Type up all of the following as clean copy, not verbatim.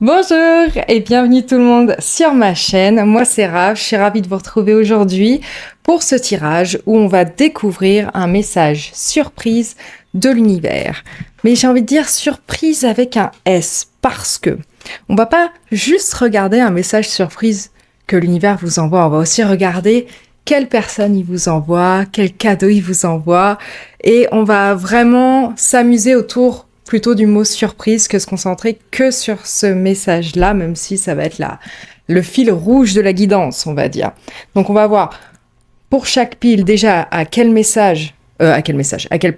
Bonjour et bienvenue tout le monde sur ma chaîne. Moi c'est Rav, je suis ravie de vous retrouver aujourd'hui pour ce tirage où on va découvrir un message surprise de l'univers. Mais j'ai envie de dire surprise avec un S parce que on va pas juste regarder un message surprise que l'univers vous envoie, on va aussi regarder quelle personne il vous envoie, quel cadeau il vous envoie et on va vraiment s'amuser autour plutôt du mot surprise que se concentrer que sur ce message-là, même si ça va être le fil rouge de la guidance, on va dire. Donc on va voir pour chaque pile déjà à quel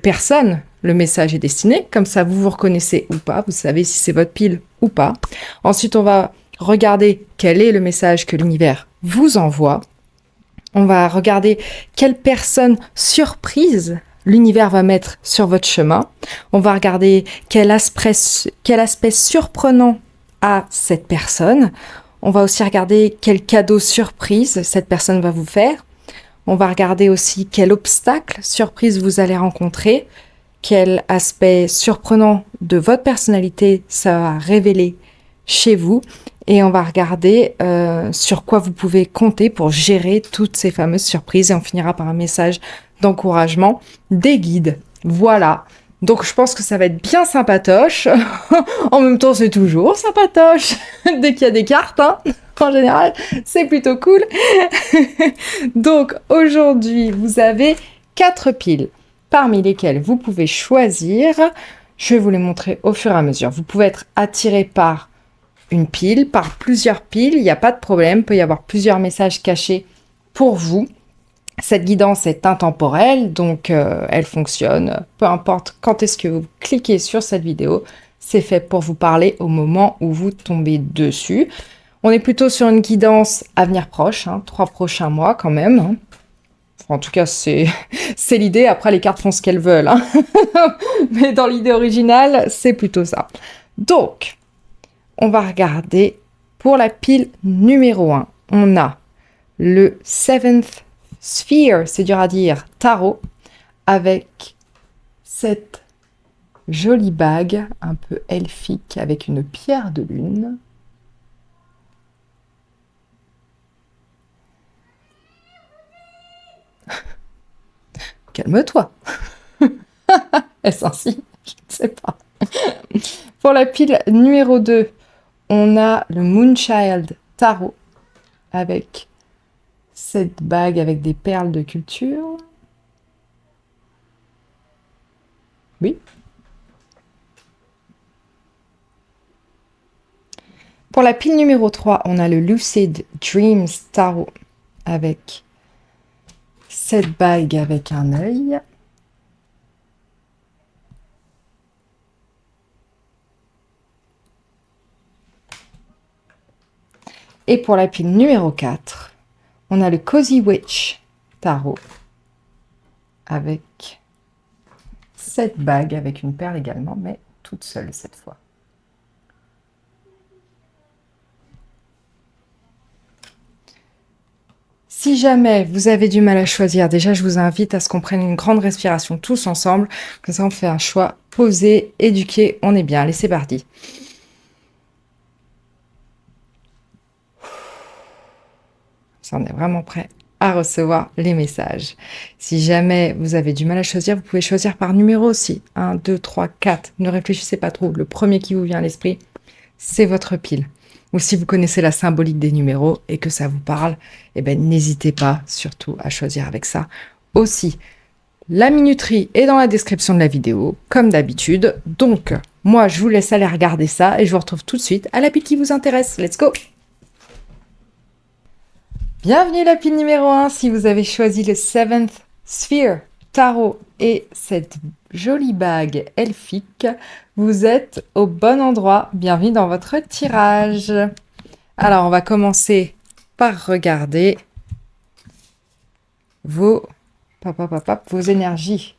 personne le message est destiné, comme ça vous vous reconnaissez ou pas, vous savez si c'est votre pile ou pas. Ensuite on va regarder quel est le message que l'univers vous envoie. On va regarder quelle personne surprise l'univers va mettre sur votre chemin. On va regarder quel aspect surprenant a cette personne. On va aussi regarder quel cadeau surprise cette personne va vous faire. On va regarder aussi quel obstacle surprise vous allez rencontrer, quel aspect surprenant de votre personnalité ça va révéler chez vous. Et on va regarder sur quoi vous pouvez compter pour gérer toutes ces fameuses surprises. Et on finira par un message d'encouragement des guides. Voilà. Donc je pense que ça va être bien sympatoche. En même temps, c'est toujours sympatoche. Dès qu'il y a des cartes, hein. En général, c'est plutôt cool. Donc aujourd'hui, vous avez 4 piles, parmi lesquelles vous pouvez choisir. Je vais vous les montrer au fur et à mesure. Vous pouvez être attiré par une pile, par plusieurs piles, il n'y a pas de problème, il peut y avoir plusieurs messages cachés pour vous. Cette guidance est intemporelle, donc elle fonctionne, peu importe quand est-ce que vous cliquez sur cette vidéo, c'est fait pour vous parler au moment où vous tombez dessus. On est plutôt sur une guidance à venir proche, 3 prochains mois quand même. Enfin, en tout cas, c'est l'idée, après les cartes font ce qu'elles veulent. Mais dans l'idée originale, c'est plutôt ça. Donc, on va regarder pour la pile numéro 1. On a le Seventh Sphere, c'est dur à dire, tarot, avec cette jolie bague un peu elfique avec une pierre de lune. Calme-toi. Est-ce ainsi? Je ne sais pas. Pour la pile numéro 2, on a le Moonchild Tarot avec cette bague avec des perles de culture. Oui. Pour la pile numéro 3, on a le Lucid Dreams Tarot avec cette bague avec un œil. Et pour la pile numéro 4, on a le Cozy Witch Tarot avec cette bague avec une perle également, mais toute seule cette fois. Si jamais vous avez du mal à choisir, déjà je vous invite à ce qu'on prenne une grande respiration tous ensemble, comme ça on fait un choix posé, éduqué, on est bien. Allez, c'est parti. Ça, on est vraiment prêt à recevoir les messages. Si jamais vous avez du mal à choisir, vous pouvez choisir par numéro aussi. 1, 2, 3, 4. Ne réfléchissez pas trop. Le premier qui vous vient à l'esprit, c'est votre pile. Ou si vous connaissez la symbolique des numéros et que ça vous parle, eh ben, n'hésitez pas surtout à choisir avec ça. Aussi, la minuterie est dans la description de la vidéo, comme d'habitude. Donc, moi, je vous laisse aller regarder ça et je vous retrouve tout de suite à la pile qui vous intéresse. Let's go! Bienvenue la pile numéro 1, si vous avez choisi le Seventh Sphere Tarot et cette jolie bague elfique, vous êtes au bon endroit. Bienvenue dans votre tirage. Alors, on va commencer par regarder vos énergies.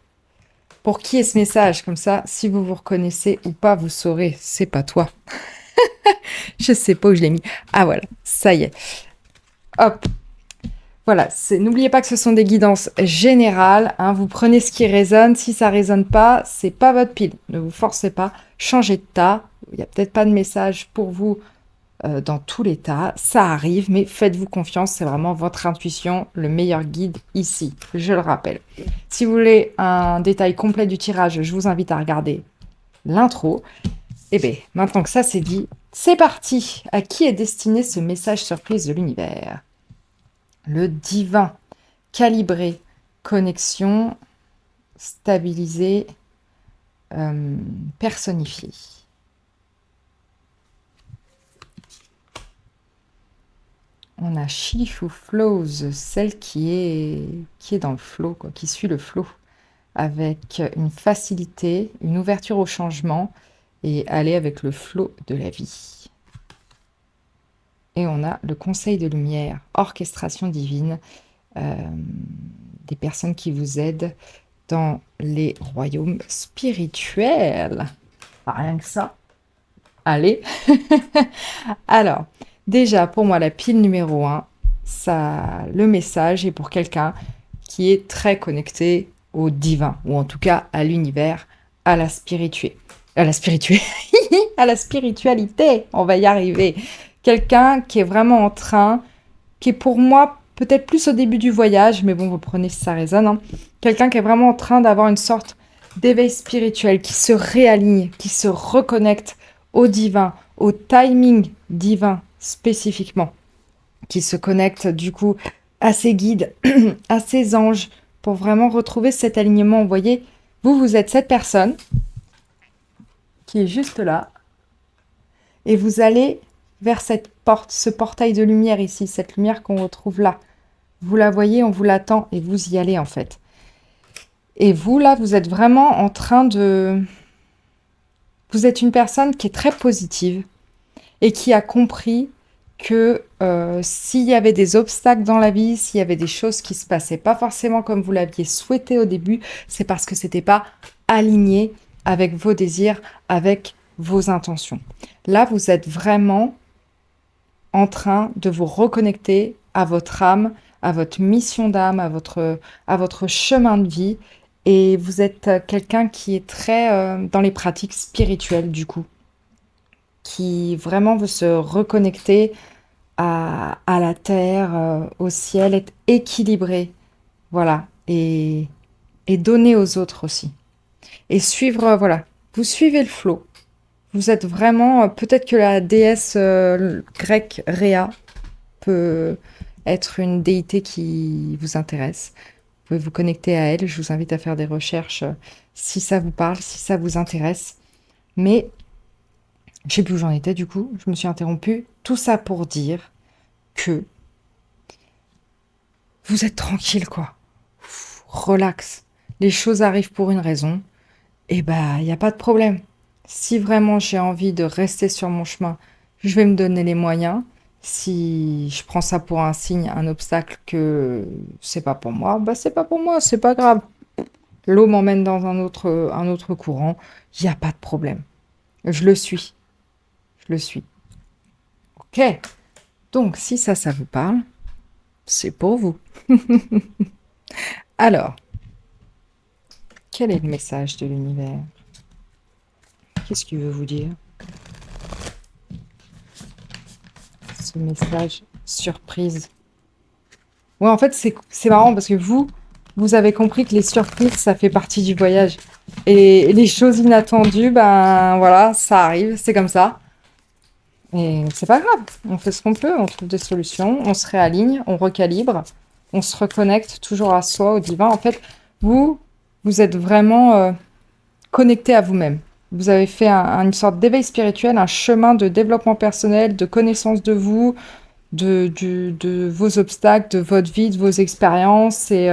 Pour qui est ce message? Comme ça, si vous vous reconnaissez ou pas, vous saurez. C'est pas toi. Je sais pas où je l'ai mis. Ah voilà, ça y est. Hop. Voilà, n'oubliez pas que ce sont des guidances générales, hein, vous prenez ce qui résonne, si ça résonne pas, c'est pas votre pile, ne vous forcez pas, changez de tas, il n'y a peut-être pas de message pour vous dans tous les tas, ça arrive, mais faites-vous confiance, c'est vraiment votre intuition, le meilleur guide ici, je le rappelle. Si vous voulez un détail complet du tirage, je vous invite à regarder l'intro. Et bien, maintenant que ça c'est dit, c'est parti. À qui est destiné ce message surprise de l'univers? Le divin, calibré, connexion, stabilisé, personnifié. On a She Who Flows, celle qui est dans le flow, quoi, qui suit le flow, avec une facilité, une ouverture au changement et aller avec le flow de la vie. Et on a le conseil de lumière, orchestration divine, des personnes qui vous aident dans les royaumes spirituels. Rien que ça. Allez. Alors, déjà, pour moi, la pile numéro 1, le message est pour quelqu'un qui est très connecté au divin, ou en tout cas à l'univers, à la spiritualité, à la spiritualité, on va y arriver. Quelqu'un qui est vraiment en train, qui est pour moi peut-être plus au début du voyage, mais bon, vous prenez si ça résonne, hein. Quelqu'un qui est vraiment en train d'avoir une sorte d'éveil spirituel, qui se réaligne, qui se reconnecte au divin, au timing divin spécifiquement, qui se connecte du coup à ses guides, à ses anges, pour vraiment retrouver cet alignement. Vous voyez, vous êtes cette personne qui est juste là, et vous allez vers cette porte, ce portail de lumière ici, cette lumière qu'on retrouve là. Vous la voyez, on vous l'attend, et vous y allez en fait. Et vous, là, vous êtes vraiment en train de... Vous êtes une personne qui est très positive et qui a compris que s'il y avait des obstacles dans la vie, s'il y avait des choses qui se passaient pas forcément comme vous l'aviez souhaité au début, c'est parce que c'était pas aligné avec vos désirs, avec vos intentions. Là, vous êtes vraiment en train de vous reconnecter à votre âme, à votre mission d'âme, à votre chemin de vie. Et vous êtes quelqu'un qui est très dans les pratiques spirituelles, du coup, qui vraiment veut se reconnecter à la terre, au ciel, être équilibré, voilà, et donner aux autres aussi. Et suivre, voilà, vous suivez le flot. Vous êtes vraiment, peut-être que la déesse grecque Rhea peut être une déité qui vous intéresse. Vous pouvez vous connecter à elle. Je vous invite à faire des recherches si ça vous parle, si ça vous intéresse. Mais je ne sais plus où j'en étais du coup. Je me suis interrompue. Tout ça pour dire que vous êtes tranquille, quoi. Relax. Les choses arrivent pour une raison. Et il n'y a pas de problème. Si vraiment j'ai envie de rester sur mon chemin, je vais me donner les moyens. Si je prends ça pour un signe, un obstacle que c'est pas pour moi, c'est pas pour moi, c'est pas grave. L'eau m'emmène dans un autre courant, il n'y a pas de problème. Je le suis. Je le suis. Ok. Donc, si ça vous parle, c'est pour vous. Alors, quel est le message de l'univers? Qu'est-ce qu'il veut vous dire? Ce message surprise. Ouais, en fait, c'est marrant parce que vous avez compris que les surprises, ça fait partie du voyage. Et les choses inattendues, voilà, ça arrive, c'est comme ça. Et c'est pas grave, on fait ce qu'on peut, on trouve des solutions, on se réaligne, on recalibre, on se reconnecte toujours à soi, au divin. En fait, vous êtes vraiment connecté à vous-même. Vous avez fait une sorte d'éveil spirituel, un chemin de développement personnel, de connaissance de vous, de vos obstacles, de votre vie, de vos expériences, et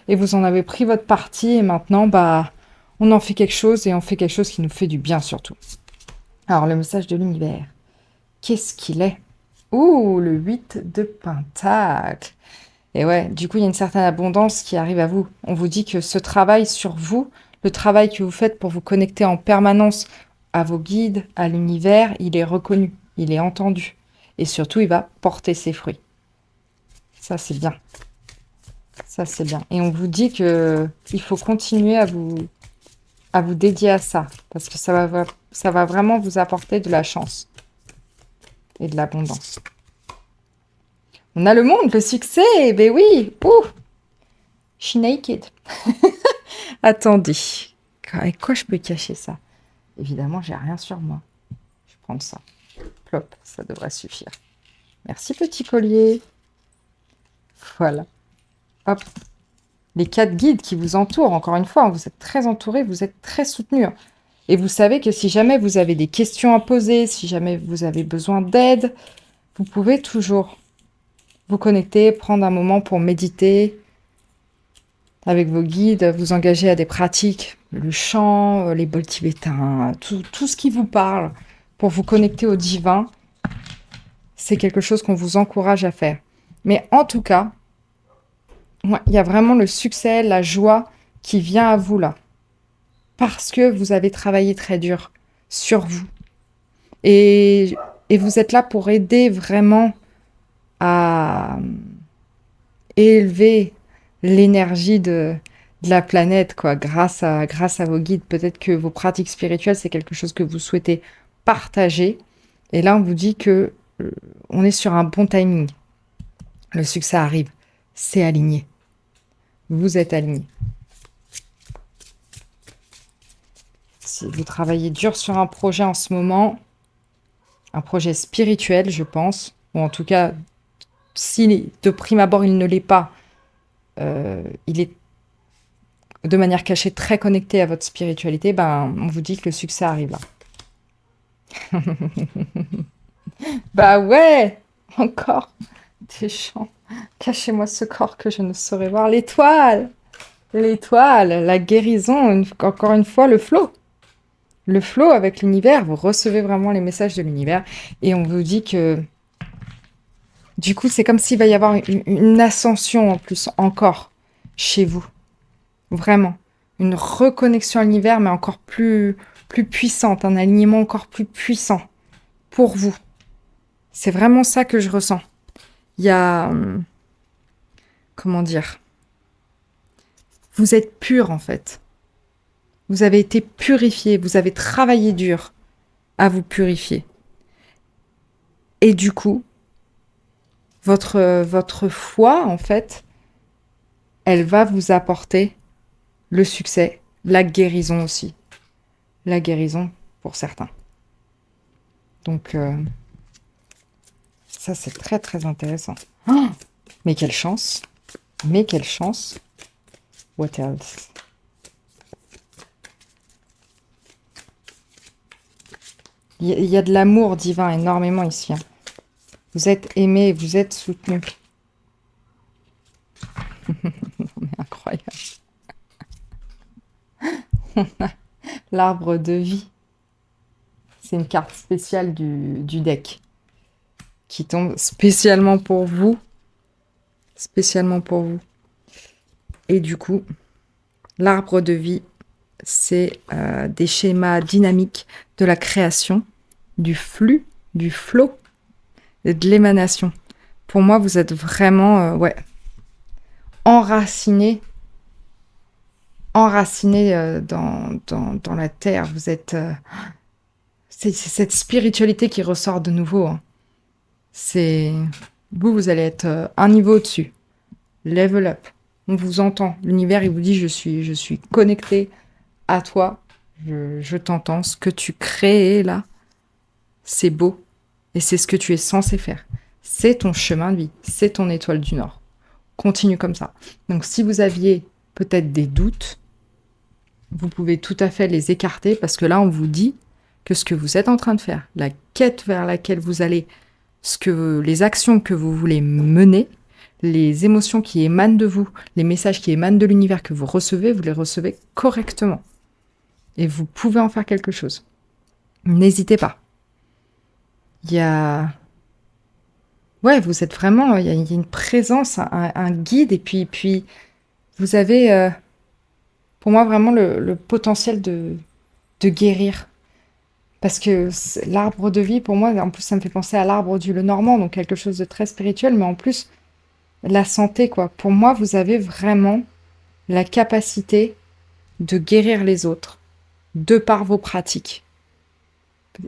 vous en avez pris votre parti, et maintenant, on en fait quelque chose, et on fait quelque chose qui nous fait du bien surtout. Alors, le message de l'univers, qu'est-ce qu'il est? Ouh, le 8 de Pentacle. Et ouais, du coup, il y a une certaine abondance qui arrive à vous. On vous dit que ce travail sur vous, le travail que vous faites pour vous connecter en permanence à vos guides, à l'univers, il est reconnu, il est entendu. Et surtout, il va porter ses fruits. Ça, c'est bien. Ça, c'est bien. Et on vous dit que il faut continuer à vous dédier à ça, parce que ça va vraiment vous apporter de la chance et de l'abondance. On a le monde, le succès, ben oui, ouh, je suis naked. Attendez, avec quoi je peux cacher ça? Évidemment, j'ai rien sur moi. Je vais prendre ça. Plop, ça devrait suffire. Merci petit collier. Voilà. Hop. Les 4 guides qui vous entourent, encore une fois, vous êtes très entourés, vous êtes très soutenus. Et vous savez que si jamais vous avez des questions à poser, si jamais vous avez besoin d'aide, vous pouvez toujours vous connecter, prendre un moment pour méditer avec vos guides, vous engager à des pratiques, le chant, les bols tibétains, tout ce qui vous parle pour vous connecter au divin. C'est quelque chose qu'on vous encourage à faire. Mais en tout cas, il y a vraiment le succès, la joie qui vient à vous là. Parce que vous avez travaillé très dur sur vous. Et vous êtes là pour aider vraiment à élever l'énergie de la planète, quoi, grâce à vos guides. Peut-être que vos pratiques spirituelles, c'est quelque chose que vous souhaitez partager. Et là, on vous dit que on est sur un bon timing. Le succès arrive. C'est aligné. Vous êtes aligné. Si vous travaillez dur sur un projet en ce moment, un projet spirituel, je pense, ou en tout cas, si de prime abord il ne l'est pas, il est de manière cachée très connecté à votre spiritualité, ben, on vous dit que le succès arrive là. Bah ouais, encore des chants. Cachez-moi ce corps que je ne saurais voir. L'étoile, la guérison, encore une fois, le flow. Le flow avec l'univers, vous recevez vraiment les messages de l'univers et on vous dit que du coup, c'est comme s'il va y avoir une ascension en plus, encore, chez vous. Vraiment. Une reconnexion à l'univers, mais encore plus puissante, un alignement encore plus puissant pour vous. C'est vraiment ça que je ressens. Il y a... comment dire? Vous êtes pur, en fait. Vous avez été purifié, vous avez travaillé dur à vous purifier. Et du coup, votre foi, en fait, elle va vous apporter le succès, la guérison aussi. La guérison pour certains. Donc, ça, c'est très, très intéressant. Oh, mais quelle chance! Mais quelle chance! What else? Il y a de l'amour divin énormément ici. Hein. Vous êtes aimés, vous êtes soutenus. Incroyable. L'arbre de vie. C'est une carte spéciale du deck qui tombe spécialement pour vous. Spécialement pour vous. Et du coup, l'arbre de vie, c'est des schémas dynamiques de la création, du flux, du flow, et de l'émanation. Pour moi, vous êtes vraiment enraciné dans la terre. Vous êtes... c'est cette spiritualité qui ressort de nouveau. Hein. C'est... Vous allez être un niveau au-dessus. Level up. On vous entend. L'univers, il vous dit, je suis connecté à toi. Je t'entends. Ce que tu crées là, c'est beau. Et c'est ce que tu es censé faire. C'est ton chemin de vie. C'est ton étoile du Nord. Continue comme ça. Donc, si vous aviez peut-être des doutes, vous pouvez tout à fait les écarter parce que là, on vous dit que ce que vous êtes en train de faire, la quête vers laquelle vous allez, les actions que vous voulez mener, les émotions qui émanent de vous, les messages qui émanent de l'univers que vous les recevez correctement. Et vous pouvez en faire quelque chose. N'hésitez pas. Il y a... Ouais, vous êtes vraiment... Il y a une présence, un guide, et puis vous avez, pour moi, vraiment le potentiel de guérir. Parce que l'arbre de vie, pour moi, en plus, ça me fait penser à l'arbre du Lenormand, donc quelque chose de très spirituel, mais en plus, la santé, quoi. Pour moi, vous avez vraiment la capacité de guérir les autres de par vos pratiques.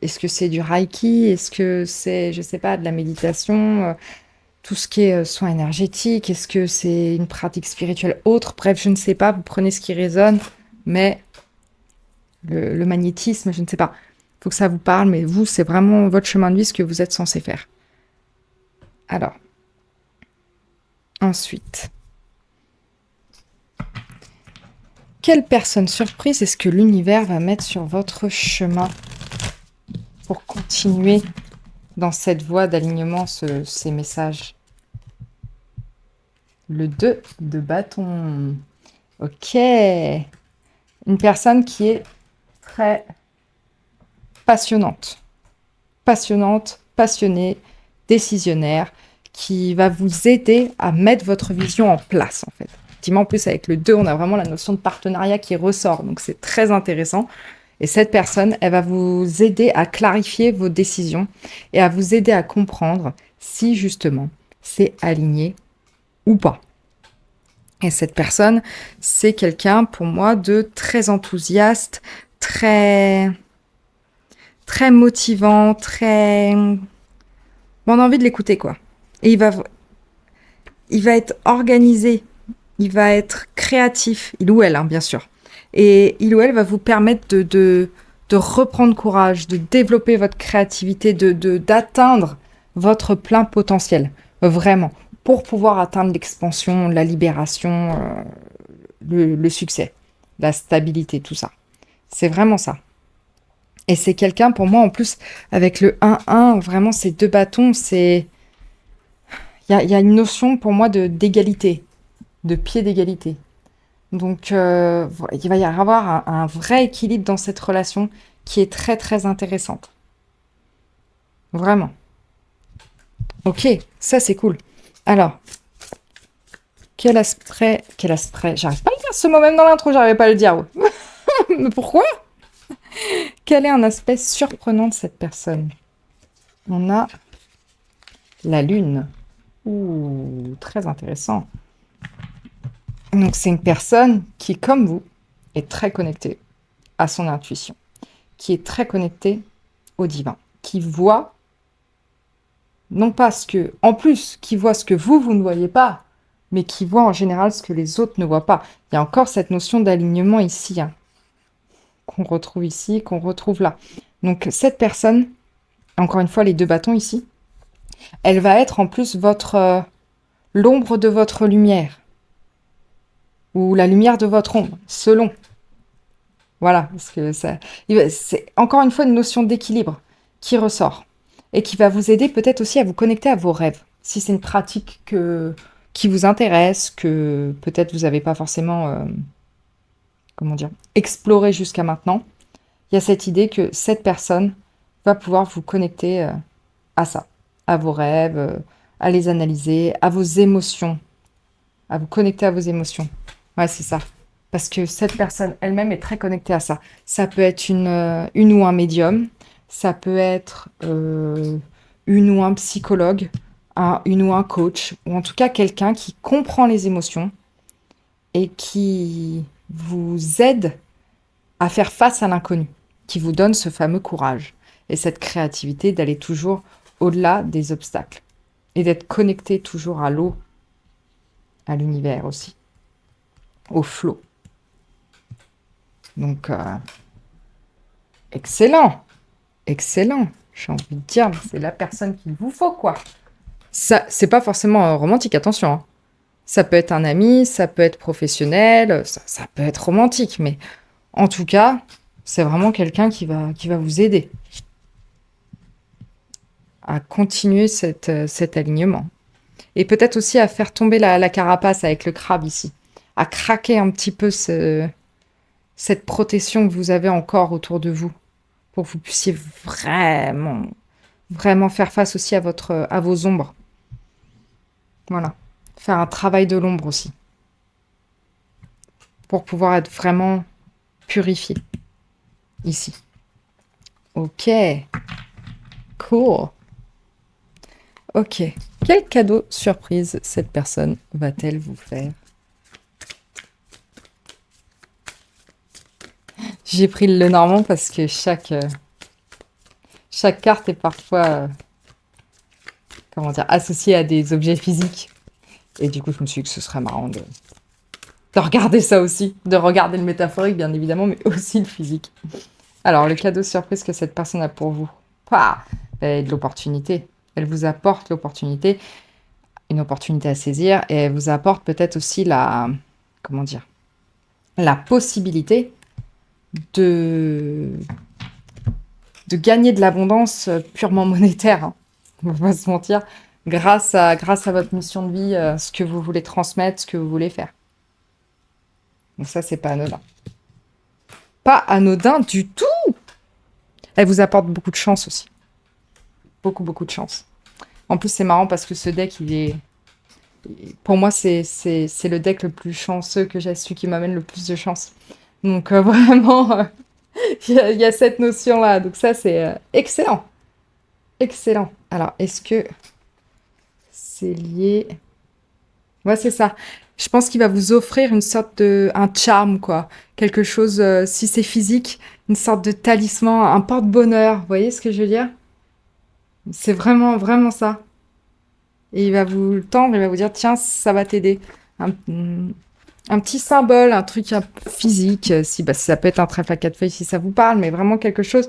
Est-ce que c'est du Reiki? Est-ce que c'est, je sais pas, de la méditation? Tout ce qui est soins énergétiques? Est-ce que c'est une pratique spirituelle autre? Bref, je ne sais pas. Vous prenez ce qui résonne, mais le magnétisme, je ne sais pas. Il faut que ça vous parle, mais vous, c'est vraiment votre chemin de vie, ce que vous êtes censé faire. Alors, ensuite, quelle personne surprise est-ce que l'univers va mettre sur votre chemin pour continuer dans cette voie d'alignement, ces messages? Le 2 de bâton. Ok. Une personne qui est très passionnante. Passionnante, passionnée, décisionnaire, qui va vous aider à mettre votre vision en place, en fait. Effectivement, en plus, avec le 2, on a vraiment la notion de partenariat qui ressort. Donc, c'est très intéressant. Et cette personne, elle va vous aider à clarifier vos décisions et à vous aider à comprendre si, justement, c'est aligné ou pas. Et cette personne, c'est quelqu'un, pour moi, de très enthousiaste, très motivant, très... Bon, on a envie de l'écouter, quoi. Et il va être organisé, il va être créatif, il ou elle, hein, bien sûr. Et il ou elle va vous permettre de reprendre courage, de développer votre créativité, d'atteindre votre plein potentiel, vraiment, pour pouvoir atteindre l'expansion, la libération, le succès, la stabilité, tout ça. C'est vraiment ça. Et c'est quelqu'un, pour moi, en plus, avec le 1-1, vraiment, ces deux bâtons, c'est... Il y a une notion, pour moi, d'égalité, de pied d'égalité. Donc, il va y avoir un vrai équilibre dans cette relation qui est très, très intéressante. Vraiment. Ok, ça, c'est cool. Alors, quel aspect... J'arrive pas à le dire ce mot, même dans l'intro, j'arrivais pas à le dire. Mais pourquoi? Quel est un aspect surprenant de cette personne? On a la lune. Ouh, très intéressant. Donc, c'est une personne qui, comme vous, est très connectée à son intuition, qui est très connectée au divin, qui voit, non pas ce que, en plus, qui voit ce que vous ne voyez pas, mais qui voit en général ce que les autres ne voient pas. Il y a encore cette notion d'alignement ici, hein, qu'on retrouve ici, qu'on retrouve là. Donc, cette personne, encore une fois, les deux bâtons ici, elle va être en plus l'ombre de votre lumière, ou la lumière de votre ombre, selon. Voilà, parce que c'est encore une fois une notion d'équilibre qui ressort et qui va vous aider peut-être aussi à vous connecter à vos rêves. Si c'est une pratique qui vous intéresse, que peut-être vous n'avez pas forcément, exploré jusqu'à maintenant, il y a cette idée que cette personne va pouvoir vous connecter à ça, à vos rêves, à les analyser, à vos émotions, à vous connecter à vos émotions. Ouais, c'est ça. Parce que cette personne elle-même est très connectée à ça. Ça peut être une ou un médium, ça peut être une ou un psychologue, une ou un coach, ou en tout cas quelqu'un qui comprend les émotions et qui vous aide à faire face à l'inconnu, qui vous donne ce fameux courage et cette créativité d'aller toujours au-delà des obstacles et d'être connecté toujours à l'eau, à l'univers aussi, au flot. Donc, excellent, excellent. J'ai envie de dire, c'est la personne qu'il vous faut, quoi. Ça, c'est pas forcément romantique, attention, hein. Ça peut être un ami, ça peut être professionnel, ça peut être romantique, mais en tout cas, c'est vraiment quelqu'un qui va vous aider à continuer cet alignement. Et peut-être aussi à faire tomber la carapace avec le crabe ici, à craquer un petit peu cette protection que vous avez encore autour de vous, pour que vous puissiez vraiment, vraiment faire face aussi à vos ombres. Voilà. Faire un travail de l'ombre aussi. Pour pouvoir être vraiment purifié. Ici. Ok. Cool. Ok. Quel cadeau surprise cette personne va-t-elle vous faire? J'ai pris le Lenormand parce que chaque carte est parfois, comment dire, associée à des objets physiques. Et du coup, je me suis dit que ce serait marrant de regarder ça aussi. De regarder le métaphorique, bien évidemment, mais aussi le physique. Alors, le cadeau surprise que cette personne a pour vous. Pah, de l'opportunité. Elle vous apporte l'opportunité, une opportunité à saisir, et elle vous apporte peut-être aussi comment dire, la possibilité de, de gagner de l'abondance purement monétaire. Hein. On va pas se mentir. Grâce à votre mission de vie, ce que vous voulez transmettre, ce que vous voulez faire. Donc ça, c'est pas anodin. Pas anodin du tout. Elle vous apporte beaucoup de chance aussi. Beaucoup, beaucoup de chance. En plus, c'est marrant parce que ce deck, pour moi, c'est le deck le plus chanceux que j'ai, celui qui m'amène le plus de chance. Donc vraiment, il y a cette notion-là. Donc ça, c'est excellent. Excellent. Alors, est-ce que c'est lié? Ouais, c'est ça. Je pense qu'il va vous offrir une sorte un charme, quoi. Quelque chose, si c'est physique, une sorte de talisman, un porte-bonheur. Vous voyez ce que je veux dire? C'est vraiment, vraiment ça. Et il va vous le tendre, il va vous dire, tiens, ça va t'aider. Un petit symbole, un truc physique, si bah, ça peut être un trèfle à quatre feuilles si ça vous parle, mais vraiment quelque chose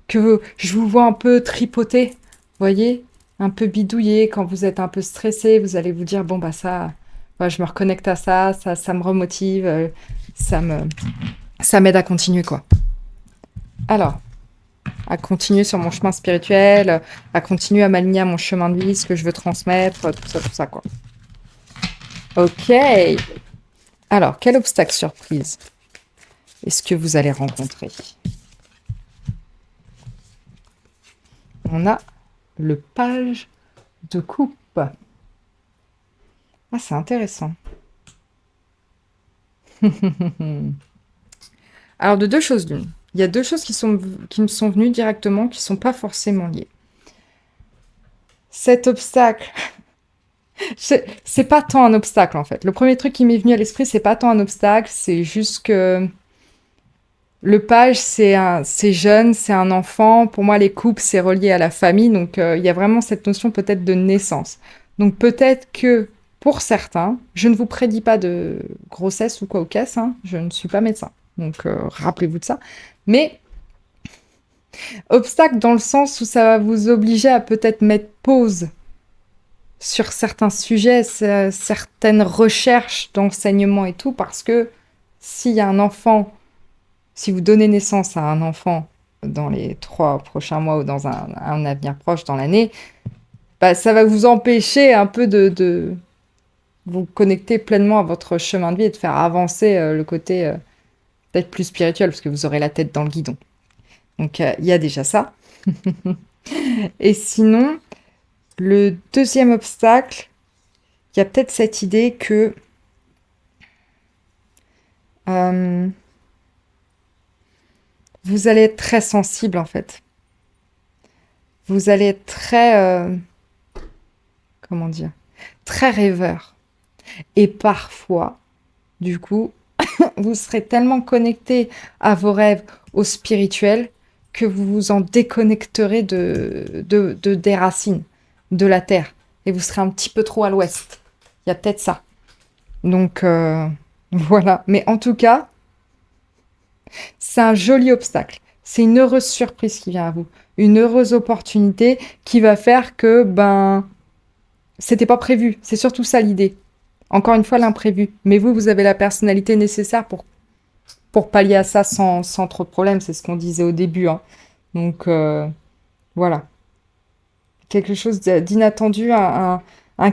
je vous vois un peu tripoter, vous voyez, un peu bidouiller quand vous êtes un peu stressé, vous allez vous dire bon bah ça, ouais, je me reconnecte à ça me remotive, ça m'aide à continuer quoi. Alors, à continuer sur mon chemin spirituel, à continuer à m'aligner à mon chemin de vie, ce que je veux transmettre, tout ça quoi. Ok. Alors, quel obstacle surprise est-ce que vous allez rencontrer? On a le page de coupe. Ah, c'est intéressant. Alors, de deux choses l'une. Il y a deux choses qui me sont venues directement, qui ne sont pas forcément liées. Cet obstacle, c'est pas tant un obstacle en fait. Le premier truc qui m'est venu à l'esprit, c'est pas tant un obstacle, c'est juste que le page, c'est jeune, c'est un enfant. Pour moi, les coupes, c'est relié à la famille. Donc, il y a vraiment cette notion peut-être de naissance. Donc, peut-être que pour certains, je ne vous prédis pas de grossesse ou quoi au caisse. Hein, je ne suis pas médecin. Donc, rappelez-vous de ça. Mais obstacle dans le sens où ça va vous obliger à peut-être mettre pause sur certains sujets, certaines recherches d'enseignement et tout, parce que s'il y a un enfant, si vous donnez naissance à un enfant dans les 3 prochains mois ou dans un avenir proche dans l'année, bah, ça va vous empêcher un peu de vous connecter pleinement à votre chemin de vie et de faire avancer le côté peut-être plus spirituel, parce que vous aurez la tête dans le guidon. Donc, il y a déjà ça. Et sinon, le deuxième obstacle, il y a peut-être cette idée que vous allez être très sensible, en fait. Vous allez être très... comment dire? Très rêveur. Et parfois, du coup, vous serez tellement connecté à vos rêves, au spirituel, que vous vous en déconnecterez des racines, de la terre. Et vous serez un petit peu trop à l'ouest. Il y a peut-être ça. Donc, voilà. Mais en tout cas, c'est un joli obstacle. C'est une heureuse surprise qui vient à vous. Une heureuse opportunité qui va faire que, c'était pas prévu. C'est surtout ça l'idée. Encore une fois, l'imprévu. Mais vous avez la personnalité nécessaire pour pallier à ça sans trop de problèmes. C'est ce qu'on disait au début. Hein. Donc, voilà. Quelque chose d'inattendu, un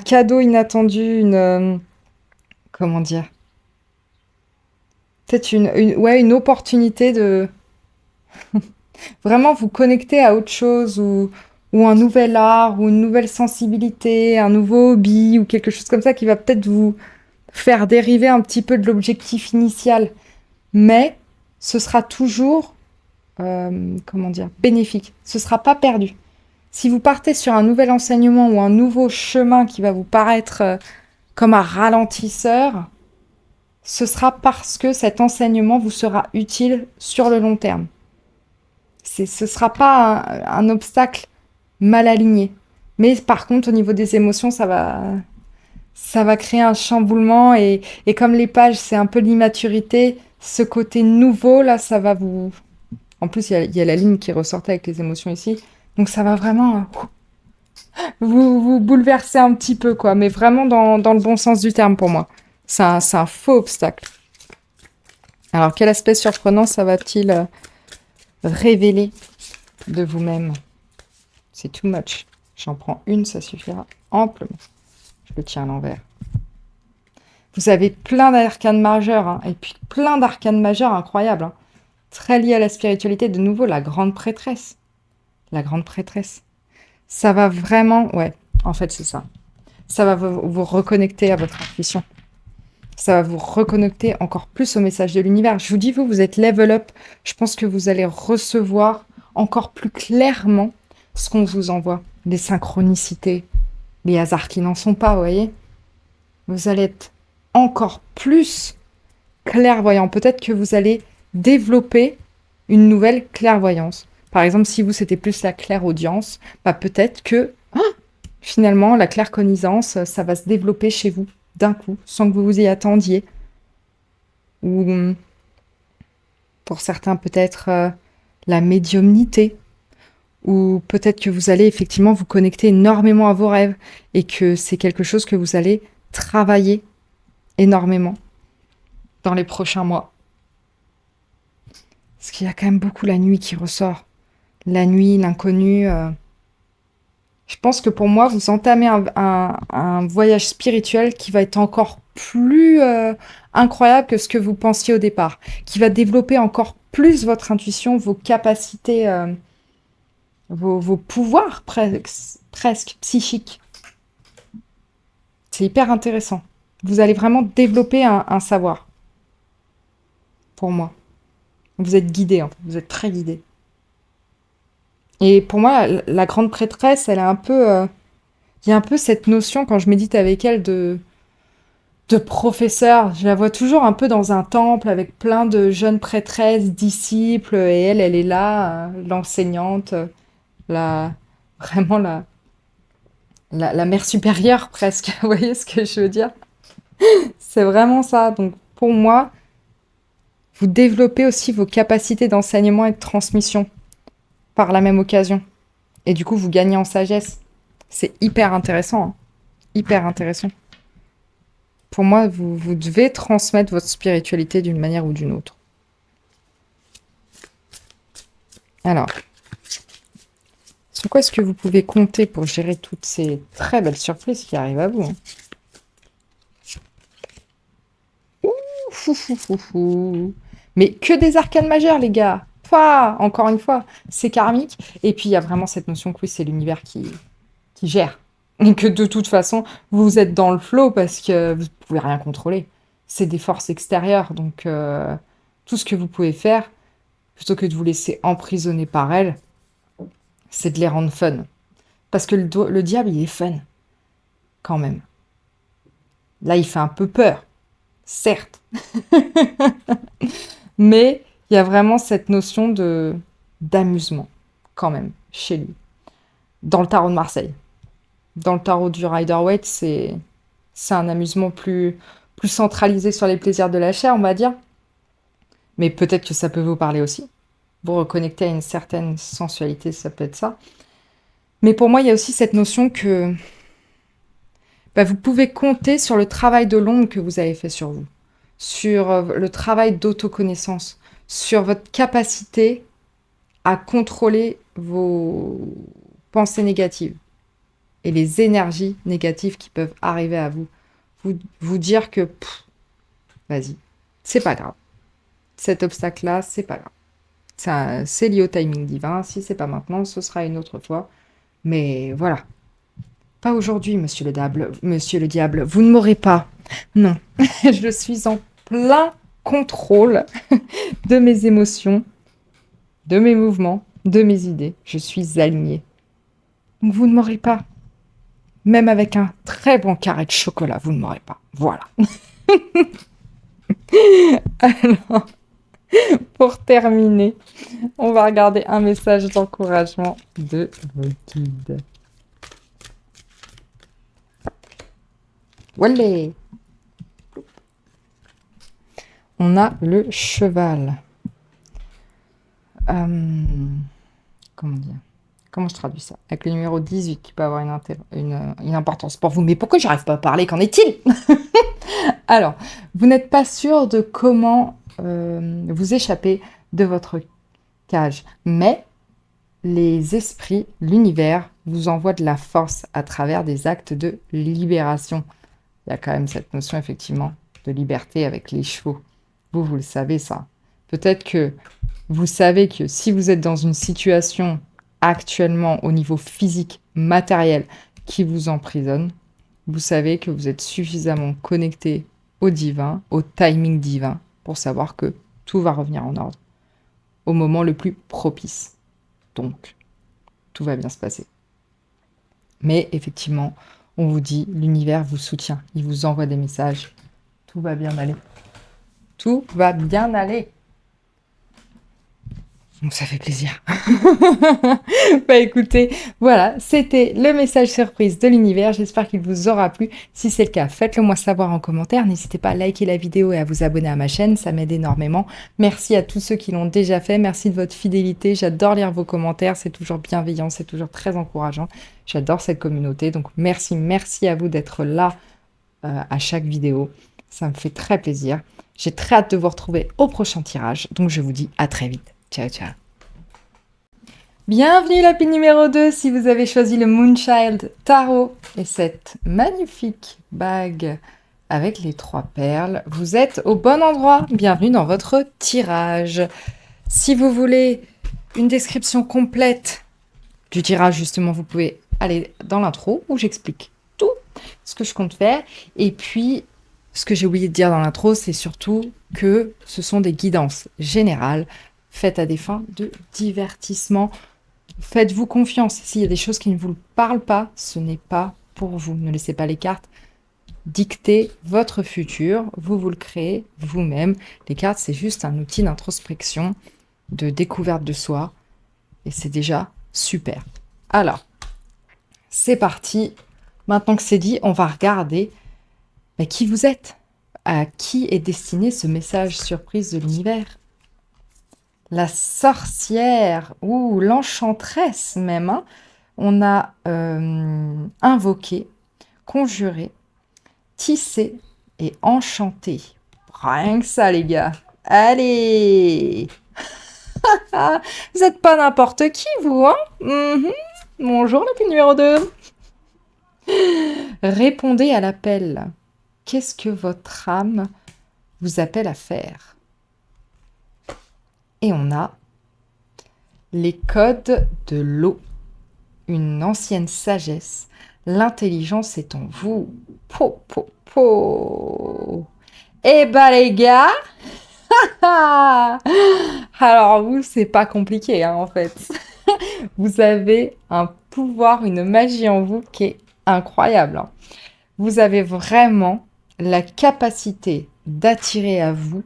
cadeau inattendu, comment dire? Peut-être une opportunité de vraiment vous connecter à autre chose ou un nouvel art ou une nouvelle sensibilité, un nouveau hobby ou quelque chose comme ça qui va peut-être vous faire dériver un petit peu de l'objectif initial. Mais ce sera toujours, comment dire, bénéfique. Ce sera pas perdu. Si vous partez sur un nouvel enseignement ou un nouveau chemin qui va vous paraître comme un ralentisseur, ce sera parce que cet enseignement vous sera utile sur le long terme. Ce ne sera pas un obstacle mal aligné. Mais par contre, au niveau des émotions, ça va créer un chamboulement. Et comme les pages, c'est un peu l'immaturité, ce côté nouveau, là, ça va vous... En plus, il y a la ligne qui ressortait avec les émotions ici. Donc ça va vraiment vous bouleverser un petit peu, quoi. Mais vraiment dans le bon sens du terme pour moi. C'est un faux obstacle. Alors, quel aspect surprenant ça va-t-il révéler de vous-même? C'est too much. J'en prends une, ça suffira amplement. Je le tiens à l'envers. Vous avez plein d'arcanes majeurs, hein, et puis plein d'arcanes majeurs incroyables, hein, très liés à la spiritualité. De nouveau, la grande prêtresse. La grande prêtresse. Ça va vraiment... Ouais, en fait, c'est ça. Ça va vous reconnecter à votre intuition. Ça va vous reconnecter encore plus au message de l'univers. Je vous dis, vous êtes level up. Je pense que vous allez recevoir encore plus clairement ce qu'on vous envoie. Les synchronicités, les hasards qui n'en sont pas, vous voyez. Vous allez être encore plus clairvoyant. Peut-être que vous allez développer une nouvelle clairvoyance. Par exemple, si vous, c'était plus la clairaudience, bah peut-être que finalement, la claircognizance, ça va se développer chez vous d'un coup, sans que vous vous y attendiez. Ou pour certains, peut-être la médiumnité. Ou peut-être que vous allez effectivement vous connecter énormément à vos rêves et que c'est quelque chose que vous allez travailler énormément dans les prochains mois. Parce qu'il y a quand même beaucoup la nuit qui ressort. La nuit, l'inconnu. Je pense que pour moi, vous entamez un voyage spirituel qui va être encore plus incroyable que ce que vous pensiez au départ, qui va développer encore plus votre intuition, vos capacités, vos pouvoirs presque psychiques. C'est hyper intéressant. Vous allez vraiment développer un savoir. Pour moi. Vous êtes guidé, en fait. Vous êtes très guidé. Et pour moi, la grande prêtresse, elle a un peu... Il y a un peu cette notion, quand je médite avec elle, de professeur. Je la vois toujours un peu dans un temple avec plein de jeunes prêtresses, disciples, et elle est là, l'enseignante, la, vraiment la mère supérieure presque. Vous voyez ce que je veux dire? C'est vraiment ça. Donc pour moi, vous développez aussi vos capacités d'enseignement et de transmission par la même occasion. Et du coup, vous gagnez en sagesse. C'est hyper intéressant. Hein. Hyper intéressant. Pour moi, vous devez transmettre votre spiritualité d'une manière ou d'une autre. Alors, sur quoi est-ce que vous pouvez compter pour gérer toutes ces très belles surprises qui arrivent à vous? Hein? Ouh. Mais que des arcanes majeures, les gars. Pas, encore une fois, c'est karmique. Et puis, il y a vraiment cette notion que oui, c'est l'univers qui gère. Et que de toute façon, vous êtes dans le flow parce que vous ne pouvez rien contrôler. C'est des forces extérieures. Donc, tout ce que vous pouvez faire, plutôt que de vous laisser emprisonner par elles, c'est de les rendre fun. Parce que le diable, il est fun. Quand même. Là, il fait un peu peur. Certes. Mais il y a vraiment cette notion d'amusement, quand même, chez lui. Dans le tarot de Marseille. Dans le tarot du Rider-Waite, c'est un amusement plus centralisé sur les plaisirs de la chair, on va dire. Mais peut-être que ça peut vous parler aussi. Vous reconnecter à une certaine sensualité, ça peut être ça. Mais pour moi, il y a aussi cette notion que vous pouvez compter sur le travail de l'ombre que vous avez fait sur vous, sur le travail d'autoconnaissance, sur votre capacité à contrôler vos pensées négatives et les énergies négatives qui peuvent arriver à vous. Vous dire que, vas-y, c'est pas grave. Cet obstacle-là, c'est pas grave. C'est lié au timing divin. Si c'est pas maintenant, ce sera une autre fois. Mais voilà. Pas aujourd'hui, monsieur le diable. Monsieur le diable, vous ne m'aurez pas. Non. Je suis en plein contrôle de mes émotions, de mes mouvements, de mes idées. Je suis alignée. Donc vous ne m'aurez pas. Même avec un très bon carré de chocolat, vous ne m'aurez pas. Voilà. Alors, pour terminer, on va regarder un message d'encouragement de vos guides. Voilà. On a le cheval. Comment dire? Comment je traduis ça? Avec le numéro 18 qui peut avoir une importance pour vous. Mais pourquoi j'arrive pas à parler? Qu'en est-il? Alors, vous n'êtes pas sûr de comment vous échapper de votre cage. Mais les esprits, l'univers, vous envoient de la force à travers des actes de libération. Il y a quand même cette notion, effectivement, de liberté avec les chevaux. Vous le savez, ça. Peut-être que vous savez que si vous êtes dans une situation actuellement au niveau physique, matériel, qui vous emprisonne, vous savez que vous êtes suffisamment connecté au divin, au timing divin, pour savoir que tout va revenir en ordre au moment le plus propice. Donc, tout va bien se passer. Mais effectivement, on vous dit, l'univers vous soutient, il vous envoie des messages. Tout va bien aller. Tout va bien aller. Donc ça fait plaisir. Bah écoutez, voilà, c'était le message surprise de l'univers. J'espère qu'il vous aura plu. Si c'est le cas, faites-le moi savoir en commentaire. N'hésitez pas à liker la vidéo et à vous abonner à ma chaîne, ça m'aide énormément. Merci à tous ceux qui l'ont déjà fait. Merci de votre fidélité. J'adore lire vos commentaires. C'est toujours bienveillant, c'est toujours très encourageant. J'adore cette communauté. Donc merci à vous d'être là à chaque vidéo. Ça me fait très plaisir. J'ai très hâte de vous retrouver au prochain tirage. Donc je vous dis à très vite. Ciao, ciao. Bienvenue la pile numéro 2 si vous avez choisi le Moonchild Tarot et cette magnifique bague avec les 3 perles. Vous êtes au bon endroit. Bienvenue dans votre tirage. Si vous voulez une description complète du tirage, justement, vous pouvez aller dans l'intro où j'explique tout ce que je compte faire. Et puis, ce que j'ai oublié de dire dans l'intro, c'est surtout que ce sont des guidances générales faites à des fins de divertissement. Faites-vous confiance. S'il y a des choses qui ne vous parlent pas, ce n'est pas pour vous. Ne laissez pas les cartes dicter votre futur. Vous le créez vous-même. Les cartes, c'est juste un outil d'introspection, de découverte de soi. Et c'est déjà super. Alors, c'est parti. Maintenant que c'est dit, on va regarder qui vous êtes. À qui est destiné ce message surprise de l'univers? La sorcière, ou l'enchanteresse même, hein. On a invoqué, conjuré, tissé et enchanté. Rien que ça, les gars. Allez. Vous n'êtes pas n'importe qui, vous, hein. Bonjour, la pile numéro 2. Répondez à l'appel. Qu'est-ce que votre âme vous appelle à faire? Et on a les codes de l'eau, une ancienne sagesse, l'intelligence est en vous. Po, po, po. Eh ben les gars, alors vous, c'est pas compliqué hein, en fait. Vous avez un pouvoir, une magie en vous qui est incroyable. Hein. Vous avez vraiment la capacité d'attirer à vous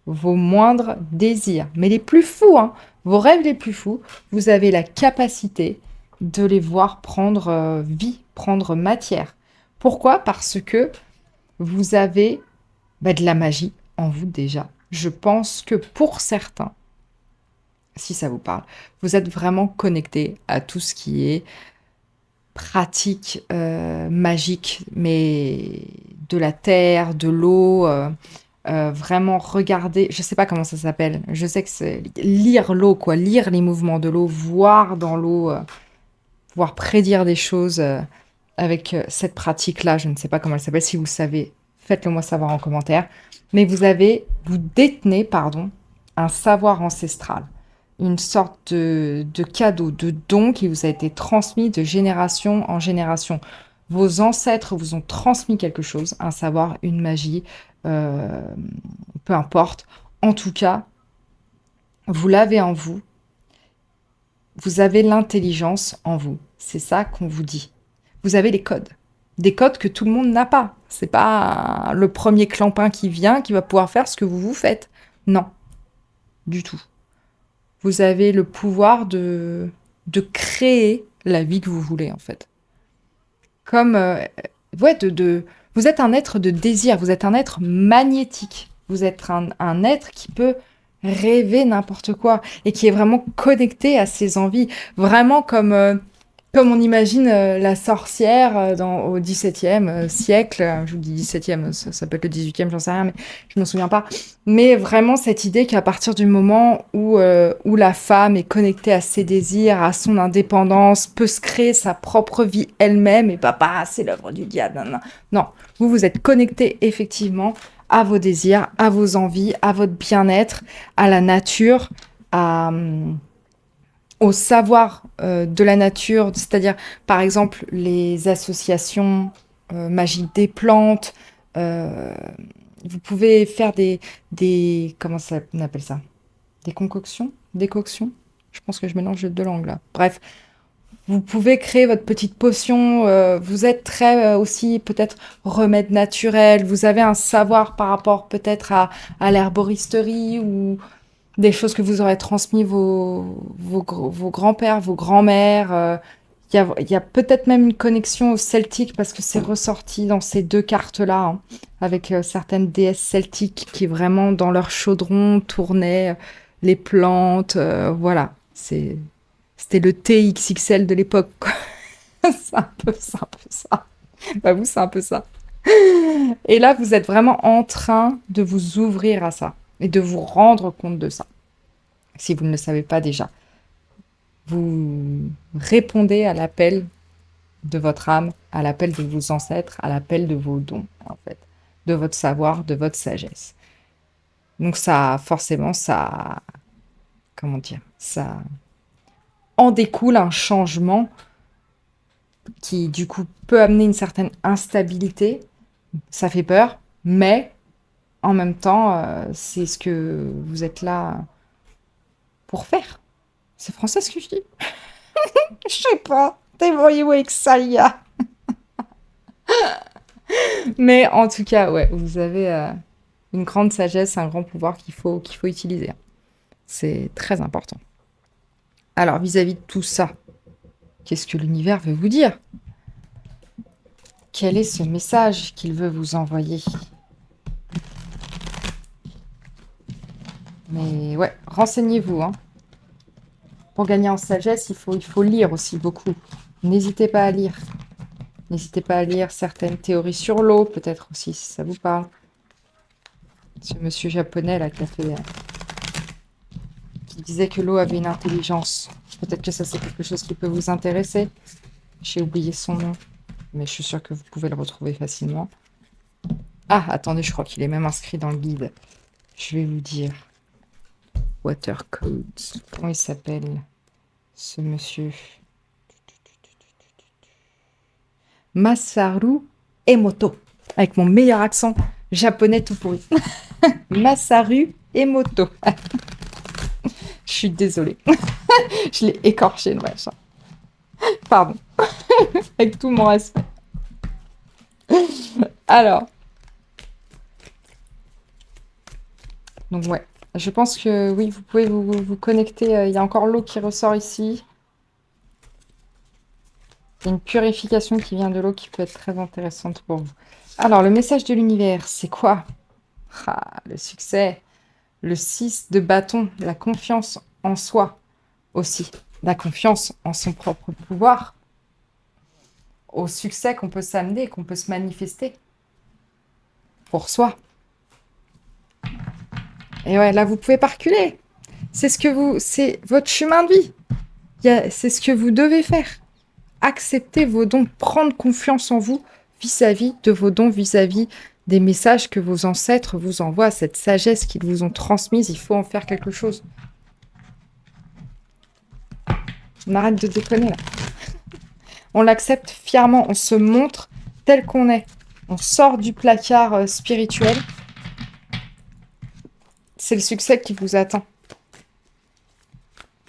vos moindres désirs, mais les plus fous, hein, vos rêves les plus fous, vous avez la capacité de les voir prendre vie, prendre matière. Pourquoi? Parce que vous avez de la magie en vous déjà. Je pense que pour certains, si ça vous parle, vous êtes vraiment connecté à tout ce qui est pratique magique, mais de la terre, de l'eau... vraiment regarder, je sais pas comment ça s'appelle, je sais que c'est lire l'eau, quoi, lire les mouvements de l'eau, voir dans l'eau, pouvoir prédire des choses avec cette pratique-là, je ne sais pas comment elle s'appelle, si vous savez, faites-le moi savoir en commentaire, mais vous détenez, pardon, un savoir ancestral, une sorte de cadeau, de don qui vous a été transmis de génération en génération. Vos ancêtres vous ont transmis quelque chose, un savoir, une magie, peu importe. En tout cas, vous l'avez en vous. Vous avez l'intelligence en vous. c'est ça qu'on vous dit. Vous avez les codes. Des codes que tout le monde n'a pas. C'est pas le premier clampin qui vient qui va pouvoir faire ce que vous faites. Non, du tout. Vous avez le pouvoir de créer la vie que vous voulez, en fait. Comme, vous êtes un être de désir, vous êtes un être magnétique. Vous êtes un être qui peut rêver n'importe quoi et qui est vraiment connecté à ses envies. Vraiment comme on imagine la sorcière au XVIIe siècle. Je vous dis XVIIe, ça peut être le XVIIIe, j'en sais rien, mais je ne me souviens pas. Mais vraiment cette idée qu'à partir du moment où la femme est connectée à ses désirs, à son indépendance, peut se créer sa propre vie elle-même, et papa, c'est l'œuvre du diable. Non, non. Non, vous êtes connecté effectivement à vos désirs, à vos envies, à votre bien-être, à la nature, au savoir de la nature, c'est-à-dire par exemple les associations magiques des plantes. euh, Vous pouvez faire comment ça, on appelle ça? Des concoctions? Décoctions? Je pense que je mélange deux langues là. Bref, vous pouvez créer votre petite potion. Vous êtes très aussi peut-être remède naturel. Vous avez un savoir par rapport peut-être à l'herboristerie ou des choses que vous aurez transmis vos grands-pères, vos grands-mères. Il y a peut-être même une connexion au celtique parce que c'est ressorti dans ces deux cartes-là, hein, avec certaines déesses celtiques qui vraiment dans leur chaudron tournaient les plantes. Voilà, c'était le TXXL de l'époque, quoi. C'est un peu ça. Bah vous, c'est un peu ça. Et là, vous êtes vraiment en train de vous ouvrir à ça et de vous rendre compte de ça. Si vous ne le savez pas déjà, vous répondez à l'appel de votre âme, à l'appel de vos ancêtres, à l'appel de vos dons, en fait, de votre savoir, de votre sagesse. Donc ça, forcément, comment dire, ça en découle un changement qui, du coup, peut amener une certaine instabilité. Ça fait peur, mais en même temps, c'est ce que vous êtes là pour faire. C'est français ce que je dis? Je sais pas. Débrouillez-vous avec ça, les gars. Mais en tout cas, ouais, vous avez une grande sagesse, un grand pouvoir qu'il faut utiliser. C'est très important. Alors, vis-à-vis de tout ça, qu'est-ce que l'univers veut vous dire? Quel est ce message qu'il veut vous envoyer? Mais ouais, renseignez-vous, hein. Pour gagner en sagesse, il faut lire aussi beaucoup. N'hésitez pas à lire. N'hésitez pas à lire certaines théories sur l'eau, peut-être aussi, si ça vous parle. Ce monsieur japonais là qui disait que l'eau avait une intelligence. Peut-être que ça c'est quelque chose qui peut vous intéresser. J'ai oublié son nom, mais je suis sûre que vous pouvez le retrouver facilement. Ah, attendez, je crois qu'il est même inscrit dans le guide. Je vais vous dire. Water Codes. Comment il s'appelle, ce monsieur? Masaru Emoto. Avec mon meilleur accent japonais tout pourri. Masaru Emoto. Je suis désolée. Je l'ai écorché, le machin. Pardon. Avec tout mon respect. Alors. Donc ouais. Je pense que oui, vous pouvez vous connecter. Il y a encore l'eau qui ressort ici. Il y a une purification qui vient de l'eau qui peut être très intéressante pour vous. Alors, le message de l'univers, c'est quoi? Le succès. Le 6 de bâton, la confiance en soi aussi. La confiance en son propre pouvoir. Au succès qu'on peut s'amener, qu'on peut se manifester. Pour soi. Et ouais, là, vous pouvez pas reculer. C'est votre chemin de vie. C'est ce que vous devez faire. Accepter vos dons, prendre confiance en vous vis-à-vis de vos dons, vis-à-vis des messages que vos ancêtres vous envoient, cette sagesse qu'ils vous ont transmise, il faut en faire quelque chose. On arrête de déconner là. On l'accepte fièrement, on se montre tel qu'on est. On sort du placard spirituel. C'est le succès qui vous attend.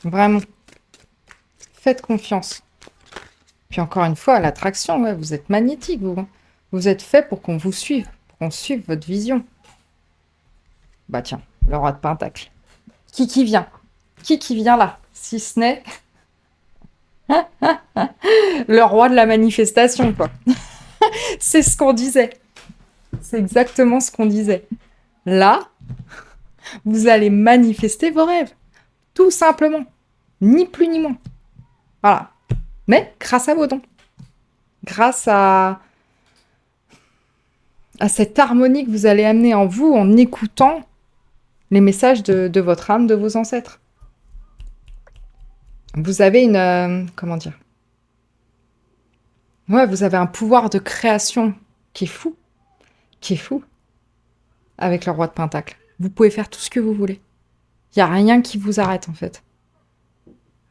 Vraiment. Faites confiance. Puis encore une fois, l'attraction, ouais, vous êtes magnétique, vous. Vous êtes fait pour qu'on vous suive, pour qu'on suive votre vision. Bah tiens, le roi de Pentacle. Qui vient? Qui vient là? Si ce n'est le roi de la manifestation, quoi. C'est ce qu'on disait. C'est exactement ce qu'on disait. Là, vous allez manifester vos rêves. Tout simplement. Ni plus ni moins. Voilà. Mais grâce à vos dons. Grâce à cette harmonie que vous allez amener en vous en écoutant les messages de votre âme, de vos ancêtres. Vous avez une... comment dire? Ouais, vous avez un pouvoir de création qui est fou. Qui est fou. Avec le roi de Pentacle. Vous pouvez faire tout ce que vous voulez. Il n'y a rien qui vous arrête, en fait.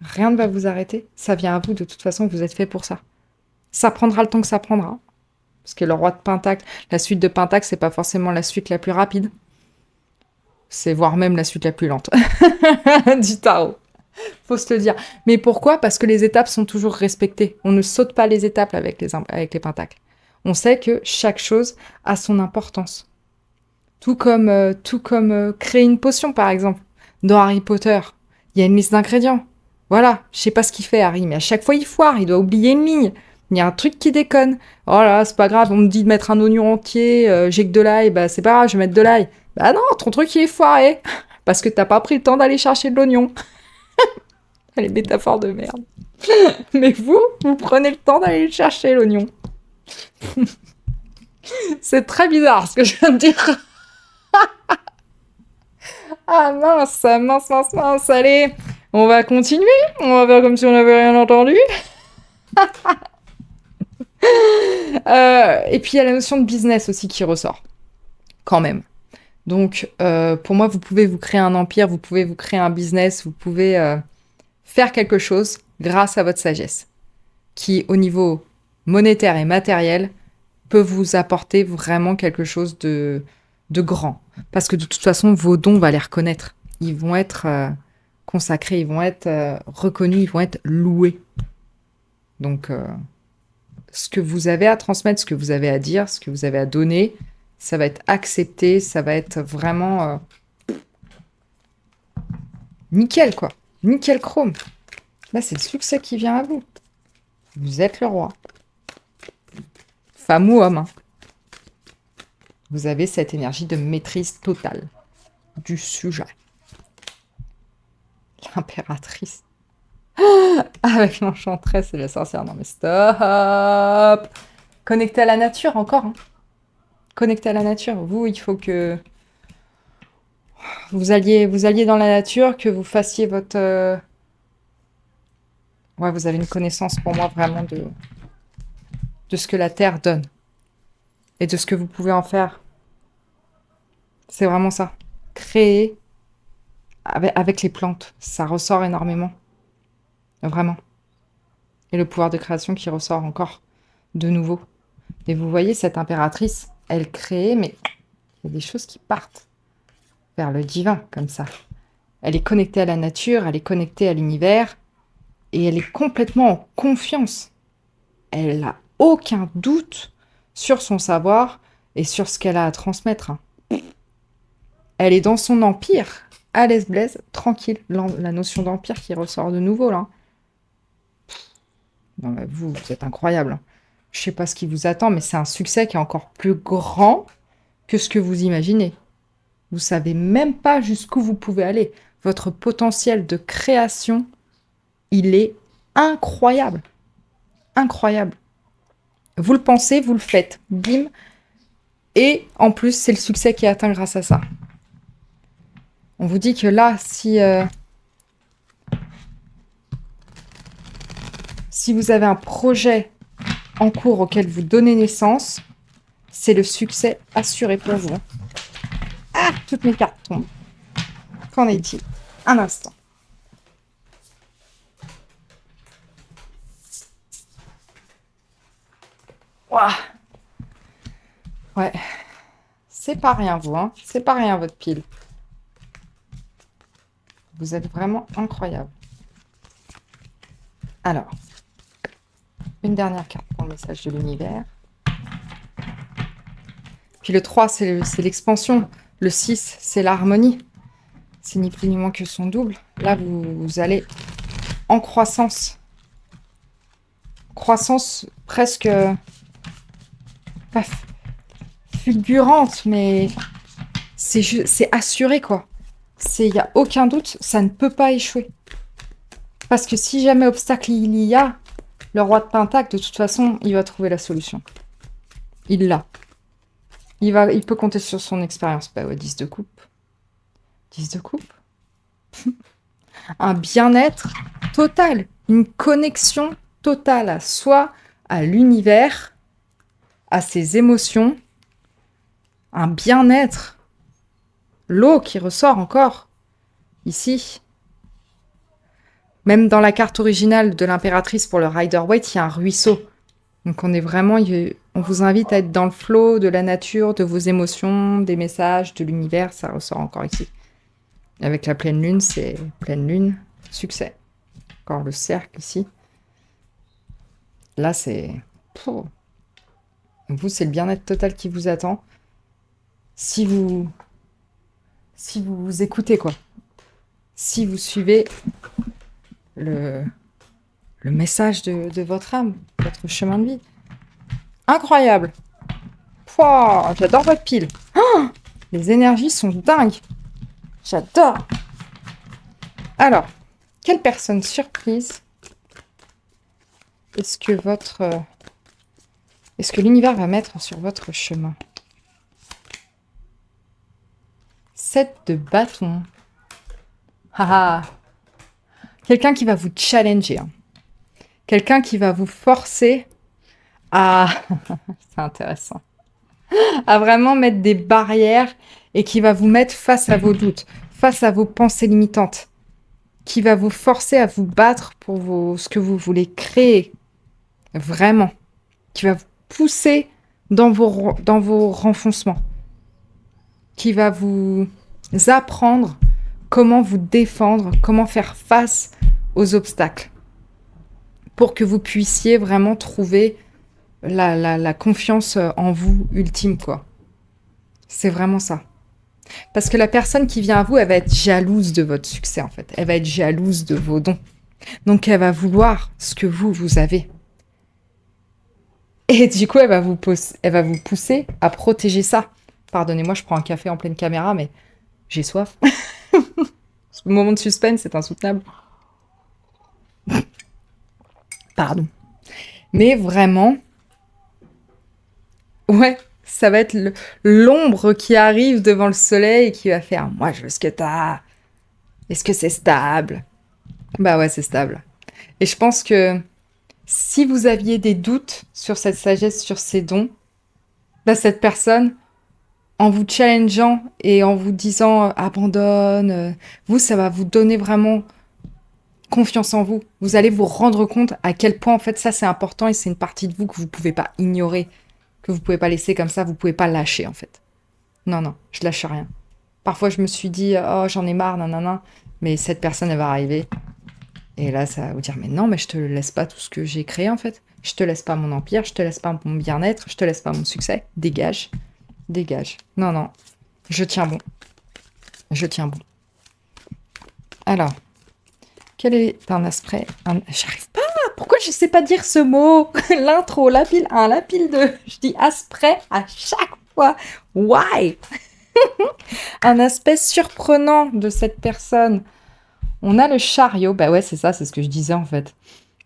Rien ne va vous arrêter. Ça vient à vous, de toute façon, vous êtes fait pour ça. Ça prendra le temps que ça prendra. Parce que le roi de Pentacle, la suite de Pentacle, c'est pas forcément la suite la plus rapide. C'est voire même la suite la plus lente du tarot. Faut se le dire. Mais pourquoi? Parce que les étapes sont toujours respectées. On ne saute pas les étapes avec les pentacles. On sait que chaque chose a son importance. Tout comme créer une potion, par exemple. Dans Harry Potter, il y a une liste d'ingrédients. Voilà, je sais pas ce qu'il fait, Harry, mais à chaque fois, il foire, il doit oublier une ligne. Il y a un truc qui déconne. Oh là, c'est pas grave, on me dit de mettre un oignon entier, j'ai que de l'ail, bah c'est pas grave, je vais mettre de l'ail. Bah non, ton truc, il est foiré. Parce que t'as pas pris le temps d'aller chercher de l'oignon. Les métaphores de merde. Mais vous prenez le temps d'aller le chercher, l'oignon. C'est très bizarre, ce que je viens de dire. Ah mince, allez, on va continuer, on va faire comme si on n'avait rien entendu. Et puis il y a la notion de business aussi qui ressort, quand même. Donc pour moi, vous pouvez vous créer un empire, vous pouvez vous créer un business, vous pouvez faire quelque chose grâce à votre sagesse, qui au niveau monétaire et matériel peut vous apporter vraiment quelque chose de grand. Parce que de toute façon, vos dons, on va les reconnaître. Ils vont être consacrés, ils vont être reconnus, ils vont être loués. Donc, ce que vous avez à transmettre, ce que vous avez à dire, ce que vous avez à donner, ça va être accepté, ça va être vraiment nickel, quoi. Nickel chrome. Là, c'est le succès qui vient à vous. Vous êtes le roi. Femme ou homme, hein. Vous avez cette énergie de maîtrise totale du sujet. L'impératrice. Avec l'enchanteresse et la sorcière. Non mais stop. Connecté à la nature encore. Hein. Connecté à la nature. Vous, il faut que vous alliez dans la nature, que vous fassiez votre... Ouais, vous avez une connaissance pour moi vraiment de ce que la terre donne. Et de ce que vous pouvez en faire. C'est vraiment ça. Créer avec les plantes. Ça ressort énormément. Vraiment. Et le pouvoir de création qui ressort encore de nouveau. Et vous voyez, cette impératrice, elle crée, mais il y a des choses qui partent vers le divin, comme ça. Elle est connectée à la nature, elle est connectée à l'univers, et elle est complètement en confiance. Elle n'a aucun doute sur son savoir et sur ce qu'elle a à transmettre. Elle est dans son empire, à l'aise blaise, tranquille. La notion d'empire qui ressort de nouveau, là. Non, mais vous êtes incroyable. Je sais pas ce qui vous attend, mais c'est un succès qui est encore plus grand que ce que vous imaginez. Vous savez même pas jusqu'où vous pouvez aller. Votre potentiel de création, il est incroyable. Incroyable. Vous le pensez, vous le faites. Bim. Et en plus, c'est le succès qui est atteint grâce à ça. On vous dit que là, si vous avez un projet en cours auquel vous donnez naissance, c'est le succès assuré pour vous. Ah, toutes mes cartes tombent. Qu'en est-il? Un instant. Ouah. Ouais. C'est pas rien, vous, hein. C'est pas rien, votre pile. Vous êtes vraiment incroyable. Alors. Une dernière carte pour le message de l'univers. Puis le 3, c'est l'expansion. Le 6, c'est l'harmonie. C'est ni plus ni moins que son double. Là, vous allez en croissance. Croissance presque pas fulgurante, mais c'est assuré, quoi. Il n'y a aucun doute, ça ne peut pas échouer. Parce que si jamais obstacle il y a, le roi de Pentacle, de toute façon, il va trouver la solution. Il l'a. Il peut compter sur son expérience. Bah ouais, 10 de coupe. 10 de coupe. Un bien-être total. Une connexion totale à soi, à l'univers, à ses émotions. Un bien-être. L'eau qui ressort encore. Ici. Même dans la carte originale de l'impératrice pour le Rider-Waite, il y a un ruisseau. Donc on est vraiment... On vous invite à être dans le flow de la nature, de vos émotions, des messages, de l'univers. Ça ressort encore ici. Avec la pleine lune, c'est pleine lune, succès. Encore le cercle ici. Là, c'est... Vous, c'est le bien-être total qui vous attend. Si vous écoutez, quoi. Si vous suivez le message de votre âme, votre chemin de vie. Incroyable. Pouah, j'adore votre pile. Oh, les énergies sont dingues. J'adore. Alors, quelle personne surprise est-ce que l'univers va mettre sur votre chemin? 7 de bâton. Ah, quelqu'un qui va vous challenger. Hein. Quelqu'un qui va vous forcer à... C'est intéressant. À vraiment mettre des barrières et qui va vous mettre face à vos doutes, face à vos pensées limitantes, qui va vous forcer à vous battre pour ce que vous voulez créer, vraiment, qui va vous pousser dans vos renfoncements, qui va vous apprendre comment vous défendre, comment faire face aux obstacles, pour que vous puissiez vraiment trouver la confiance en vous ultime, quoi. C'est vraiment ça. Parce que la personne qui vient à vous, elle va être jalouse de votre succès, en fait. Elle va être jalouse de vos dons. Donc, elle va vouloir ce que vous avez. Et du coup, elle va vous pousser à protéger ça. Pardonnez-moi, je prends un café en pleine caméra, mais j'ai soif. Ce moment de suspense, c'est insoutenable. Pardon. Mais vraiment... Ouais, ça va être l'ombre qui arrive devant le soleil et qui va faire « Moi, je veux ce que t'as. Est-ce que c'est stable ?» Bah ouais, c'est stable. Et je pense que si vous aviez des doutes sur cette sagesse, sur ces dons, bah cette personne, en vous challengeant et en vous disant « Abandonne », vous, ça va vous donner vraiment confiance en vous. Vous allez vous rendre compte à quel point, en fait, ça, c'est important et c'est une partie de vous que vous pouvez pas ignorer. Que vous pouvez pas laisser comme ça, vous pouvez pas lâcher, en fait. Non, je lâche rien. Parfois, je me suis dit, oh, j'en ai marre, nanana, mais cette personne, elle va arriver. Et là, ça va vous dire, mais non, mais je te laisse pas tout ce que j'ai créé, en fait. Je te laisse pas mon empire, je te laisse pas mon bien-être, je te laisse pas mon succès. Dégage. Dégage. Non, je tiens bon. Je tiens bon. Alors, quel est un aspect... J'arrive pas. Pourquoi je sais pas dire ce mot? L'intro, la pile 1, la pile 2. Je dis aspect à chaque fois. Why? Un aspect surprenant de cette personne. On a le chariot. Bah ouais, c'est ça, c'est ce que je disais en fait.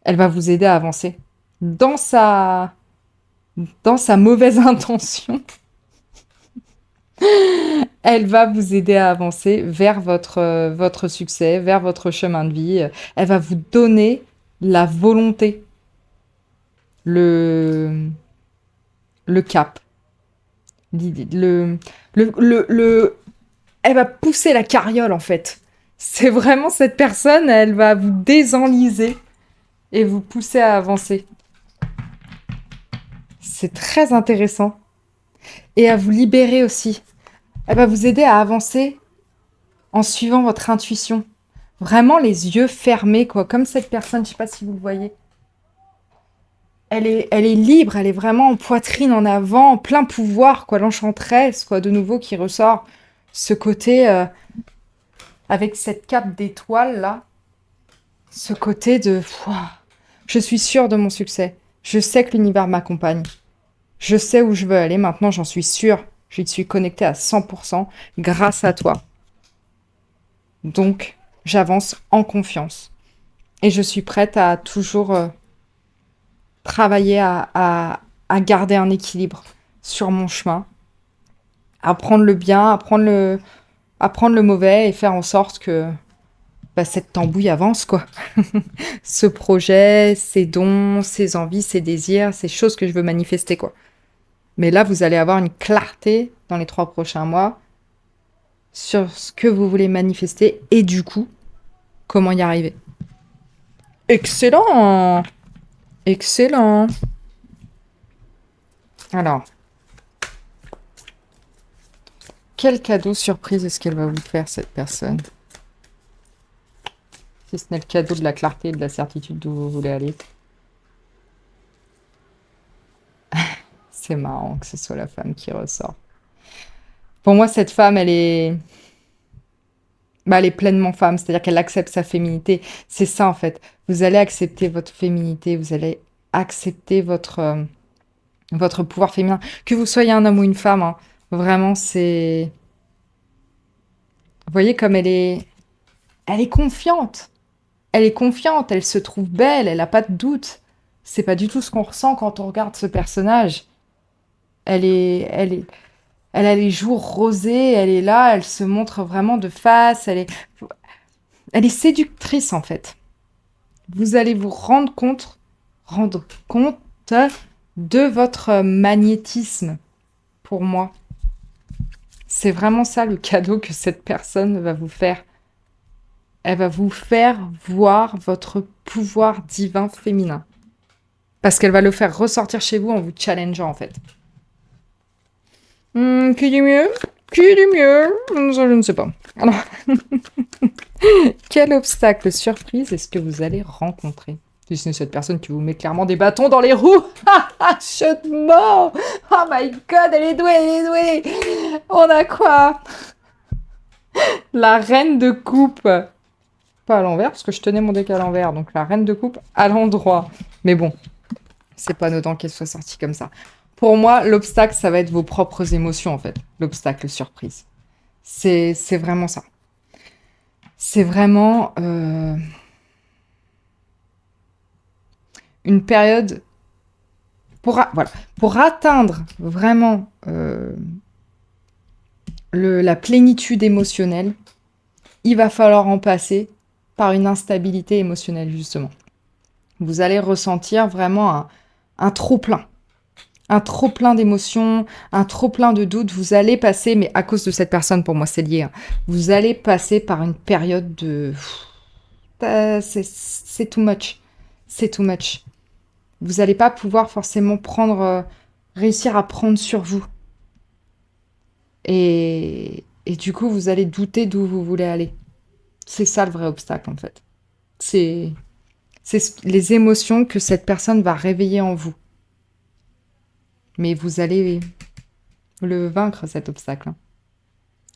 Elle va vous aider à avancer. Dans sa mauvaise intention, elle va vous aider à avancer vers votre succès, vers votre chemin de vie. Elle va vous donner la volonté, le cap, elle va pousser la carriole en fait. C'est vraiment cette personne, elle va vous désenliser et vous pousser à avancer. C'est très intéressant. Et à vous libérer aussi. Elle va vous aider à avancer en suivant votre intuition. Vraiment les yeux fermés, quoi. Comme cette personne, je sais pas si vous le voyez. elle est libre, elle est vraiment en poitrine en avant, en plein pouvoir, quoi, l'enchanteresse, quoi, de nouveau qui ressort. Ce côté, avec cette cape d'étoile, là, ce côté de, Ouah, je suis sûre de mon succès. Je sais que l'univers m'accompagne. Je sais où je veux aller maintenant, j'en suis sûre. Je suis connectée à 100% grâce à toi. Donc, j'avance en confiance. Et je suis prête à toujours travailler à garder un équilibre sur mon chemin, à prendre le bien, à prendre le mauvais et faire en sorte que cette tambouille avance, quoi. Ce projet, ces dons, ces envies, ces désirs, ces choses que je veux manifester, quoi. Mais là, vous allez avoir une clarté dans les 3 prochains mois sur ce que vous voulez manifester et du coup, comment y arriver. Excellent! Excellent! Alors, quel cadeau surprise est-ce qu'elle va vous faire, cette personne? Si ce n'est le cadeau de la clarté et de la certitude d'où vous voulez aller. C'est marrant que ce soit la femme qui ressort. Pour moi, cette femme, elle est pleinement femme, c'est-à-dire qu'elle accepte sa féminité. C'est ça, en fait. Vous allez accepter votre féminité, vous allez accepter votre pouvoir féminin. Que vous soyez un homme ou une femme, hein, vraiment, c'est... Vous voyez comme elle est confiante. Elle est confiante, elle se trouve belle, elle n'a pas de doute. C'est pas du tout ce qu'on ressent quand on regarde ce personnage. Elle a les joues rosées, elle est là, elle se montre vraiment de face, elle est séductrice en fait. Vous allez vous rendre compte de votre magnétisme pour moi. C'est vraiment ça le cadeau que cette personne va vous faire. Elle va vous faire voir votre pouvoir divin féminin. Parce qu'elle va le faire ressortir chez vous en vous challengeant en fait. Qui dit mieux? Qui dit mieux? Je ne sais pas. Alors, quel obstacle surprise est-ce que vous allez rencontrer? Si ce n'est cette personne qui vous met clairement des bâtons dans les roues. Shut mort! Oh my god, elle est douée, elle est douée! On a quoi? La reine de coupe. Pas à l'envers, parce que je tenais mon deck à l'envers. Donc la reine de coupe à l'endroit. Mais bon, c'est pas anodin qu'elle soit sortie comme ça. Pour moi, l'obstacle, ça va être vos propres émotions, en fait. L'obstacle surprise. C'est vraiment ça. C'est vraiment une période... Pour atteindre vraiment la plénitude émotionnelle, il va falloir en passer par une instabilité émotionnelle, justement. Vous allez ressentir vraiment un trop-plein. Un trop-plein d'émotions, un trop-plein de doutes. Vous allez passer, mais à cause de cette personne, pour moi, c'est lié. Hein, vous allez passer par une période de... C'est too much. C'est too much. Vous n'allez pas pouvoir forcément réussir à prendre sur vous. Et du coup, vous allez douter d'où vous voulez aller. C'est ça le vrai obstacle, en fait. C'est les émotions que cette personne va réveiller en vous. Mais vous allez le vaincre, cet obstacle. Hein.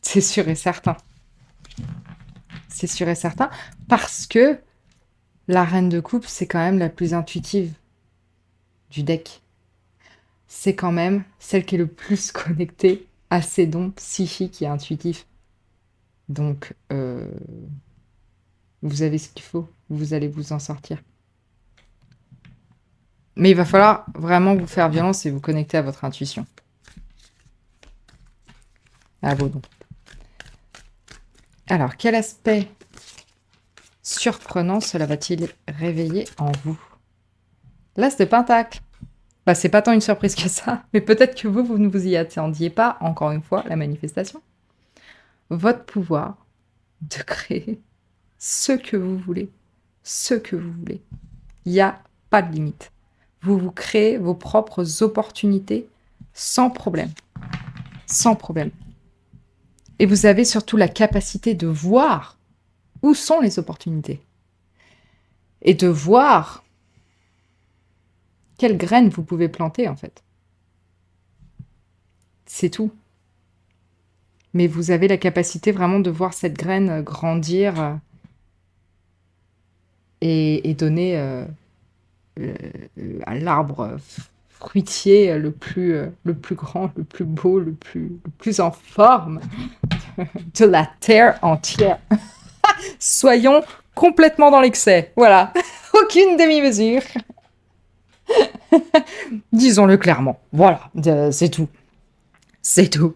C'est sûr et certain. C'est sûr et certain. Parce que la reine de coupe, c'est quand même la plus intuitive du deck. C'est quand même celle qui est le plus connectée à ses dons psychiques et intuitifs. Donc, vous avez ce qu'il faut. Vous allez vous en sortir. Mais il va falloir vraiment vous faire violence et vous connecter à votre intuition. À vos dons. Alors, quel aspect surprenant cela va-t-il réveiller en vous? L'As de Pentacle. C'est pas tant une surprise que ça, mais peut-être que vous ne vous y attendiez pas, encore une fois, la manifestation. Votre pouvoir de créer ce que vous voulez. Ce que vous voulez. Il n'y a pas de limite. Vous créez vos propres opportunités sans problème. Sans problème. Et vous avez surtout la capacité de voir où sont les opportunités. Et de voir quelle graine vous pouvez planter, en fait. C'est tout. Mais vous avez la capacité vraiment de voir cette graine grandir et donner l'arbre fruitier le plus grand, le plus beau, le plus en forme de la terre entière. Soyons complètement dans l'excès. Voilà. Aucune demi-mesure. Disons-le clairement. Voilà. C'est tout. C'est tout.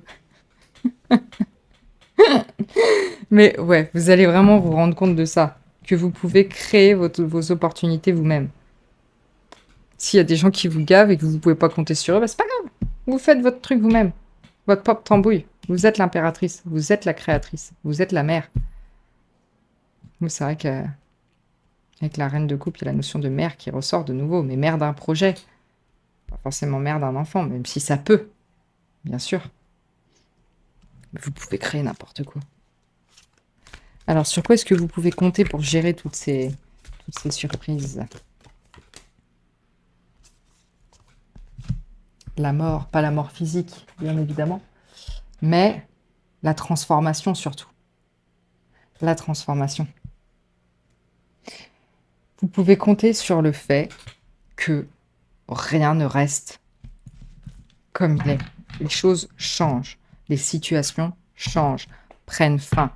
Mais ouais, vous allez vraiment vous rendre compte de ça. Que vous pouvez créer vos opportunités vous-même. S'il y a des gens qui vous gavent et que vous ne pouvez pas compter sur eux, bah c'est pas grave. Vous faites votre truc vous-même. Votre propre tambouille. Vous êtes l'impératrice. Vous êtes la créatrice. Vous êtes la mère. Mais c'est vrai qu'avec la reine de coupe, il y a la notion de mère qui ressort de nouveau. Mais mère d'un projet. Pas forcément mère d'un enfant, même si ça peut. Bien sûr. Mais vous pouvez créer n'importe quoi. Alors, sur quoi est-ce que vous pouvez compter pour gérer toutes ces surprises ? La mort, pas la mort physique, bien évidemment, mais la transformation surtout. La transformation. Vous pouvez compter sur le fait que rien ne reste comme il est. Les choses changent, les situations changent, prennent fin.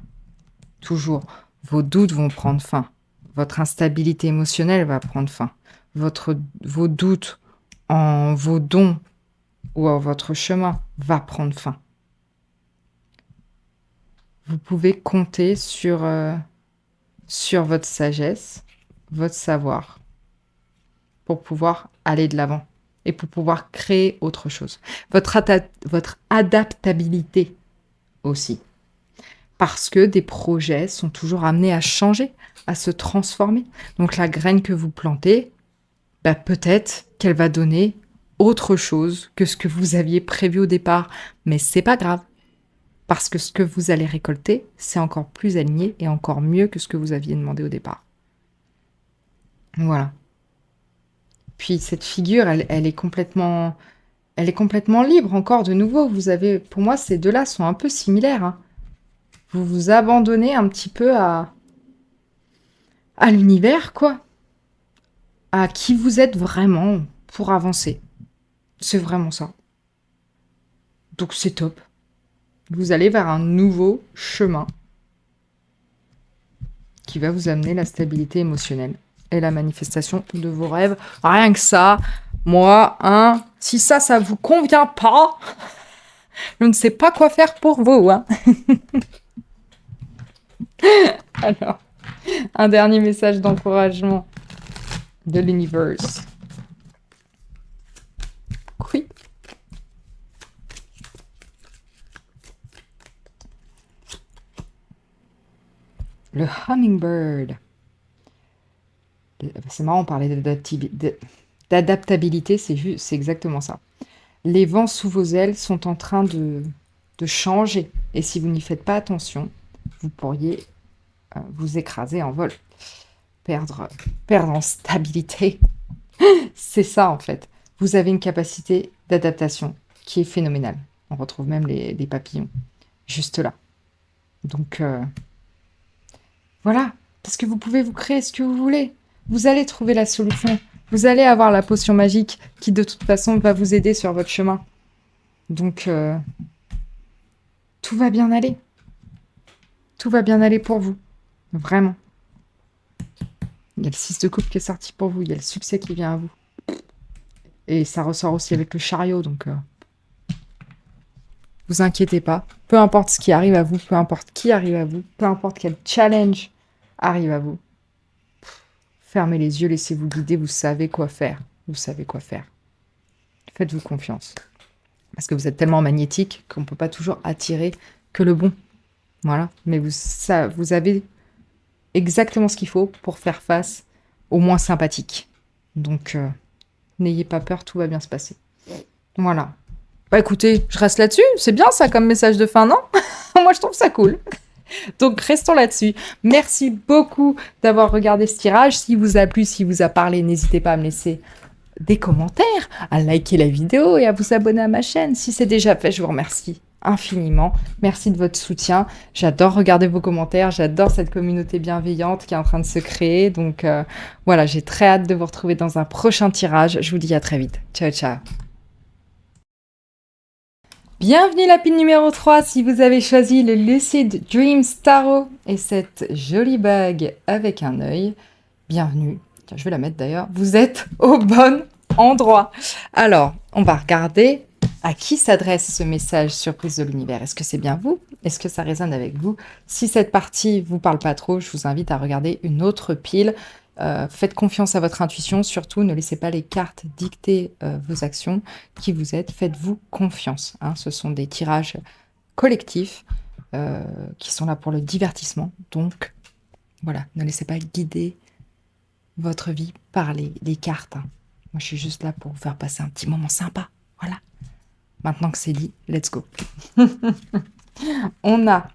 Toujours, vos doutes vont prendre fin. Votre instabilité émotionnelle va prendre fin. Vos doutes en vos dons ou en votre chemin va prendre fin. Vous pouvez compter sur votre sagesse, votre savoir, pour pouvoir aller de l'avant et pour pouvoir créer autre chose. Votre adaptabilité aussi. Parce que des projets sont toujours amenés à changer, à se transformer. Donc la graine que vous plantez, bah, peut-être qu'elle va donner autre chose que ce que vous aviez prévu au départ. Mais c'est pas grave. Parce que ce que vous allez récolter, c'est encore plus aligné et encore mieux que ce que vous aviez demandé au départ. Voilà. Puis cette figure, elle est complètement libre. Encore de nouveau, pour moi, ces deux-là sont un peu similaires. Hein. Vous vous abandonnez un petit peu à l'univers, quoi. À qui vous êtes vraiment pour avancer. C'est vraiment ça. Donc c'est top. Vous allez vers un nouveau chemin qui va vous amener la stabilité émotionnelle et la manifestation de vos rêves. Rien que ça, moi, si ça vous convient pas, je ne sais pas quoi faire pour vous. Hein. Alors, un dernier message d'encouragement de l'univers. Oui. Le hummingbird. C'est marrant, on parlait d'adaptabilité, c'est exactement ça. Les vents sous vos ailes sont en train de changer. Et si vous n'y faites pas attention, vous pourriez vous écraser en vol. Perdre en stabilité. C'est ça, en fait. Vous avez une capacité d'adaptation qui est phénoménale. On retrouve même les papillons. Juste là. Donc, voilà. Parce que vous pouvez vous créer ce que vous voulez. Vous allez trouver la solution. Vous allez avoir la potion magique qui, de toute façon, va vous aider sur votre chemin. Donc, tout va bien aller. Tout va bien aller pour vous. Vraiment. Il y a le 6 de coupe qui est sorti pour vous. Il y a le succès qui vient à vous. Et ça ressort aussi avec le chariot. Donc, vous inquiétez pas. Peu importe ce qui arrive à vous, peu importe qui arrive à vous, peu importe quel challenge arrive à vous. Fermez les yeux, laissez-vous guider. Vous savez quoi faire. Vous savez quoi faire. Faites-vous confiance. Parce que vous êtes tellement magnétique qu'on ne peut pas toujours attirer que le bon. Voilà. Mais vous avez exactement ce qu'il faut pour faire face au moins sympathique. Donc, n'ayez pas peur, tout va bien se passer. Voilà. Bah écoutez, je reste là-dessus. C'est bien ça comme message de fin, non? Moi, je trouve ça cool. Donc, restons là-dessus. Merci beaucoup d'avoir regardé ce tirage. S'il vous a plu, s'il vous a parlé, n'hésitez pas à me laisser des commentaires, à liker la vidéo et à vous abonner à ma chaîne. Si c'est déjà fait, je vous remercie infiniment. Merci de votre soutien. J'adore regarder vos commentaires. J'adore cette communauté bienveillante qui est en train de se créer. Donc voilà, j'ai très hâte de vous retrouver dans un prochain tirage. Je vous dis à très vite. Ciao, ciao. Bienvenue la pile numéro 3 si vous avez choisi le Lucid Dreams Tarot et cette jolie bague avec un œil. Bienvenue. Tiens, je vais la mettre d'ailleurs. Vous êtes au bon endroit. Alors, on va regarder à qui s'adresse ce message surprise de l'univers. Est-ce que c'est bien vous? Est-ce que ça résonne avec vous? Si cette partie vous parle pas trop, je vous invite à regarder une autre pile. Faites confiance à votre intuition, surtout ne laissez pas les cartes dicter vos actions. Qui vous êtes, faites-vous confiance. Hein. Ce sont des tirages collectifs qui sont là pour le divertissement. Donc, voilà, ne laissez pas guider votre vie par les cartes. Hein. Moi, je suis juste là pour vous faire passer un petit moment sympa. Voilà. Maintenant que c'est dit, let's go. On a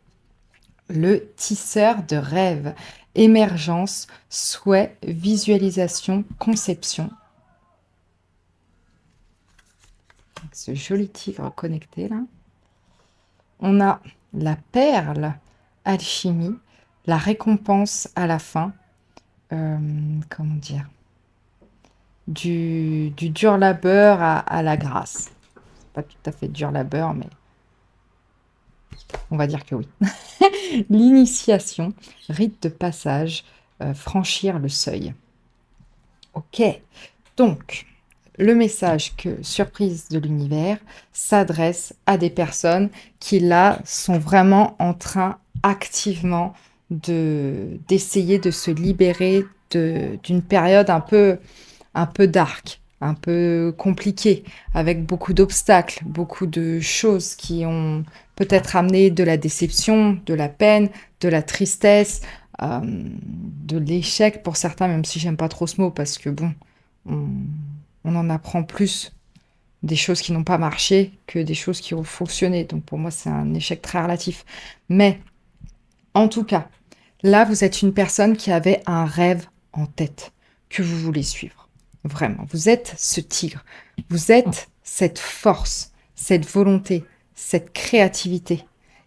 le tisseur de rêves. Émergence, souhait, visualisation, conception. Avec ce joli tigre connecté là. On a la perle, alchimie, la récompense à la fin. Comment dire? Du dur labeur à la grâce. C'est pas tout à fait dur labeur, mais on va dire que oui. L'initiation, rite de passage, franchir le seuil. Ok, donc le message que surprise de l'univers s'adresse à des personnes qui là sont vraiment en train activement d'essayer de se libérer d'une période un peu dark, un peu compliquée, avec beaucoup d'obstacles, beaucoup de choses qui ont peut-être amené de la déception, de la peine, de la tristesse, de l'échec pour certains, même si j'aime pas trop ce mot, parce que bon, on en apprend plus des choses qui n'ont pas marché que des choses qui ont fonctionné. Donc pour moi, c'est un échec très relatif. Mais en tout cas, là, vous êtes une personne qui avait un rêve en tête que vous voulez suivre. Vraiment, vous êtes ce tigre. Vous êtes cette force, cette volonté, cette créativité.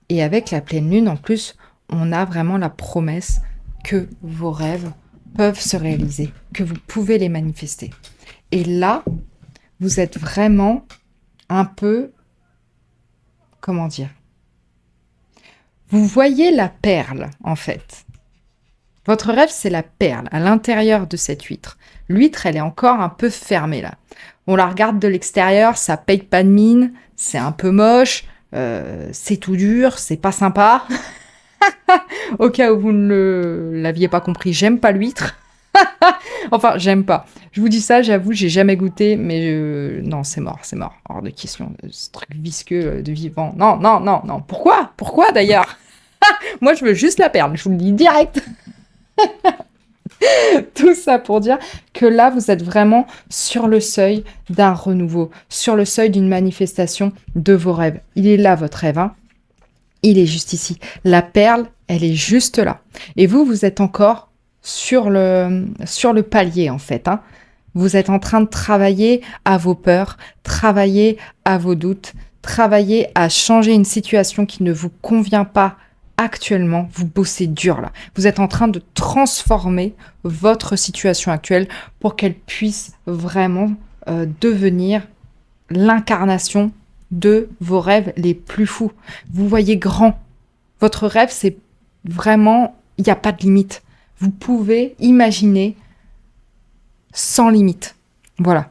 Et avec la pleine lune, en plus, on a vraiment la promesse que vos rêves peuvent se réaliser, que vous pouvez les manifester. Et là, vous êtes vraiment un peu, comment dire, vous voyez la perle, en fait. Votre rêve, c'est la perle à l'intérieur de cette huître. L'huître, elle est encore un peu fermée, là. On la regarde de l'extérieur, ça paye pas de mine, c'est un peu moche, c'est tout dur, c'est pas sympa. Au cas où vous ne l'aviez pas compris, j'aime pas l'huître. Enfin, j'aime pas. Je vous dis ça, j'avoue, j'ai jamais goûté, mais non, c'est mort. Hors de question, ce truc visqueux de vivant. Non. Pourquoi d'ailleurs? Moi, je veux juste la perle, je vous le dis direct. Tout ça pour dire que là, vous êtes vraiment sur le seuil d'un renouveau, sur le seuil d'une manifestation de vos rêves. Il est là, votre rêve, hein. Il est juste ici. La perle, elle est juste là. Et vous êtes encore sur le palier, en fait, hein. Vous êtes en train de travailler à vos peurs, travailler à vos doutes, travailler à changer une situation qui ne vous convient pas actuellement. Vous bossez dur, là. Vous êtes en train de transformer votre situation actuelle pour qu'elle puisse vraiment devenir l'incarnation de vos rêves les plus fous. Vous voyez grand. Votre rêve, c'est vraiment... Il n'y a pas de limite. Vous pouvez imaginer sans limite. Voilà.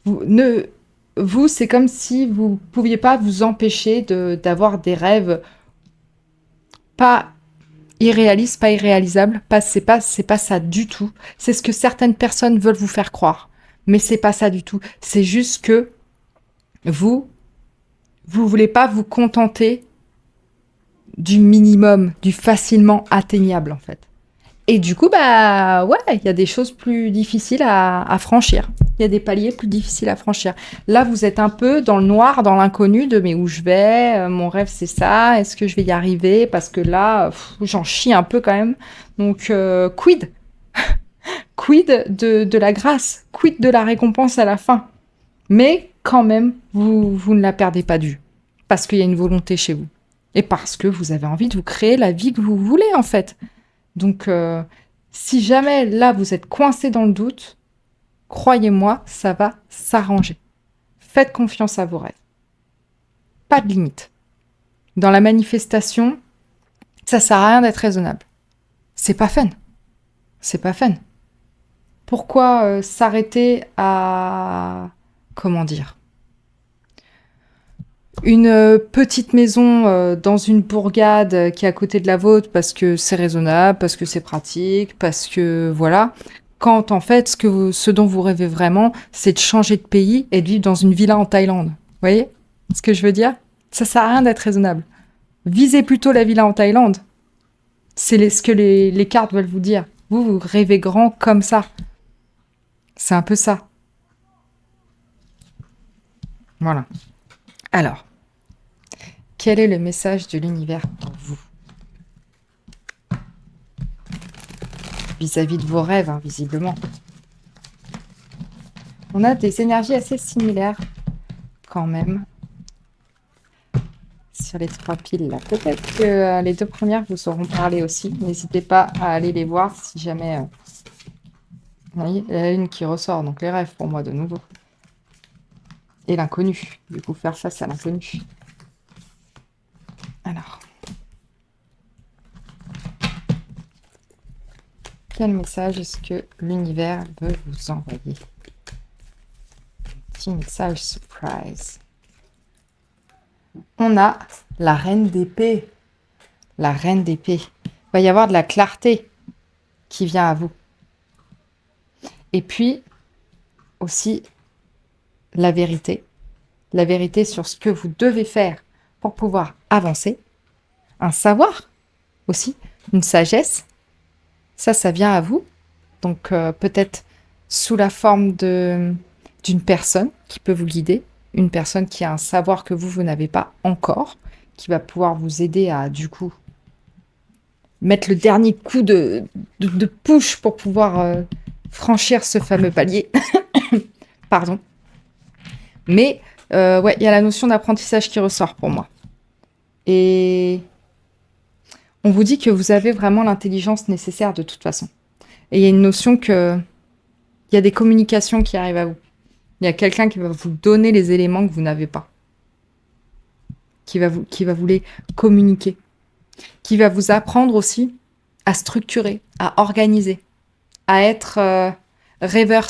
Vous, c'est comme si vous ne pouviez pas vous empêcher d'avoir des rêves pas irréalistes, pas irréalisables. C'est pas ça du tout. C'est ce que certaines personnes veulent vous faire croire. Mais c'est pas ça du tout. C'est juste que vous voulez pas vous contenter du minimum, du facilement atteignable, en fait. Et du coup, bah ouais, il y a des choses plus difficiles à franchir. Il y a des paliers plus difficiles à franchir. Là, vous êtes un peu dans le noir, dans l'inconnu de mais où je vais, mon rêve c'est ça, est-ce que je vais y arriver? Parce que là, j'en chie un peu quand même. Donc, quid? quid de la grâce, quid de la récompense à la fin. Mais quand même, vous ne la perdez pas de vue. Parce qu'il y a une volonté chez vous. Et parce que vous avez envie de vous créer la vie que vous voulez, en fait. Donc, si jamais, là, vous êtes coincé dans le doute, croyez-moi, ça va s'arranger. Faites confiance à vos rêves. Pas de limite. Dans la manifestation, ça sert à rien d'être raisonnable. C'est pas fun. C'est pas fun. Pourquoi s'arrêter à... Comment dire ? Une petite maison dans une bourgade qui est à côté de la vôtre parce que c'est raisonnable, parce que c'est pratique, parce que voilà. Quand en fait, ce dont vous rêvez vraiment, c'est de changer de pays et de vivre dans une villa en Thaïlande. Vous voyez ce que je veux dire ? Ça sert à rien d'être raisonnable. Visez plutôt la villa en Thaïlande. C'est ce que les cartes veulent vous dire. Vous rêvez grand comme ça. C'est un peu ça. Voilà. Alors, quel est le message de l'univers pour vous ? Vis-à-vis de vos rêves, hein, visiblement. On a des énergies assez similaires, quand même, sur les 3 piles, là. Peut-être que les 2 premières vous sauront parler aussi. N'hésitez pas à aller les voir si jamais... Vous voyez, il y a une qui ressort, donc les rêves pour moi de nouveau. Et l'inconnu, du coup, faire face à l'inconnu. Alors. Quel message est-ce que l'univers veut vous envoyer ? Petit message surprise. On a la reine d'épée. La reine d'épée. Il va y avoir de la clarté qui vient à vous. Et puis, aussi, la vérité. La vérité sur ce que vous devez faire pour pouvoir avancer. Un savoir aussi, une sagesse. Ça vient à vous. Donc, peut-être sous la forme d'une personne qui peut vous guider. Une personne qui a un savoir que vous n'avez pas encore. Qui va pouvoir vous aider à, du coup, mettre le dernier coup de push pour pouvoir franchir ce fameux palier. Pardon. Mais, ouais, il y a la notion d'apprentissage qui ressort pour moi. Et on vous dit que vous avez vraiment l'intelligence nécessaire de toute façon. Et il y a une notion que... Il y a des communications qui arrivent à vous. Il y a quelqu'un qui va vous donner les éléments que vous n'avez pas. Qui va vous les communiquer. Qui va vous apprendre aussi à structurer, à organiser, à être rêveur,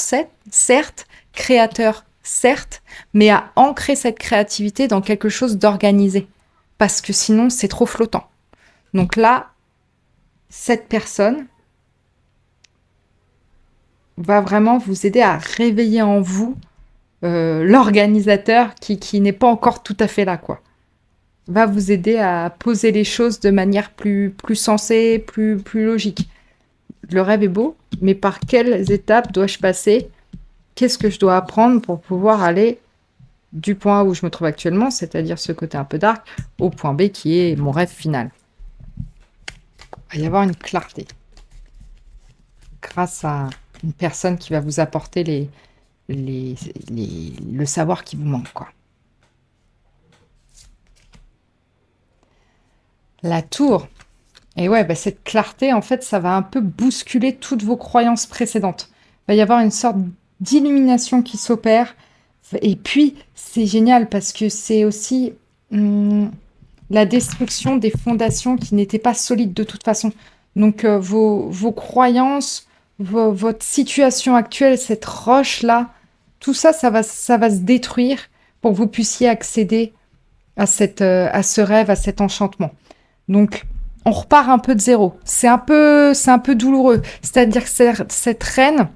certes, créateur, certes, mais à ancrer cette créativité dans quelque chose d'organisé. Parce que sinon, c'est trop flottant. Donc là, cette personne va vraiment vous aider à réveiller en vous l'organisateur qui n'est pas encore tout à fait là, quoi. Va vous aider à poser les choses de manière plus sensée, plus logique. Le rêve est beau, mais par quelles étapes dois-je passer ? Qu'est-ce que je dois apprendre pour pouvoir aller du point où je me trouve actuellement, c'est-à-dire ce côté un peu dark, au point B qui est mon rêve final. Il va y avoir une clarté. Grâce à une personne qui va vous apporter le savoir qui vous manque, quoi. La tour. Et ouais, bah cette clarté, en fait, ça va un peu bousculer toutes vos croyances précédentes. Il va y avoir une sorte d'illumination qui s'opère. Et puis, c'est génial parce que c'est aussi la destruction des fondations qui n'étaient pas solides de toute façon. Donc, vos croyances, votre situation actuelle, cette roche-là, tout ça, ça va se détruire pour que vous puissiez accéder à ce rêve, à cet enchantement. Donc, on repart un peu de zéro. C'est un peu douloureux. C'est-à-dire que cette reine,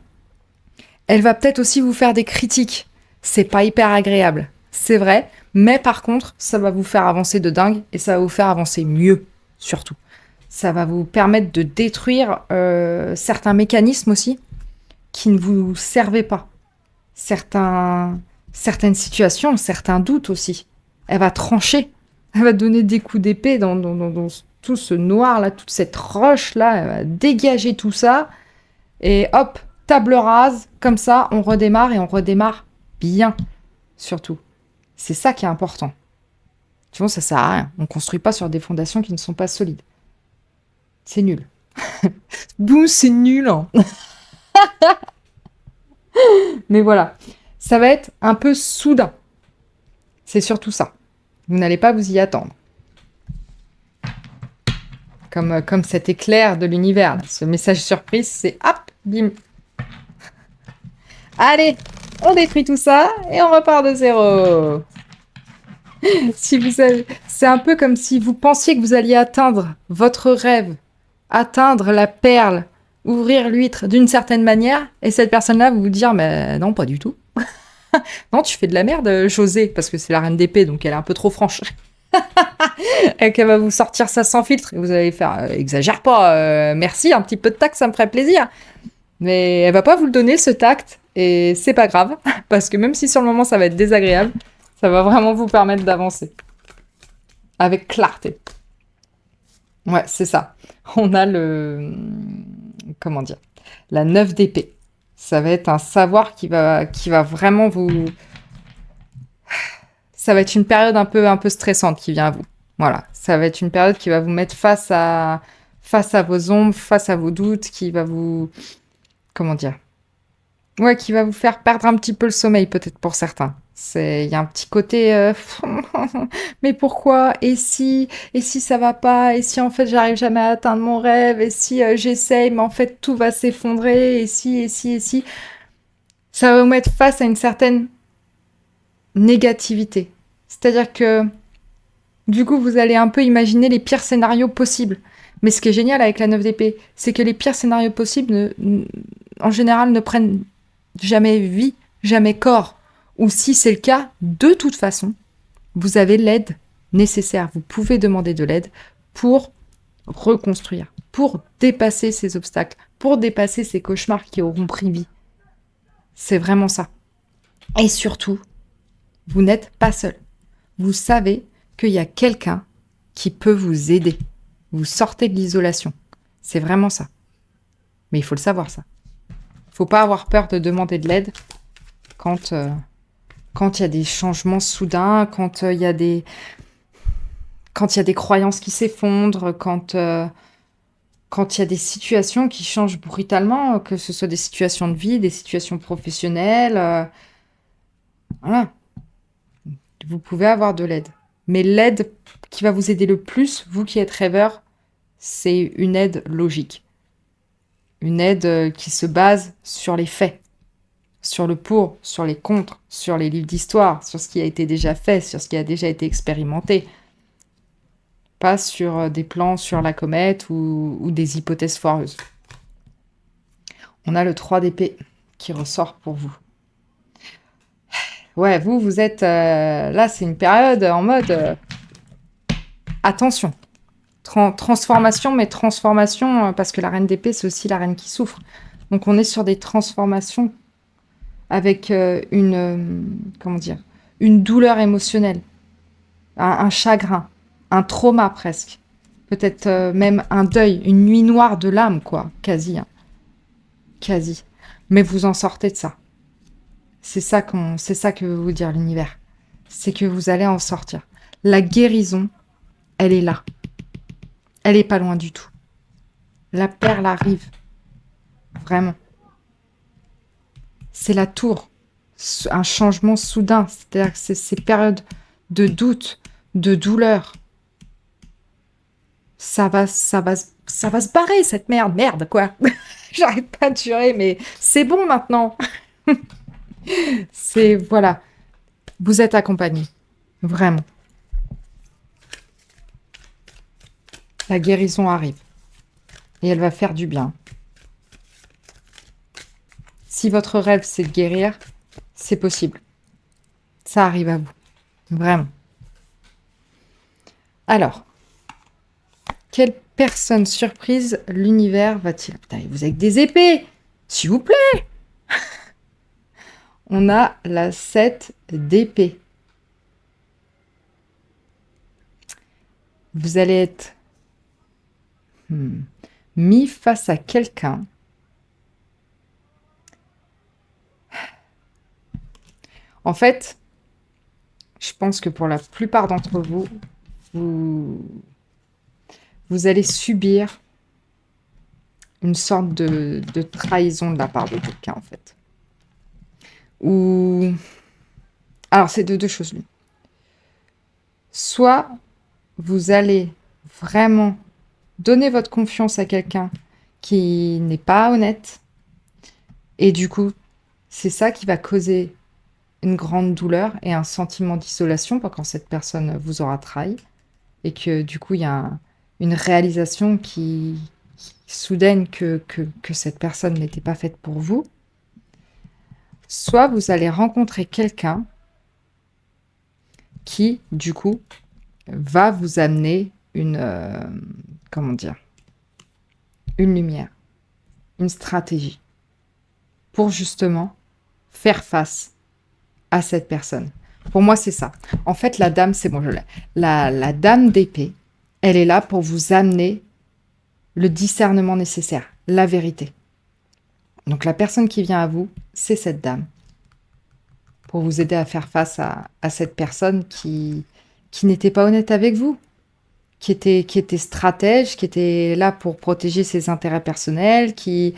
elle va peut-être aussi vous faire des critiques. C'est pas hyper agréable, c'est vrai. Mais par contre, ça va vous faire avancer de dingue et ça va vous faire avancer mieux, surtout. Ça va vous permettre de détruire certains mécanismes aussi qui ne vous servaient pas. Certaines situations, certains doutes aussi. Elle va trancher. Elle va donner des coups d'épée dans tout ce noir-là, toute cette roche-là. Elle va dégager tout ça. Et hop, table rase, comme ça, on redémarre et on redémarre bien, surtout. C'est ça qui est important. Sinon, ça sert à rien. On ne construit pas sur des fondations qui ne sont pas solides. C'est nul. Bon, c'est nul, hein. Mais voilà, ça va être un peu soudain. C'est surtout ça. Vous n'allez pas vous y attendre. Comme cet éclair de l'univers, là. Ce message surprise, c'est hop, bim. Allez, on détruit tout ça et on repart de zéro. Si vous avez... C'est un peu comme si vous pensiez que vous alliez atteindre votre rêve, atteindre la perle, ouvrir l'huître d'une certaine manière, et cette personne-là vous dire, mais non, pas du tout. Non, tu fais de la merde, José, parce que c'est la reine d'épée, donc elle est un peu trop franche. Et qu'elle va vous sortir ça sans filtre, et vous allez faire, exagère pas, merci, un petit peu de tact, ça me ferait plaisir. Mais elle va pas vous le donner, ce tact, et c'est pas grave, parce que même si sur le moment ça va être désagréable, ça va vraiment vous permettre d'avancer. Avec clarté. Ouais, c'est ça. On a comment dire, la 9 d'épée. Ça va être un savoir qui va vraiment vous... Ça va être une période un peu stressante qui vient à vous. Voilà, ça va être une période qui va vous mettre face à vos ombres, face à vos doutes, qui va vous... Comment dire? Ouais, qui va vous faire perdre un petit peu le sommeil, peut-être pour certains. Il y a un petit côté... mais pourquoi? Et si ça va pas? Et si en fait j'arrive jamais à atteindre mon rêve? Et si j'essaye, mais en fait tout va s'effondrer? Et si... Ça va vous mettre face à une certaine négativité. C'est-à-dire que, du coup, vous allez un peu imaginer les pires scénarios possibles. Mais ce qui est génial avec la 9 d'épée, c'est que les pires scénarios possibles, en général, ne prennent jamais vie, jamais corps. Ou si c'est le cas, de toute façon, vous avez l'aide nécessaire. Vous pouvez demander de l'aide pour reconstruire, pour dépasser ces obstacles, pour dépasser ces cauchemars qui auront pris vie. C'est vraiment ça. Et surtout, vous n'êtes pas seul. Vous savez qu'il y a quelqu'un qui peut vous aider. Vous sortez de l'isolation. C'est vraiment ça. Mais il faut le savoir, ça. Il ne faut pas avoir peur de demander de l'aide quand il y a des changements soudains, quand il y a des croyances qui s'effondrent, quand il y a des situations qui changent brutalement, que ce soit des situations de vie, des situations professionnelles. Voilà. Vous pouvez avoir de l'aide. Mais l'aide qui va vous aider le plus, vous qui êtes rêveur, c'est une aide logique. Une aide qui se base sur les faits, sur le pour, sur les contre, sur les livres d'histoire, sur ce qui a été déjà fait, sur ce qui a déjà été expérimenté. Pas sur des plans sur la comète ou des hypothèses foireuses. On a le 3 d'épée qui ressort pour vous. Ouais, vous êtes... là, c'est une période en mode... attention. Transformation, mais transformation, parce que la reine d'épée, c'est aussi la reine qui souffre. Donc, on est sur des transformations avec comment dire, une douleur émotionnelle, un chagrin, un trauma presque. Peut-être même un deuil, une nuit noire de l'âme, quoi, quasi. Hein. Quasi. Mais vous en sortez de ça. C'est ça que veut vous dire l'univers. C'est que vous allez en sortir. La guérison, elle est là. Elle est pas loin du tout. La perle arrive. Vraiment. C'est la tour. Un changement soudain. C'est-à-dire que c'est ces périodes de doute, de douleur. Ça va se barrer, cette merde. Merde, quoi. J'arrête pas de jurer, mais c'est bon maintenant. Voilà. Vous êtes accompagné. Vraiment. La guérison arrive. Et elle va faire du bien. Si votre rêve, c'est de guérir, c'est possible. Ça arrive à vous. Vraiment. Alors, quelle personne surprise l'univers va-t-il... Putain, vous avez que des épées. S'il vous plaît. On a la 7 d'épée. Vous allez être mis face à quelqu'un En fait, je pense que pour la plupart d'entre vous, vous, vous allez subir une sorte de trahison de la part de quelqu'un, en fait. Ou... Alors, c'est de deux choses l'une. Soit vous allez vraiment donner votre confiance à quelqu'un qui n'est pas honnête, et du coup, c'est ça qui va causer une grande douleur et un sentiment d'isolation quand cette personne vous aura trahi, et que du coup, il y a une réalisation soudaine que cette personne n'était pas faite pour vous. Soit vous allez rencontrer quelqu'un qui, du coup, va vous amener comment dire, une lumière, une stratégie pour justement faire face à cette personne. Pour moi, c'est ça. En fait, la dame, c'est bon, je l'ai. La dame d'épée, elle est là pour vous amener le discernement nécessaire, la vérité. Donc la personne qui vient à vous, c'est cette dame. Pour vous aider à faire face à cette personne qui n'était pas honnête avec vous, qui était stratège, qui était là pour protéger ses intérêts personnels, qui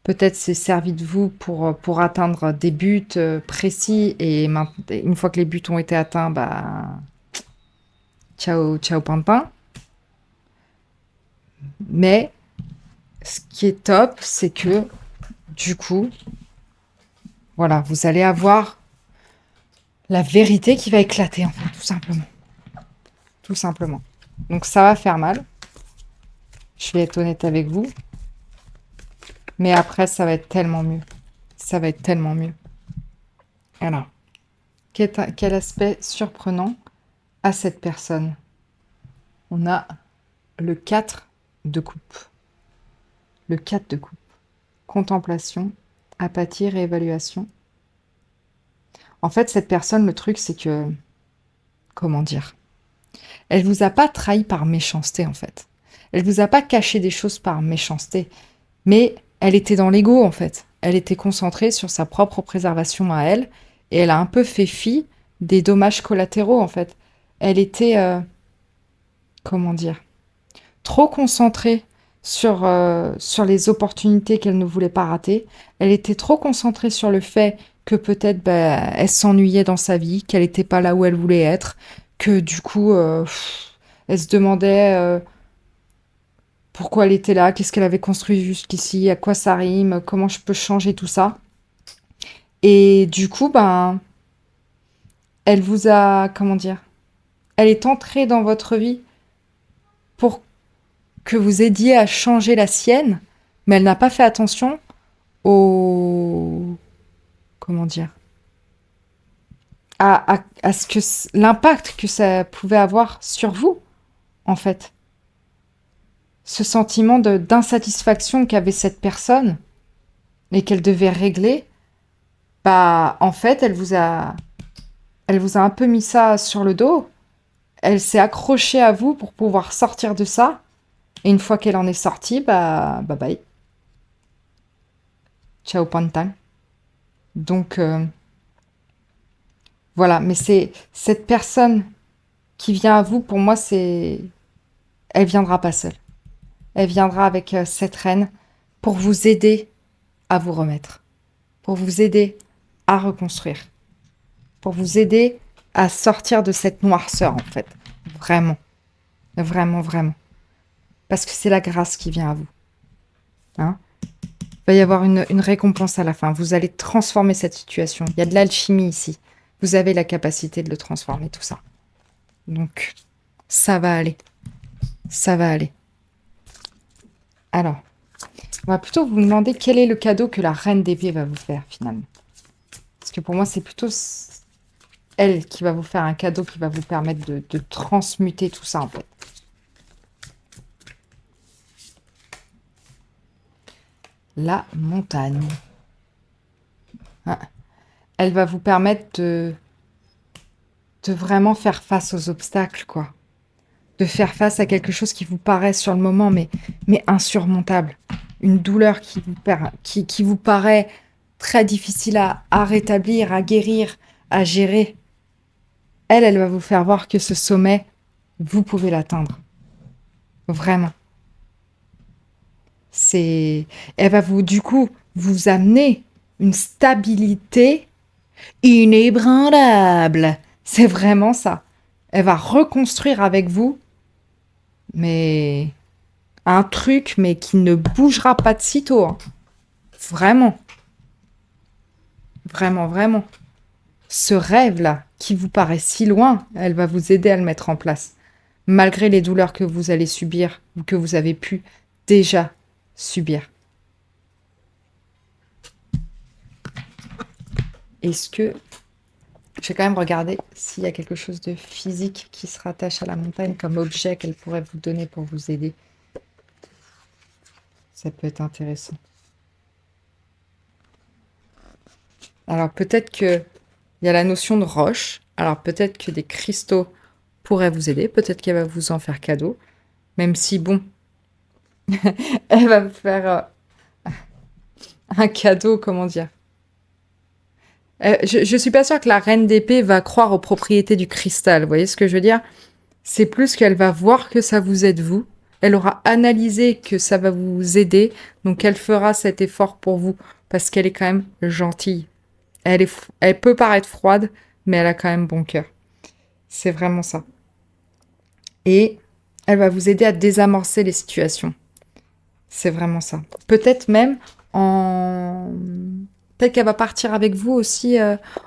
peut-être s'est servi de vous pour atteindre des buts précis, et une fois que les buts ont été atteints, bah ciao, ciao pimpin. Mais ce qui est top, c'est que du coup, voilà, vous allez avoir la vérité qui va éclater, en fait, tout simplement. Tout simplement. Donc ça va faire mal. Je vais être honnête avec vous. Mais après, ça va être tellement mieux. Ça va être tellement mieux. Alors, quel aspect surprenant à cette personne? On a le 4 de coupe. Le 4 de coupe. Contemplation, apathie, réévaluation. En fait, cette personne, le truc, c'est que... Comment dire? Elle vous a pas trahi par méchanceté, en fait. Elle vous a pas caché des choses par méchanceté. Mais elle était dans l'ego, en fait. Elle était concentrée sur sa propre préservation à elle. Et elle a un peu fait fi des dommages collatéraux, en fait. Elle était... comment dire? Trop concentrée sur les opportunités qu'elle ne voulait pas rater. Elle était trop concentrée sur le fait que peut-être elle s'ennuyait dans sa vie, qu'elle n'était pas là où elle voulait être, que du coup, elle se demandait pourquoi elle était là, qu'est-ce qu'elle avait construit jusqu'ici, à quoi ça rime, comment je peux changer tout ça. Et du coup, elle vous a, comment dire, elle est entrée dans votre vie pour que vous aidiez à changer la sienne, mais elle n'a pas fait attention au... comment dire, à ce que l'impact que ça pouvait avoir sur vous, en fait. Ce sentiment d'insatisfaction qu'avait cette personne et qu'elle devait régler, en fait, elle vous a un peu mis ça sur le dos. Elle s'est accrochée à vous pour pouvoir sortir de ça. Et une fois qu'elle en est sortie, bye bye. Ciao pantang. Donc, voilà. Mais c'est cette personne qui vient à vous, pour moi, elle viendra pas seule. Elle viendra avec cette reine pour vous aider à vous remettre, pour vous aider à reconstruire, pour vous aider à sortir de cette noirceur, en fait. Vraiment. Vraiment, vraiment. Parce que c'est la grâce qui vient à vous. Hein? Il va y avoir une récompense à la fin. Vous allez transformer cette situation. Il y a de l'alchimie ici. Vous avez la capacité de le transformer, tout ça. Donc, ça va aller. Ça va aller. Alors, on va plutôt vous demander quel est le cadeau que la reine d'épée va vous faire, finalement. Parce que pour moi, c'est plutôt elle qui va vous faire un cadeau qui va vous permettre de transmuter tout ça, en fait. La montagne. Ah. Elle va vous permettre de vraiment faire face aux obstacles, quoi. De faire face à quelque chose qui vous paraît sur le moment, mais insurmontable. Une douleur qui vous paraît très difficile à rétablir, à guérir, à gérer. Elle va vous faire voir que ce sommet, vous pouvez l'atteindre. Vraiment. C'est, elle va vous, du coup, vous amener une stabilité inébranlable. C'est vraiment ça. Elle va reconstruire avec vous, mais un truc, mais qui ne bougera pas de sitôt. Hein. Vraiment. Vraiment, vraiment. Ce rêve-là, qui vous paraît si loin, elle va vous aider à le mettre en place. Malgré les douleurs que vous allez subir ou que vous avez pu déjà subir. Est-ce que... Je vais quand même regarder s'il y a quelque chose de physique qui se rattache à la montagne comme objet qu'elle pourrait vous donner pour vous aider. Ça peut être intéressant. Alors peut-être qu'il y a la notion de roche. Alors peut-être que des cristaux pourraient vous aider. Peut-être qu'elle va vous en faire cadeau. Même si, bon, elle va vous faire un cadeau, comment dire. Je suis pas sûre que la reine d'épée va croire aux propriétés du cristal. Vous voyez ce que je veux dire? C'est plus qu'elle va voir que ça vous aide vous. Elle aura analysé que ça va vous aider. Donc elle fera cet effort pour vous. Parce qu'elle est quand même gentille. Elle peut paraître froide, mais elle a quand même bon cœur. C'est vraiment ça. Et elle va vous aider à désamorcer les situations. C'est vraiment ça. Peut-être même en... Peut-être qu'elle va partir avec vous aussi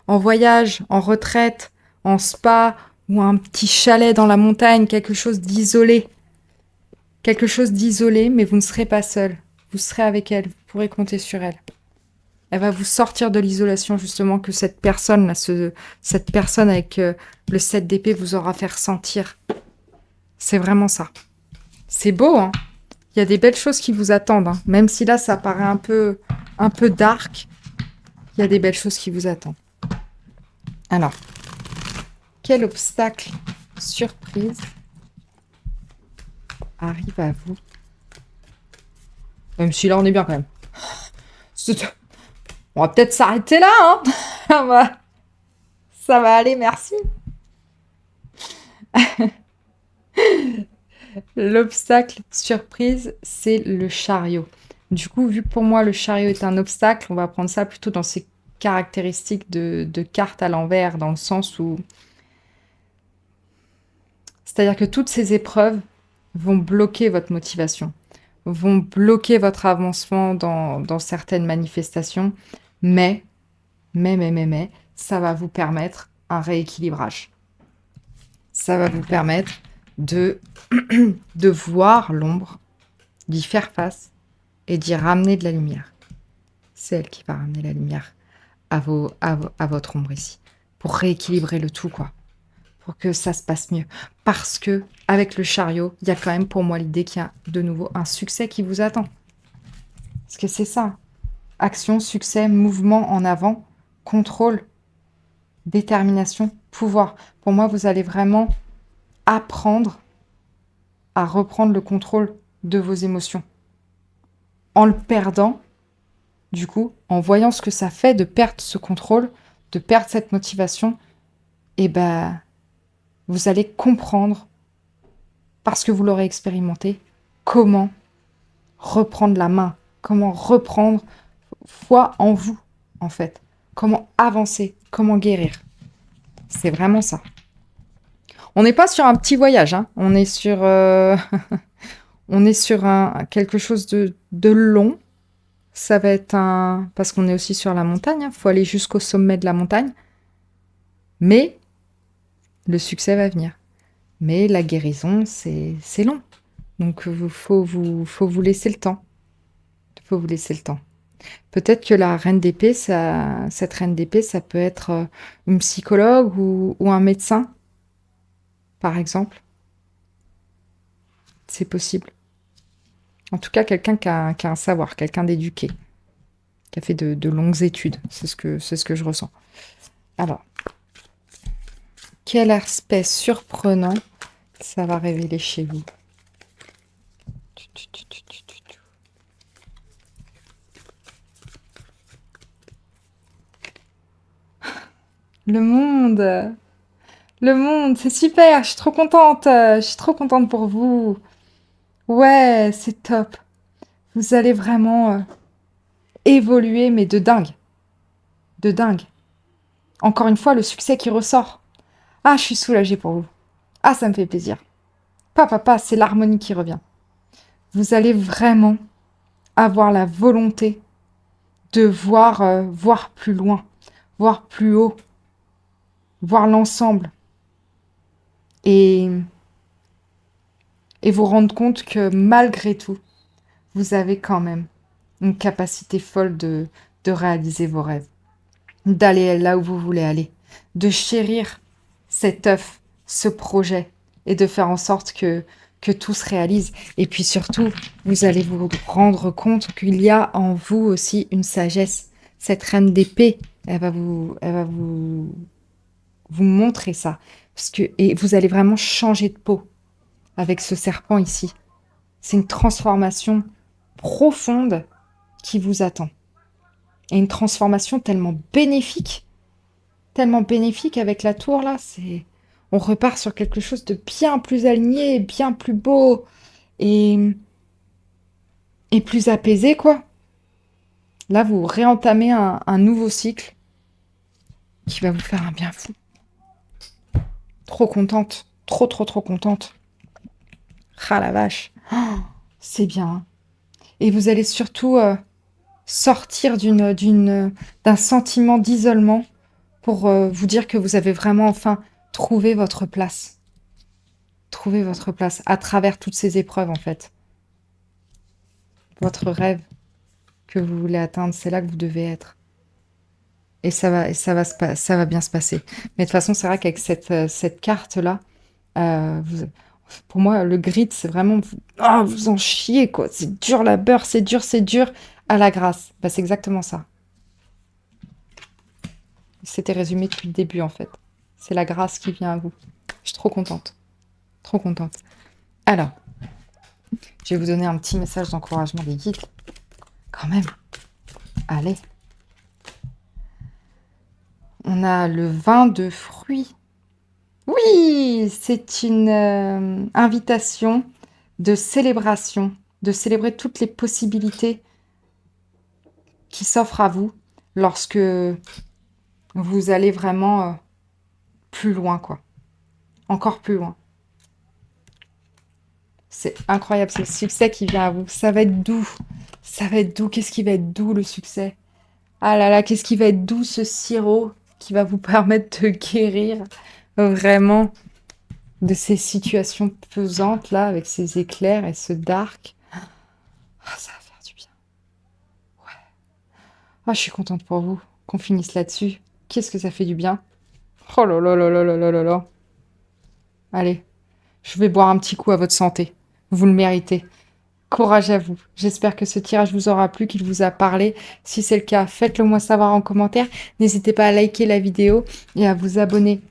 en voyage, en retraite, en spa ou un petit chalet dans la montagne, quelque chose d'isolé. Quelque chose d'isolé, mais vous ne serez pas seul. Vous serez avec elle, vous pourrez compter sur elle. Elle va vous sortir de l'isolation justement que cette personne là, cette personne avec le 7 d'épée vous aura fait ressentir. C'est vraiment ça. C'est beau, hein. Il y a des belles choses qui vous attendent, hein. Même si là ça paraît un peu dark, il y a des belles choses qui vous attendent. Alors, quel obstacle surprise arrive à vous? Même si là on est bien quand même. On va peut-être s'arrêter là, hein. Ça va aller, merci. L'obstacle surprise, c'est le chariot. Du coup, vu que pour moi le chariot est un obstacle, on va prendre ça plutôt dans ses caractéristiques de carte à l'envers, dans le sens où... C'est-à-dire que toutes ces épreuves vont bloquer votre motivation, vont bloquer votre avancement dans certaines manifestations, mais, ça va vous permettre un rééquilibrage. Ça va vous permettre de voir l'ombre, d'y faire face et d'y ramener de la lumière. C'est elle qui va ramener la lumière à votre ombre ici, pour rééquilibrer le tout, quoi. Pour que ça se passe mieux. Parce que, avec le chariot, il y a quand même pour moi l'idée qu'il y a de nouveau un succès qui vous attend. Parce que c'est ça. Action, succès, mouvement en avant, contrôle, détermination, pouvoir. Pour moi, vous allez vraiment apprendre à reprendre le contrôle de vos émotions. En le perdant, du coup, en voyant ce que ça fait de perdre ce contrôle, de perdre cette motivation, et ben, vous allez comprendre, parce que vous l'aurez expérimenté, comment reprendre la main, comment reprendre foi en vous, en fait. Comment avancer, comment guérir. C'est vraiment ça. On n'est pas sur un petit voyage, hein. On est sur, on est sur quelque chose de long. Ça va être un... Parce qu'on est aussi sur la montagne, il faut aller jusqu'au sommet de la montagne. Mais le succès va venir. Mais la guérison, c'est long. Donc, faut vous laisser le temps. Il faut vous laisser le temps. Peut-être que la reine d'épée, cette reine d'épée, ça peut être une psychologue ou un médecin, par exemple. C'est possible. En tout cas, quelqu'un qui a un savoir, quelqu'un d'éduqué, qui a fait de longues études. C'est ce que je ressens. Alors, quel aspect surprenant ça va révéler chez vous? Le monde. Le monde, c'est super. Je suis trop contente. Je suis trop contente pour vous. Ouais, c'est top. Vous allez vraiment évoluer, mais de dingue. De dingue. Encore une fois, le succès qui ressort. Ah, je suis soulagée pour vous. Ah, ça me fait plaisir. Papa, c'est l'harmonie qui revient. Vous allez vraiment avoir la volonté de voir, voir plus loin, voir plus haut, voir l'ensemble. Et, et vous rendre compte que malgré tout, vous avez quand même une capacité folle de réaliser vos rêves, d'aller là où vous voulez aller, de chérir cet œuf, ce projet, et de faire en sorte que tout se réalise. Et puis surtout, vous allez vous rendre compte qu'il y a en vous aussi une sagesse. Cette reine d'épée, vous montrer ça. Et vous allez vraiment changer de peau avec ce serpent ici. C'est une transformation profonde qui vous attend. Et une transformation tellement bénéfique avec la tour là, on repart sur quelque chose de bien plus aligné, bien plus beau et, et plus apaisé quoi. Là, vous réentamez un nouveau cycle qui va vous faire un bien fou. Trop contente, trop contente. Ah la vache, c'est bien. Hein. Et vous allez surtout sortir d'un sentiment d'isolement pour vous dire que vous avez vraiment enfin trouvé votre place. Trouvé votre place à travers toutes ces épreuves, en fait. Votre rêve que vous voulez atteindre, c'est là que vous devez être. Et ça va bien se passer. Mais de toute façon, c'est vrai qu'avec cette carte-là, pour moi, le grid, c'est vraiment vous en chiez, quoi. C'est dur la beurre, c'est dur, à la grâce. Bah, c'est exactement ça. C'était résumé depuis le début, en fait. C'est la grâce qui vient à vous. Je suis trop contente. Trop contente. Alors, je vais vous donner un petit message d'encouragement des guides. Quand même. Allez. On a le vin de fruits. Oui, c'est une invitation de célébration, de célébrer toutes les possibilités qui s'offrent à vous lorsque vous allez vraiment plus loin, quoi. Encore plus loin. C'est incroyable, c'est le succès qui vient à vous. Ça va être doux. Ça va être doux. Qu'est-ce qui va être doux, le succès? Ah là là, qu'est-ce qui va être doux, ce sirop qui va vous permettre de guérir vraiment de ces situations pesantes là, avec ces éclairs et ce dark. Ah, ça va faire du bien. Ouais. Ah, je suis contente pour vous qu'on finisse là-dessus. Qu'est-ce que ça fait du bien. Oh là là là là là là là là. Allez, je vais boire un petit coup à votre santé. Vous le méritez. Courage à vous. J'espère que ce tirage vous aura plu, qu'il vous a parlé. Si c'est le cas, faites-le moi savoir en commentaire. N'hésitez pas à liker la vidéo et à vous abonner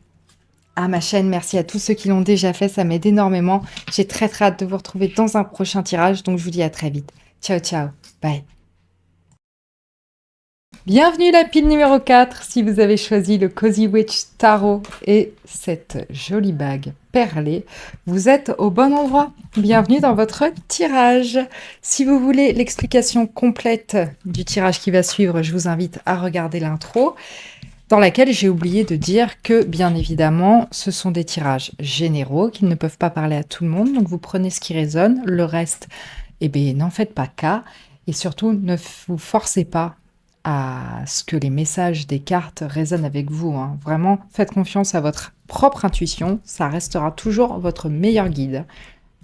à ma chaîne. Merci à tous ceux qui l'ont déjà fait, ça m'aide énormément. J'ai très hâte de vous retrouver dans un prochain tirage, donc je vous dis à très vite. Ciao, ciao. Bye. Bienvenue la pile numéro 4, si vous avez choisi le Cozy Witch Tarot et cette jolie bague perlée, vous êtes au bon endroit. Bienvenue dans votre tirage. Si vous voulez l'explication complète du tirage qui va suivre, je vous invite à regarder l'intro, dans laquelle j'ai oublié de dire que, bien évidemment, ce sont des tirages généraux, qu'ils ne peuvent pas parler à tout le monde, donc vous prenez ce qui résonne, le reste, eh bien, n'en faites pas cas, et surtout, ne vous forcez pas à ce que les messages des cartes résonnent avec vous. Hein. Vraiment, faites confiance à votre propre intuition, ça restera toujours votre meilleur guide.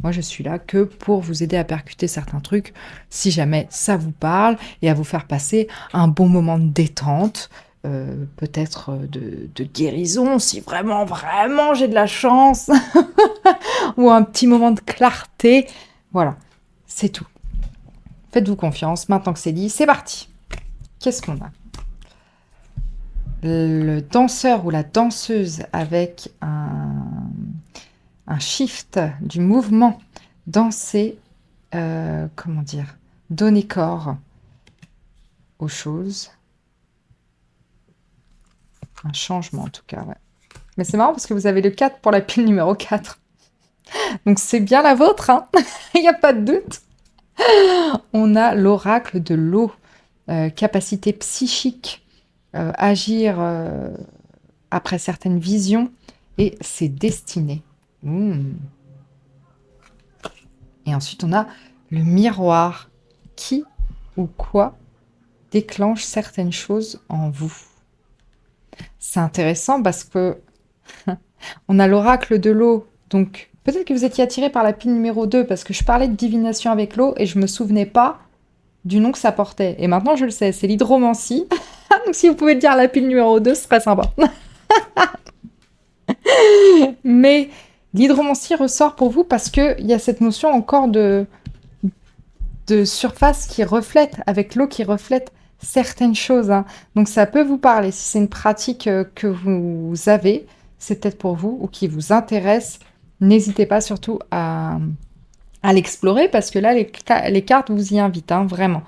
Moi, je suis là que pour vous aider à percuter certains trucs, si jamais ça vous parle, et à vous faire passer un bon moment de détente, peut-être de guérison, si vraiment j'ai de la chance, ou un petit moment de clarté. Voilà, c'est tout. Faites-vous confiance, maintenant que c'est dit, c'est parti. Qu'est-ce qu'on a? Le danseur ou la danseuse avec un shift du mouvement, danser, comment dire, donner corps aux choses. Un changement, en tout cas, ouais. Mais c'est marrant parce que vous avez le 4 pour la pile numéro 4. Donc c'est bien la vôtre, hein. Il n'y a pas de doute. On a l'oracle de l'eau. Capacité psychique, agir après certaines visions et ses destinées. Et ensuite, on a le miroir. Qui ou quoi déclenche certaines choses en vous? C'est intéressant parce que on a l'oracle de l'eau. Donc, peut-être que vous étiez attiré par la pile numéro 2 parce que je parlais de divination avec l'eau et je me souvenais pas du nom que ça portait. Et maintenant, je le sais, c'est l'hydromancie. Donc, si vous pouvez le dire à la pile numéro 2, ce serait sympa. Mais l'hydromancie ressort pour vous parce qu'il y a cette notion encore de surface qui reflète, avec l'eau qui reflète certaines choses. Hein. Donc, ça peut vous parler. Si c'est une pratique que vous avez, c'est peut-être pour vous ou qui vous intéresse. N'hésitez pas surtout à l'explorer parce que là, les cartes vous y invitent, hein, vraiment.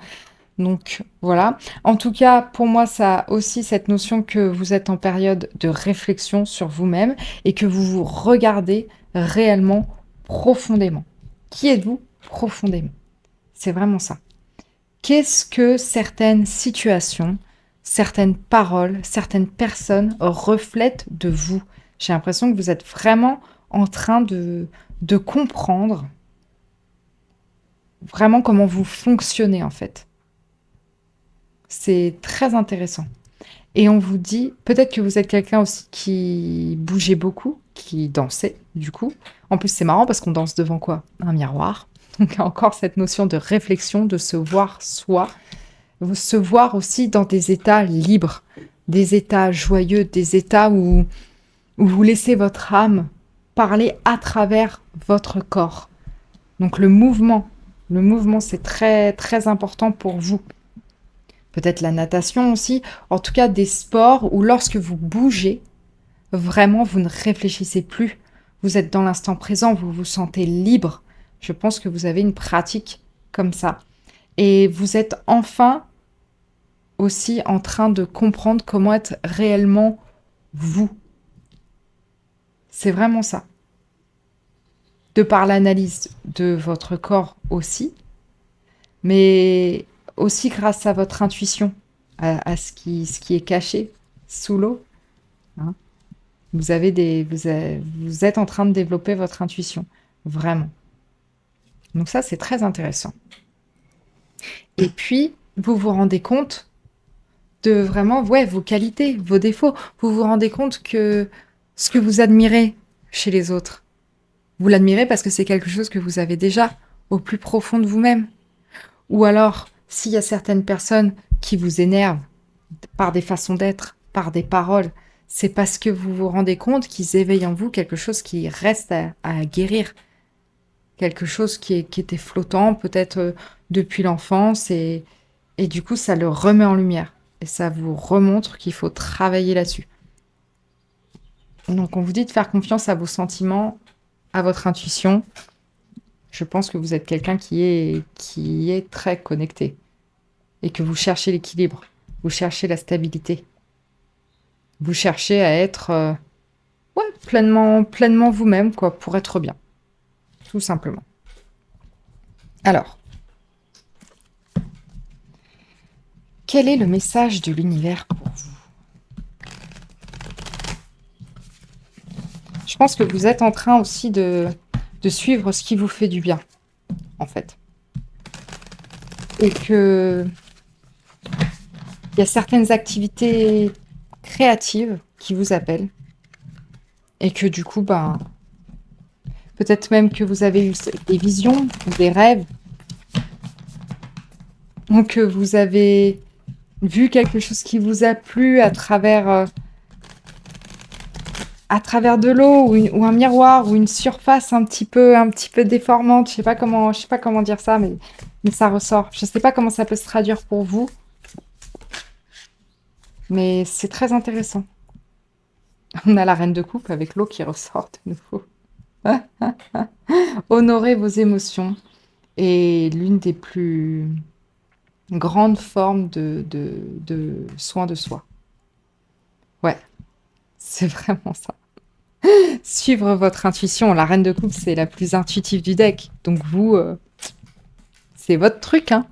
Donc voilà. En tout cas, pour moi, ça a aussi cette notion que vous êtes en période de réflexion sur vous-même et que vous vous regardez réellement profondément. Qui êtes-vous profondément? C'est vraiment ça. Qu'est-ce que certaines situations, certaines paroles, certaines personnes reflètent de vous? J'ai l'impression que vous êtes vraiment en train de comprendre vraiment comment vous fonctionnez en fait. C'est très intéressant. Et on vous dit, peut-être que vous êtes quelqu'un aussi qui bougeait beaucoup, qui dansait, du coup. En plus, c'est marrant parce qu'on danse devant quoi? Un miroir. Donc, il y a encore cette notion de réflexion, de se voir soi. Se voir aussi dans des états libres, des états joyeux, des états où vous laissez votre âme parler à travers votre corps. Donc, le mouvement, c'est très, très important pour vous. Peut-être la natation aussi, en tout cas des sports où lorsque vous bougez, vraiment vous ne réfléchissez plus, vous êtes dans l'instant présent, vous vous sentez libre. Je pense que vous avez une pratique comme ça. Et vous êtes enfin aussi en train de comprendre comment être réellement vous. C'est vraiment ça. De par l'analyse de votre corps aussi, mais aussi grâce à votre intuition, à ce qui est caché sous l'eau. Hein. Vous êtes en train de développer votre intuition, vraiment. Donc ça, c'est très intéressant. Et puis, vous vous rendez compte de vraiment, vos qualités, vos défauts. Vous vous rendez compte que ce que vous admirez chez les autres, vous l'admirez parce que c'est quelque chose que vous avez déjà au plus profond de vous-même. Ou alors, s'il y a certaines personnes qui vous énervent par des façons d'être, par des paroles, c'est parce que vous vous rendez compte qu'ils éveillent en vous quelque chose qui reste à guérir. Quelque chose qui était flottant, peut-être depuis l'enfance, et du coup, ça le remet en lumière. Et ça vous remontre qu'il faut travailler là-dessus. Donc, on vous dit de faire confiance à vos sentiments, à votre intuition. Je pense que vous êtes quelqu'un qui est très connecté et que vous cherchez l'équilibre, vous cherchez la stabilité, vous cherchez à être pleinement vous-même quoi, pour être bien, tout simplement. Alors, quel est le message de l'univers pour vous? Je pense que vous êtes en train aussi de suivre ce qui vous fait du bien, en fait. Et que il y a certaines activités créatives qui vous appellent. Et que du coup, peut-être même que vous avez eu des visions, des rêves, ou que vous avez vu quelque chose qui vous a plu à travers de l'eau ou un miroir ou une surface un petit peu déformante. Je sais pas comment dire ça, mais ça ressort. Je sais pas comment ça peut se traduire pour vous, mais c'est très intéressant. On a la reine de coupe avec l'eau qui ressort de nouveau. Honorer vos émotions est l'une des plus grandes formes de soin de soi. Ouais. C'est vraiment ça. Suivre votre intuition. La reine de coupe, c'est la plus intuitive du deck. Donc vous, c'est votre truc, hein.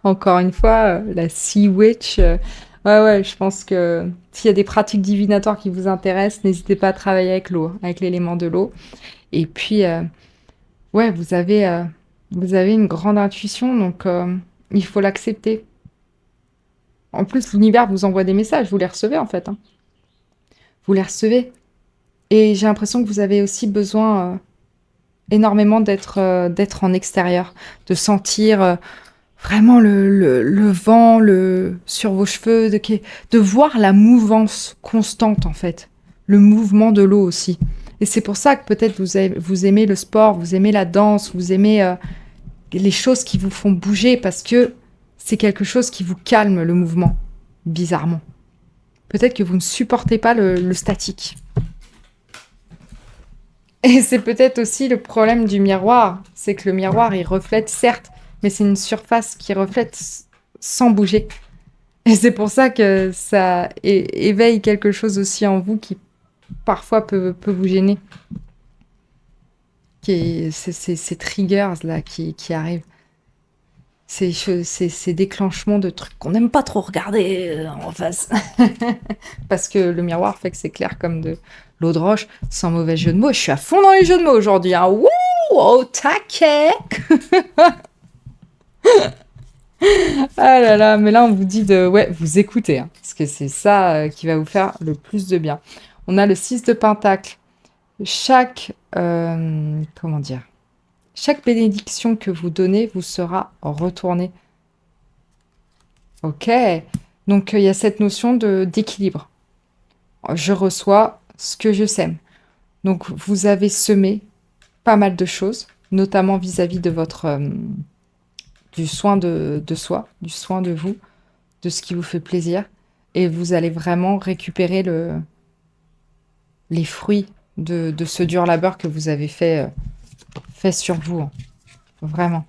Encore une fois, la Sea Witch. Ouais, je pense que s'il y a des pratiques divinatoires qui vous intéressent, n'hésitez pas à travailler avec l'eau, avec l'élément de l'eau. Et puis, ouais, vous avez une grande intuition, donc il faut l'accepter. En plus, l'univers vous envoie des messages, vous les recevez en fait, hein. Vous les recevez. Et j'ai l'impression que vous avez aussi besoin énormément d'être en extérieur, de sentir vraiment le vent sur vos cheveux, de voir la mouvance constante en fait, le mouvement de l'eau aussi. Et c'est pour ça que peut-être vous aimez le sport, vous aimez la danse, vous aimez les choses qui vous font bouger parce que c'est quelque chose qui vous calme le mouvement, bizarrement. Peut-être que vous ne supportez pas le statique. Et c'est peut-être aussi le problème du miroir, c'est que le miroir, il reflète, certes, mais c'est une surface qui reflète sans bouger. Et c'est pour ça que ça éveille quelque chose aussi en vous qui parfois peut vous gêner. Ces triggers là qui arrivent. Ces déclenchements de trucs qu'on n'aime pas trop regarder en face. Parce que le miroir fait que c'est clair comme de l'eau de roche, sans mauvais jeu de mots. Je suis à fond dans les jeux de mots aujourd'hui. Hein. Wouh, au taquet. Ah là là, mais là on vous dit ouais, vous écoutez, hein, parce que c'est ça qui va vous faire le plus de bien. On a le 6 de Pentacle. Chaque bénédiction que vous donnez vous sera retournée. Ok, donc il y a cette notion d'équilibre. Je reçois ce que je sème. Donc vous avez semé pas mal de choses, notamment vis-à-vis de votre du soin de soi, du soin de vous, de ce qui vous fait plaisir, et vous allez vraiment récupérer les fruits de ce dur labeur que vous avez fait sur vous, hein. Vraiment.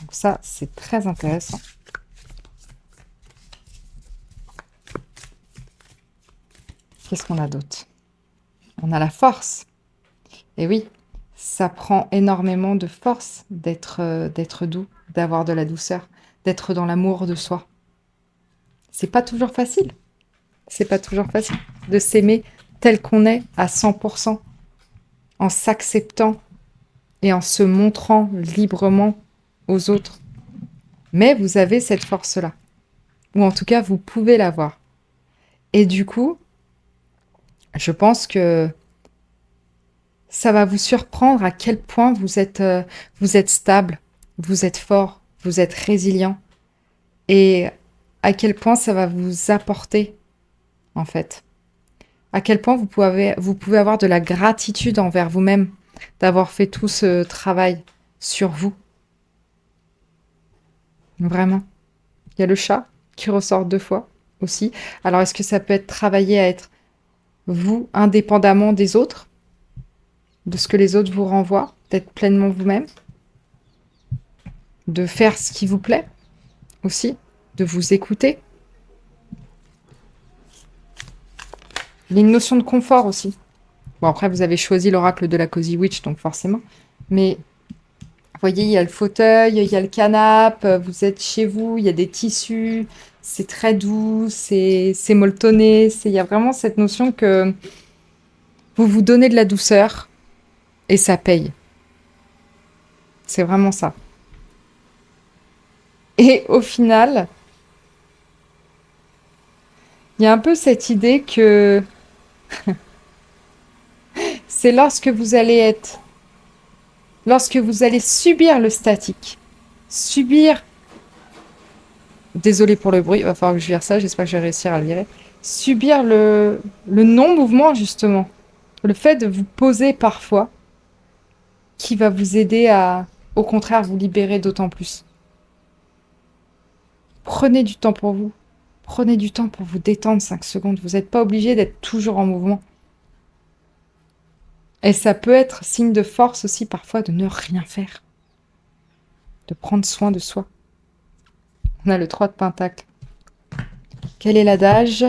Donc ça, c'est très intéressant. Qu'est-ce qu'on a d'autre? On a la force. Et oui, ça prend énormément de force d'être doux, d'avoir de la douceur, d'être dans l'amour de soi. C'est pas toujours facile. C'est pas toujours facile de s'aimer tel qu'on est à 100%, en s'acceptant et en se montrant librement aux autres. Mais vous avez cette force-là. Ou en tout cas, vous pouvez l'avoir. Et du coup, je pense que ça va vous surprendre à quel point vous êtes stable, vous êtes fort, vous êtes résilient. Et à quel point ça va vous apporter, en fait. À quel point vous pouvez avoir de la gratitude envers vous-même d'avoir fait tout ce travail sur vous. Vraiment. Il y a le chat qui ressort 2 fois aussi. Alors, est-ce que ça peut être travailler à être vous, indépendamment des autres, de ce que les autres vous renvoient, d'être pleinement vous-même, de faire ce qui vous plaît aussi, de vous écouter. Il y a une notion de confort aussi. Bon, après, vous avez choisi l'oracle de la Cozy Witch, donc forcément. Mais, vous voyez, il y a le fauteuil, il y a le canapé, vous êtes chez vous, il y a des tissus, c'est très doux, c'est molletonné. Il y a vraiment cette notion que vous vous donnez de la douceur et ça paye. C'est vraiment ça. Et au final, il y a un peu cette idée que c'est lorsque vous allez subir le statique, désolé pour le bruit, il va falloir que je vire ça, j'espère que je vais réussir à le virer, subir le non-mouvement justement, le fait de vous poser parfois, qui va vous aider à, au contraire, vous libérer d'autant plus. Prenez du temps pour vous. Prenez du temps pour vous détendre 5 secondes. Vous n'êtes pas obligé d'être toujours en mouvement. Et ça peut être signe de force aussi parfois de ne rien faire. De prendre soin de soi. On a le 3 de Pentacle. Quel est l'adage?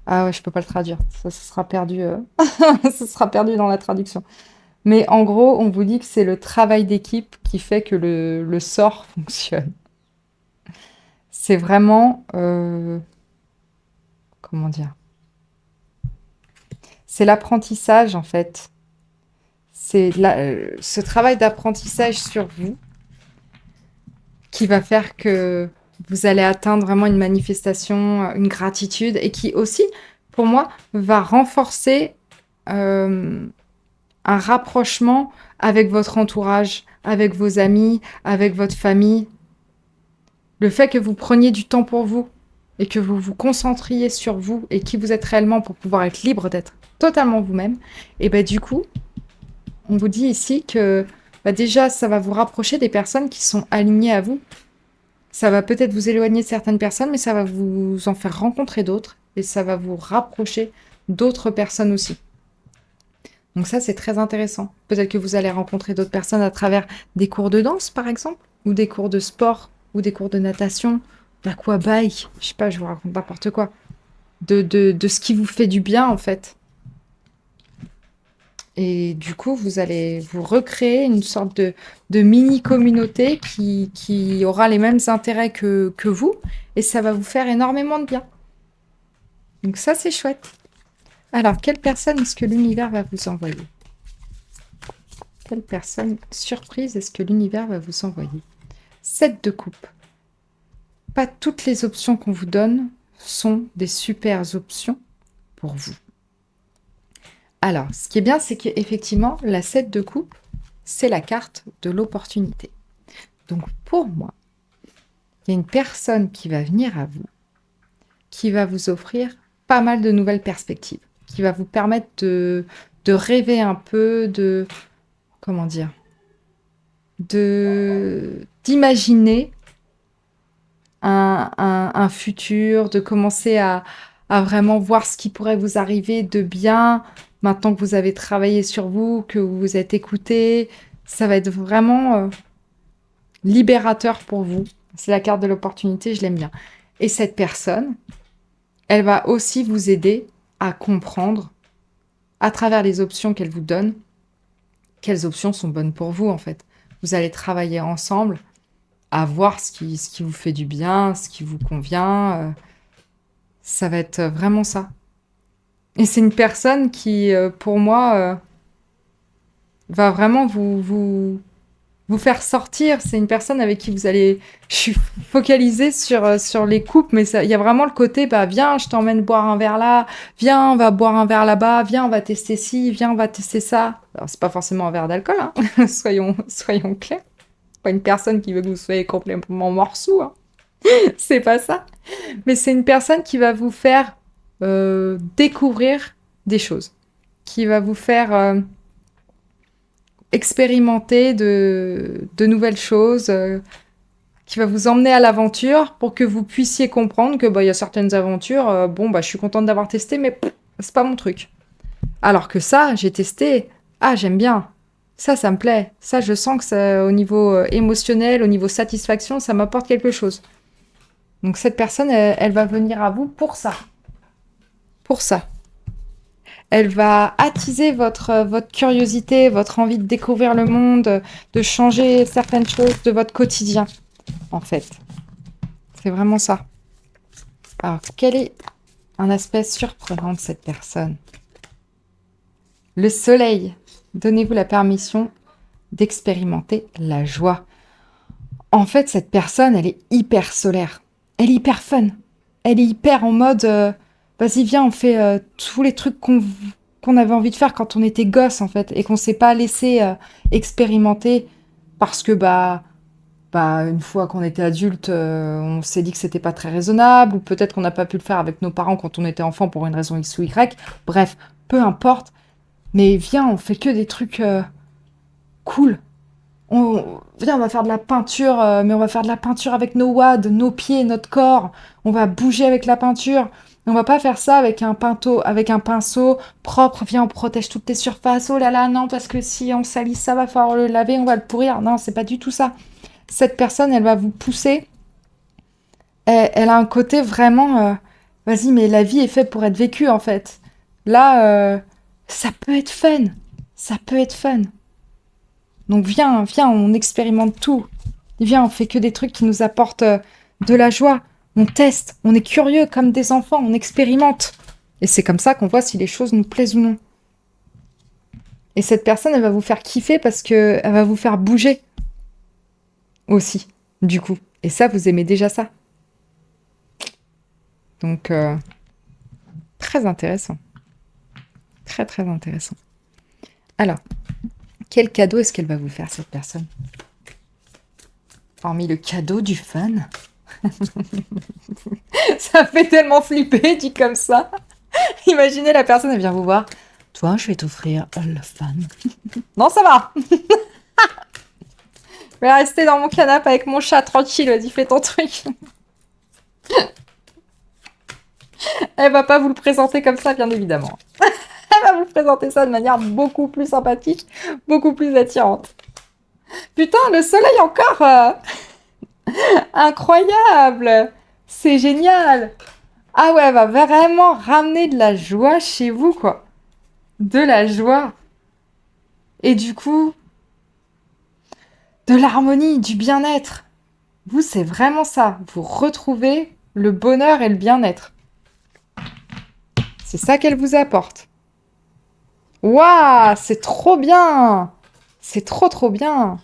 Ah ouais, je peux pas le traduire. Ça sera perdu. Ça sera perdu dans la traduction. Mais en gros, on vous dit que c'est le travail d'équipe qui fait que le sort fonctionne. C'est vraiment... comment dire? C'est l'apprentissage, en fait. Ce travail d'apprentissage sur vous qui va faire que vous allez atteindre vraiment une manifestation, une gratitude, et qui aussi, pour moi, va renforcer un rapprochement avec votre entourage, avec vos amis, avec votre famille. Le fait que vous preniez du temps pour vous et que vous vous concentriez sur vous et qui vous êtes réellement pour pouvoir être libre d'être totalement vous-même, et ben du coup, on vous dit ici que déjà, ça va vous rapprocher des personnes qui sont alignées à vous. Ça va peut-être vous éloigner de certaines personnes, mais ça va vous en faire rencontrer d'autres et ça va vous rapprocher d'autres personnes aussi. Donc ça, c'est très intéressant. Peut-être que vous allez rencontrer d'autres personnes à travers des cours de danse, par exemple, ou des cours de sport, ou des cours de natation, d'aquabike, je sais pas, je vous raconte n'importe quoi. De ce qui vous fait du bien, en fait. Et du coup, vous allez vous recréer une sorte de mini-communauté qui aura les mêmes intérêts que vous, et ça va vous faire énormément de bien. Donc ça, c'est chouette. Alors, quelle personne est-ce que l'univers va vous envoyer? Quelle personne surprise est-ce que l'univers va vous envoyer? 7 de coupe. Pas toutes les options qu'on vous donne sont des super options pour vous. Alors, ce qui est bien, c'est qu'effectivement, la 7 de coupe, c'est la carte de l'opportunité. Donc, pour moi, il y a une personne qui va venir à vous, qui va vous offrir pas mal de nouvelles perspectives, qui va vous permettre de rêver un peu, comment dire, d'imaginer un futur, de commencer à vraiment voir ce qui pourrait vous arriver de bien, maintenant que vous avez travaillé sur vous, que vous vous êtes écouté. Ça va être vraiment libérateur pour vous. C'est la carte de l'opportunité, je l'aime bien. Et cette personne, elle va aussi vous aider à comprendre, à travers les options qu'elle vous donne, quelles options sont bonnes pour vous, en fait. Vous allez travailler ensemble à voir ce qui vous fait du bien, ce qui vous convient. Ça va être vraiment ça. Et c'est une personne qui, pour moi, va vraiment vous faire sortir. C'est une personne avec qui vous allez... Je suis focalisée sur les couples, mais il y a vraiment le côté, viens, je t'emmène boire un verre là, viens, on va boire un verre là-bas, viens, on va tester ci, viens, on va tester ça. Alors, c'est pas forcément un verre d'alcool, hein. soyons clairs. Pas une personne qui veut que vous soyez complètement morceau, hein. C'est pas ça. Mais c'est une personne qui va vous faire découvrir des choses, qui va vous faire expérimenter de nouvelles choses, qui va vous emmener à l'aventure pour que vous puissiez comprendre que il y a certaines aventures, je suis contente d'avoir testé, mais c'est pas mon truc. Alors que ça, j'ai testé, j'aime bien. Ça me plaît. Ça, je sens que ça, au niveau émotionnel, au niveau satisfaction, ça m'apporte quelque chose. Donc cette personne, elle va venir à vous pour ça. Pour ça. Elle va attiser votre curiosité, votre envie de découvrir le monde, de changer certaines choses de votre quotidien, en fait. C'est vraiment ça. Alors, quel est un aspect surprenant de cette personne? Le soleil. Donnez-vous la permission d'expérimenter la joie. En fait, cette personne, elle est hyper solaire. Elle est hyper fun. Elle est hyper en mode... vas-y, viens, on fait tous les trucs qu'on avait envie de faire quand on était gosse, en fait, et qu'on s'est pas laissé expérimenter parce que, une fois qu'on était adulte, on s'est dit que c'était pas très raisonnable, ou peut-être qu'on n'a pas pu le faire avec nos parents quand on était enfant pour une raison X ou Y. Bref, peu importe. Mais viens, on fait que des trucs cool. Viens, on va faire de la peinture, mais on va faire de la peinture avec nos wads, nos pieds, notre corps. On va bouger avec la peinture. On va pas faire ça avec un pinceau propre. Viens, on protège toutes tes surfaces. Oh là là, non, parce que si on salit ça, va falloir le laver, on va le pourrir. Non, c'est pas du tout ça. Cette personne, elle va vous pousser. elle a un côté vraiment... vas-y, mais la vie est faite pour être vécue, en fait. Là, ça peut être fun. Ça peut être fun. Donc viens, on expérimente tout. Viens, on fait que des trucs qui nous apportent de la joie. On teste, on est curieux comme des enfants, on expérimente. Et c'est comme ça qu'on voit si les choses nous plaisent ou non. Et cette personne, elle va vous faire kiffer parce qu'elle va vous faire bouger aussi, du coup. Et ça, vous aimez déjà ça. Donc, très intéressant. Très, très intéressant. Alors, quel cadeau est-ce qu'elle va vous faire, cette personne? Hormis le cadeau du fun. Ça fait tellement flipper, dit comme ça. Imaginez la personne, elle vient vous voir. Toi, je vais t'offrir le fun. Non, ça va. Je vais rester dans mon canapé avec mon chat tranquille. Vas-y, fais ton truc. Elle va pas vous le présenter comme ça, bien évidemment. Elle va vous présenter ça de manière beaucoup plus sympathique, beaucoup plus attirante. Putain, le soleil encore. Incroyable. C'est génial. Ah ouais, elle va vraiment ramener de la joie chez vous, quoi. De la joie. Et du coup, de l'harmonie, du bien-être. Vous, c'est vraiment ça. Vous retrouvez le bonheur et le bien-être. C'est ça qu'elle vous apporte. Waouh, c'est trop bien. C'est trop, trop bien.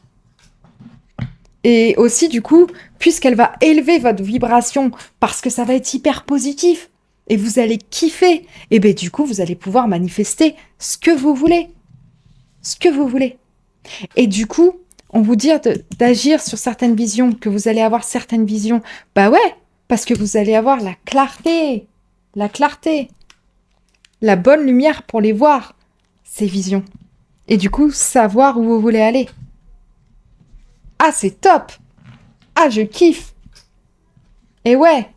Et aussi, du coup, puisqu'elle va élever votre vibration, parce que ça va être hyper positif, et vous allez kiffer, et bien du coup, vous allez pouvoir manifester ce que vous voulez. Ce que vous voulez. Et du coup, on vous dit d'agir sur certaines visions, que vous allez avoir certaines visions. Bah ouais, parce que vous allez avoir la clarté, la bonne lumière pour les voir, ces visions. Et du coup, savoir où vous voulez aller. Ah, c'est top! Ah, je kiffe! Et ouais,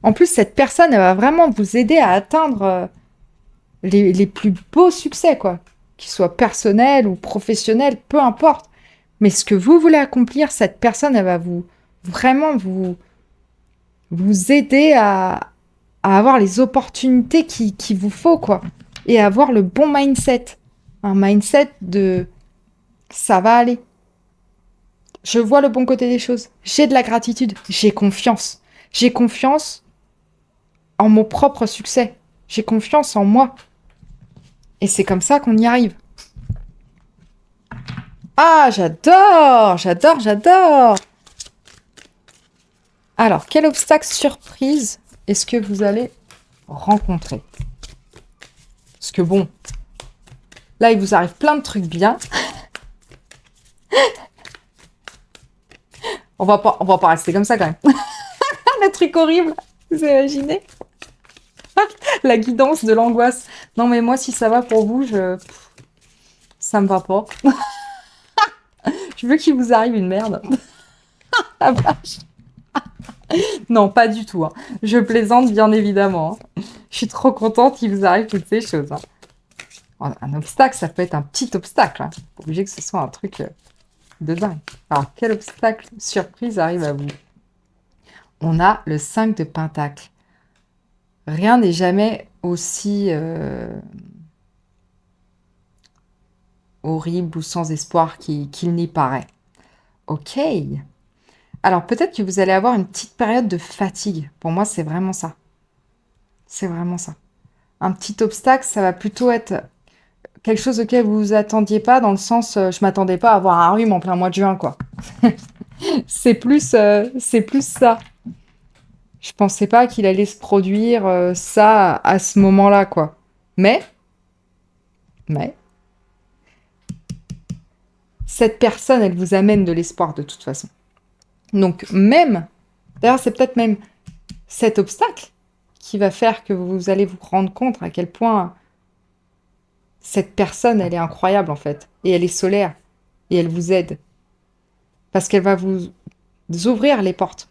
en plus, cette personne, elle va vraiment vous aider à atteindre les plus beaux succès, quoi. Qu'ils soient personnels ou professionnels, peu importe. Mais ce que vous voulez accomplir, cette personne, elle va vraiment vous aider à avoir les opportunités qu'il vous faut, quoi. Et à avoir le bon mindset. Un mindset de ça va aller. Je vois le bon côté des choses. J'ai de la gratitude. J'ai confiance. J'ai confiance en mon propre succès. J'ai confiance en moi. Et c'est comme ça qu'on y arrive. Ah, j'adore. Alors, quel obstacle surprise est-ce que vous allez rencontrer? Parce que bon, là, il vous arrive plein de trucs bien. On va pas rester comme ça quand même. Le truc horrible, vous imaginez? La guidance de l'angoisse. Non, mais moi, si ça va pour vous, ça me va pas. Je veux qu'il vous arrive une merde. La vache. Non, pas du tout. Hein. Je plaisante, bien évidemment. Hein. Je suis trop contente qu'il vous arrive toutes ces choses. Hein. Un obstacle, ça peut être un petit obstacle. Hein. Pas obligé que ce soit un truc de dingue. Alors, quel obstacle surprise arrive à vous? On a le 5 de Pentacle. Rien n'est jamais aussi horrible ou sans espoir qu'il n'y paraît. Ok. Alors, peut-être que vous allez avoir une petite période de fatigue. Pour moi, c'est vraiment ça. C'est vraiment ça. Un petit obstacle, ça va plutôt être quelque chose auquel vous vous attendiez pas, dans le sens, je m'attendais pas à avoir un rhume en plein mois de juin, quoi. C'est plus ça. Je pensais pas qu'il allait se produire ça à ce moment-là, quoi. Mais, cette personne, elle vous amène de l'espoir de toute façon. Donc même, d'ailleurs c'est peut-être même cet obstacle qui va faire que vous allez vous rendre compte à quel point cette personne, elle est incroyable en fait. Et elle est solaire. Et elle vous aide. Parce qu'elle va vous ouvrir les portes.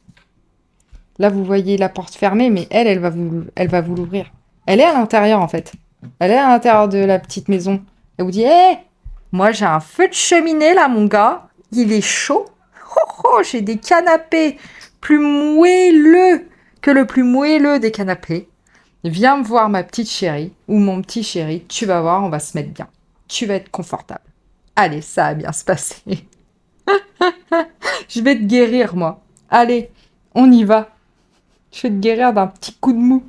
Là, vous voyez la porte fermée, mais elle va vous l'ouvrir. Elle est à l'intérieur en fait. Elle est à l'intérieur de la petite maison. Elle vous dit, hé, moi j'ai un feu de cheminée là, mon gars. Il est chaud. Oh, oh, j'ai des canapés plus moelleux que le plus moelleux des canapés. Viens me voir ma petite chérie ou mon petit chéri, tu vas voir, on va se mettre bien. Tu vas être confortable. Allez, ça va bien se passer. Je vais te guérir, moi. Allez, on y va. Je vais te guérir d'un petit coup de mou.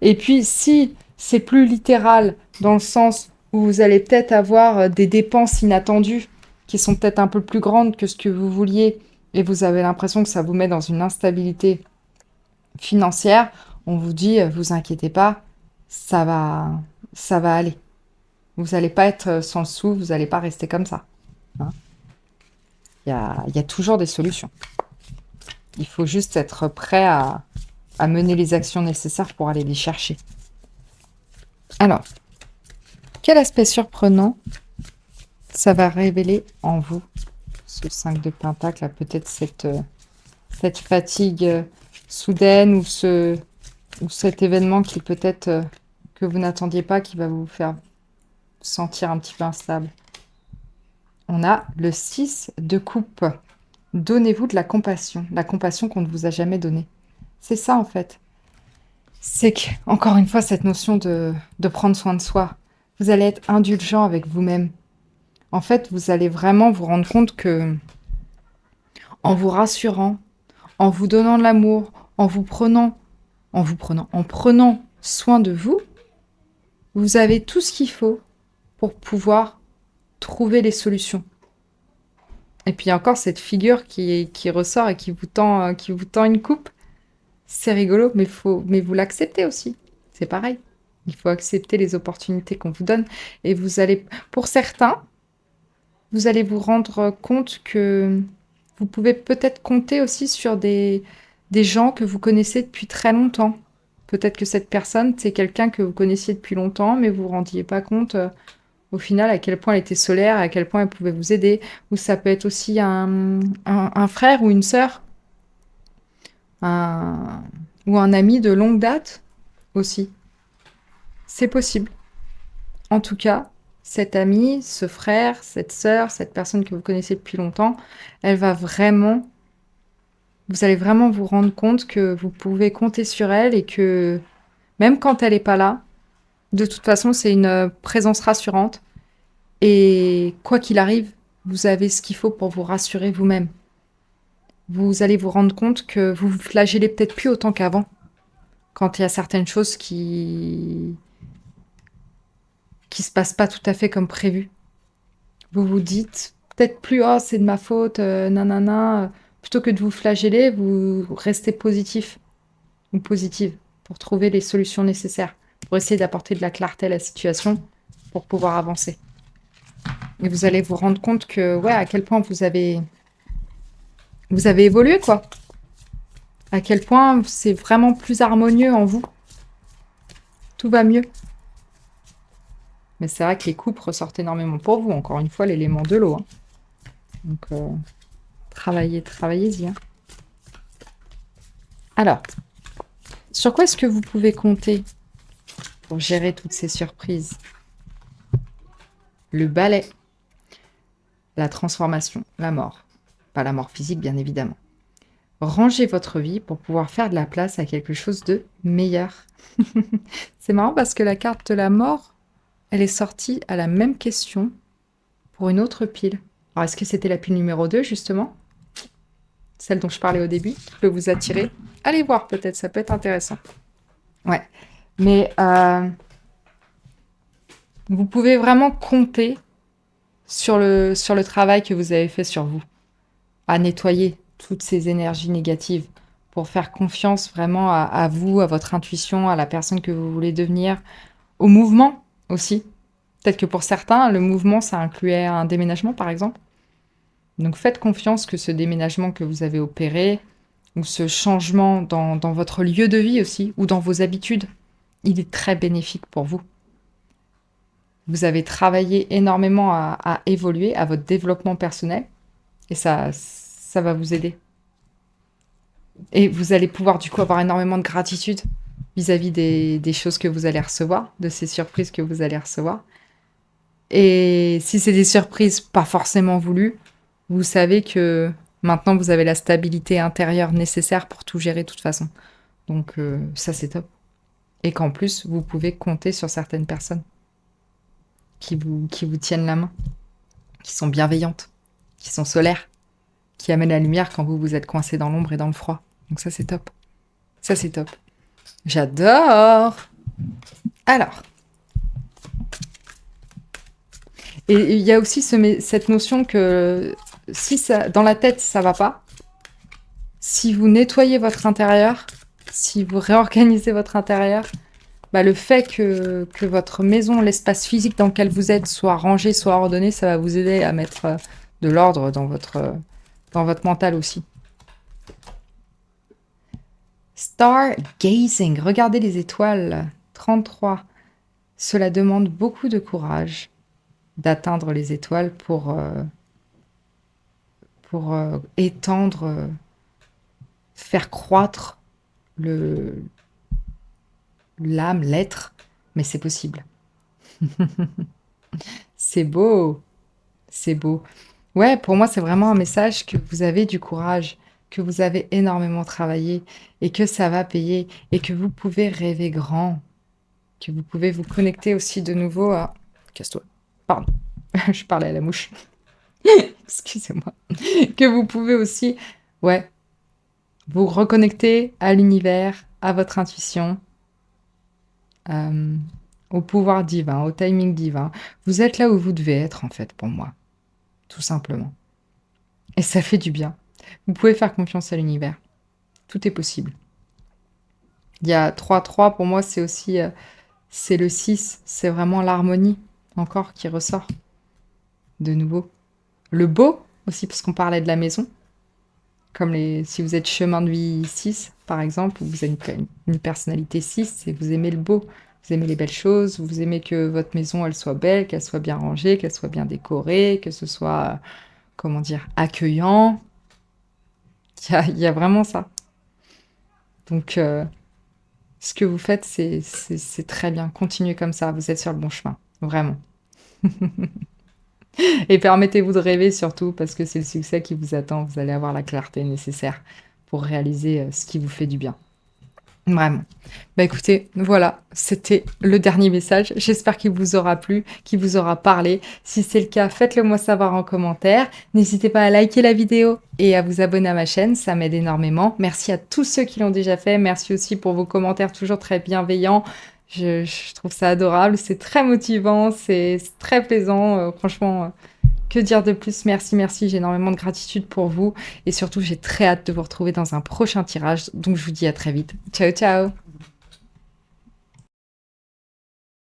Et puis, si c'est plus littéral, dans le sens où vous allez peut-être avoir des dépenses inattendues qui sont peut-être un peu plus grandes que ce que vous vouliez, et vous avez l'impression que ça vous met dans une instabilité financière, on vous dit, vous inquiétez pas, ça va aller. Vous n'allez pas être sans sou, vous n'allez pas rester comme ça. Hein. Il y a toujours des solutions. Il faut juste être prêt à mener les actions nécessaires pour aller les chercher. Alors, quel aspect surprenant ça va révéler en vous, ce 5 de Pentacle, là, peut-être cette fatigue soudaine ou cet événement qui peut-être que vous n'attendiez pas, qui va vous faire sentir un petit peu instable. On a le 6 de coupe. Donnez-vous de la compassion qu'on ne vous a jamais donnée. C'est ça en fait. C'est que, encore une fois, cette notion de prendre soin de soi. Vous allez être indulgent avec vous-même. En fait, vous allez vraiment vous rendre compte que, en vous rassurant, en vous donnant de l'amour, en prenant soin de vous, vous avez tout ce qu'il faut pour pouvoir trouver les solutions. Et puis encore cette figure qui ressort et qui vous tend une coupe. C'est rigolo, mais vous l'acceptez aussi. C'est pareil. Il faut accepter les opportunités qu'on vous donne. Et vous allez, pour certains, vous allez vous rendre compte que vous pouvez peut-être compter aussi sur des gens que vous connaissez depuis très longtemps. Peut-être que cette personne, c'est quelqu'un que vous connaissiez depuis longtemps, mais vous ne vous rendiez pas compte au final à quel point elle était solaire, à quel point elle pouvait vous aider. Ou ça peut être aussi un frère ou une sœur, ou un ami de longue date aussi. C'est possible. En tout cas, cet ami, ce frère, cette sœur, cette personne que vous connaissez depuis longtemps, vous allez vraiment vous rendre compte que vous pouvez compter sur elle et que même quand elle n'est pas là, de toute façon, c'est une présence rassurante. Et quoi qu'il arrive, vous avez ce qu'il faut pour vous rassurer vous-même. Vous allez vous rendre compte que vous vous flagellez peut-être plus autant qu'avant, quand il y a certaines choses qui se passent pas tout à fait comme prévu. Vous vous dites peut-être plus « Oh, c'est de ma faute, nanana ». Plutôt que de vous flageller, vous restez positif ou positive pour trouver les solutions nécessaires, pour essayer d'apporter de la clarté à la situation, pour pouvoir avancer. Et vous allez vous rendre compte que, ouais, à quel point vous avez évolué, quoi. À quel point c'est vraiment plus harmonieux en vous. Tout va mieux. Mais c'est vrai que les coupes ressortent énormément pour vous. Encore une fois, l'élément de l'eau. Hein. Donc, travaillez-y. Hein. Alors, sur quoi est-ce que vous pouvez compter pour gérer toutes ces surprises? Le balai. La transformation, la mort. Pas la mort physique, bien évidemment. Rangez votre vie pour pouvoir faire de la place à quelque chose de meilleur. C'est marrant parce que la carte de la mort, elle est sortie à la même question pour une autre pile. Alors, est-ce que c'était la pile numéro 2, justement? Celle dont je parlais au début, qui peut vous attirer? Allez voir, peut-être, ça peut être intéressant. Ouais. Mais vous pouvez vraiment compter sur le travail que vous avez fait sur vous, à nettoyer toutes ces énergies négatives pour faire confiance vraiment à vous, à votre intuition, à la personne que vous voulez devenir, au mouvement aussi. Peut-être que pour certains, le mouvement, ça incluait un déménagement, par exemple. Donc faites confiance que ce déménagement que vous avez opéré, ou ce changement dans votre lieu de vie aussi, ou dans vos habitudes, il est très bénéfique pour vous. Vous avez travaillé énormément à évoluer, à votre développement personnel, et ça va vous aider. Et vous allez pouvoir du coup avoir énormément de gratitude vis-à-vis des choses que vous allez recevoir, de ces surprises que vous allez recevoir. Et si c'est des surprises pas forcément voulues, vous savez que Maintenant, vous avez la stabilité intérieure nécessaire pour tout gérer de toute façon. Donc ça, c'est top. Et qu'en plus, vous pouvez compter sur certaines personnes qui vous tiennent la main, qui sont bienveillantes, qui sont solaires, qui amènent la lumière quand vous êtes coincé dans l'ombre et dans le froid. Donc ça, c'est top. Ça, c'est top. J'adore. Alors. Et il y a aussi cette notion que si ça, dans la tête, ça va pas, si vous nettoyez votre intérieur, si vous réorganisez votre intérieur, bah, le fait que votre maison, l'espace physique dans lequel vous êtes, soit rangé, soit ordonné, ça va vous aider à mettre de l'ordre dans votre mental aussi. Stargazing, regardez les étoiles. 33. Cela demande beaucoup de courage d'atteindre les étoiles pour étendre, faire croître l'âme, l'être, mais c'est possible. C'est beau, c'est beau. Ouais, pour moi, c'est vraiment un message que vous avez du courage, que vous avez énormément travaillé et que ça va payer et que vous pouvez rêver grand, que vous pouvez vous connecter aussi de nouveau à... Casse-toi. Pardon, je parlais à la mouche. Excusez-moi. Que vous pouvez aussi, ouais, vous reconnecter à l'univers, à votre intuition, au pouvoir divin, au timing divin. Vous êtes là où vous devez être, en fait, pour moi. Tout simplement. Et ça fait du bien. Vous pouvez faire confiance à l'univers. Tout est possible. Il y a 3-3, pour moi, c'est aussi... c'est le 6. C'est vraiment l'harmonie, encore, qui ressort. De nouveau. Le beau, aussi, parce qu'on parlait de la maison. Comme si vous êtes chemin de vie 6, par exemple, ou vous avez une personnalité 6, et vous aimez le beau. Vous aimez les belles choses, vous aimez que votre maison, elle soit belle, qu'elle soit bien rangée, qu'elle soit bien décorée, que ce soit, comment dire, accueillant. Il y a vraiment ça. Donc, ce que vous faites, c'est très bien. Continuez comme ça, vous êtes sur le bon chemin. Vraiment. Et permettez-vous de rêver surtout, parce que c'est le succès qui vous attend. Vous allez avoir la clarté nécessaire pour réaliser ce qui vous fait du bien. Vraiment. Bah écoutez, voilà, c'était le dernier message. J'espère qu'il vous aura plu, qu'il vous aura parlé. Si c'est le cas, faites-le moi savoir en commentaire. N'hésitez pas à liker la vidéo et à vous abonner à ma chaîne, ça m'aide énormément. Merci à tous ceux qui l'ont déjà fait. Merci aussi pour vos commentaires toujours très bienveillants. Je trouve ça adorable, c'est très motivant, c'est très plaisant. Franchement, que dire de plus? Merci, merci, j'ai énormément de gratitude pour vous. Et surtout, j'ai très hâte de vous retrouver dans un prochain tirage. Donc, je vous dis à très vite. Ciao, ciao!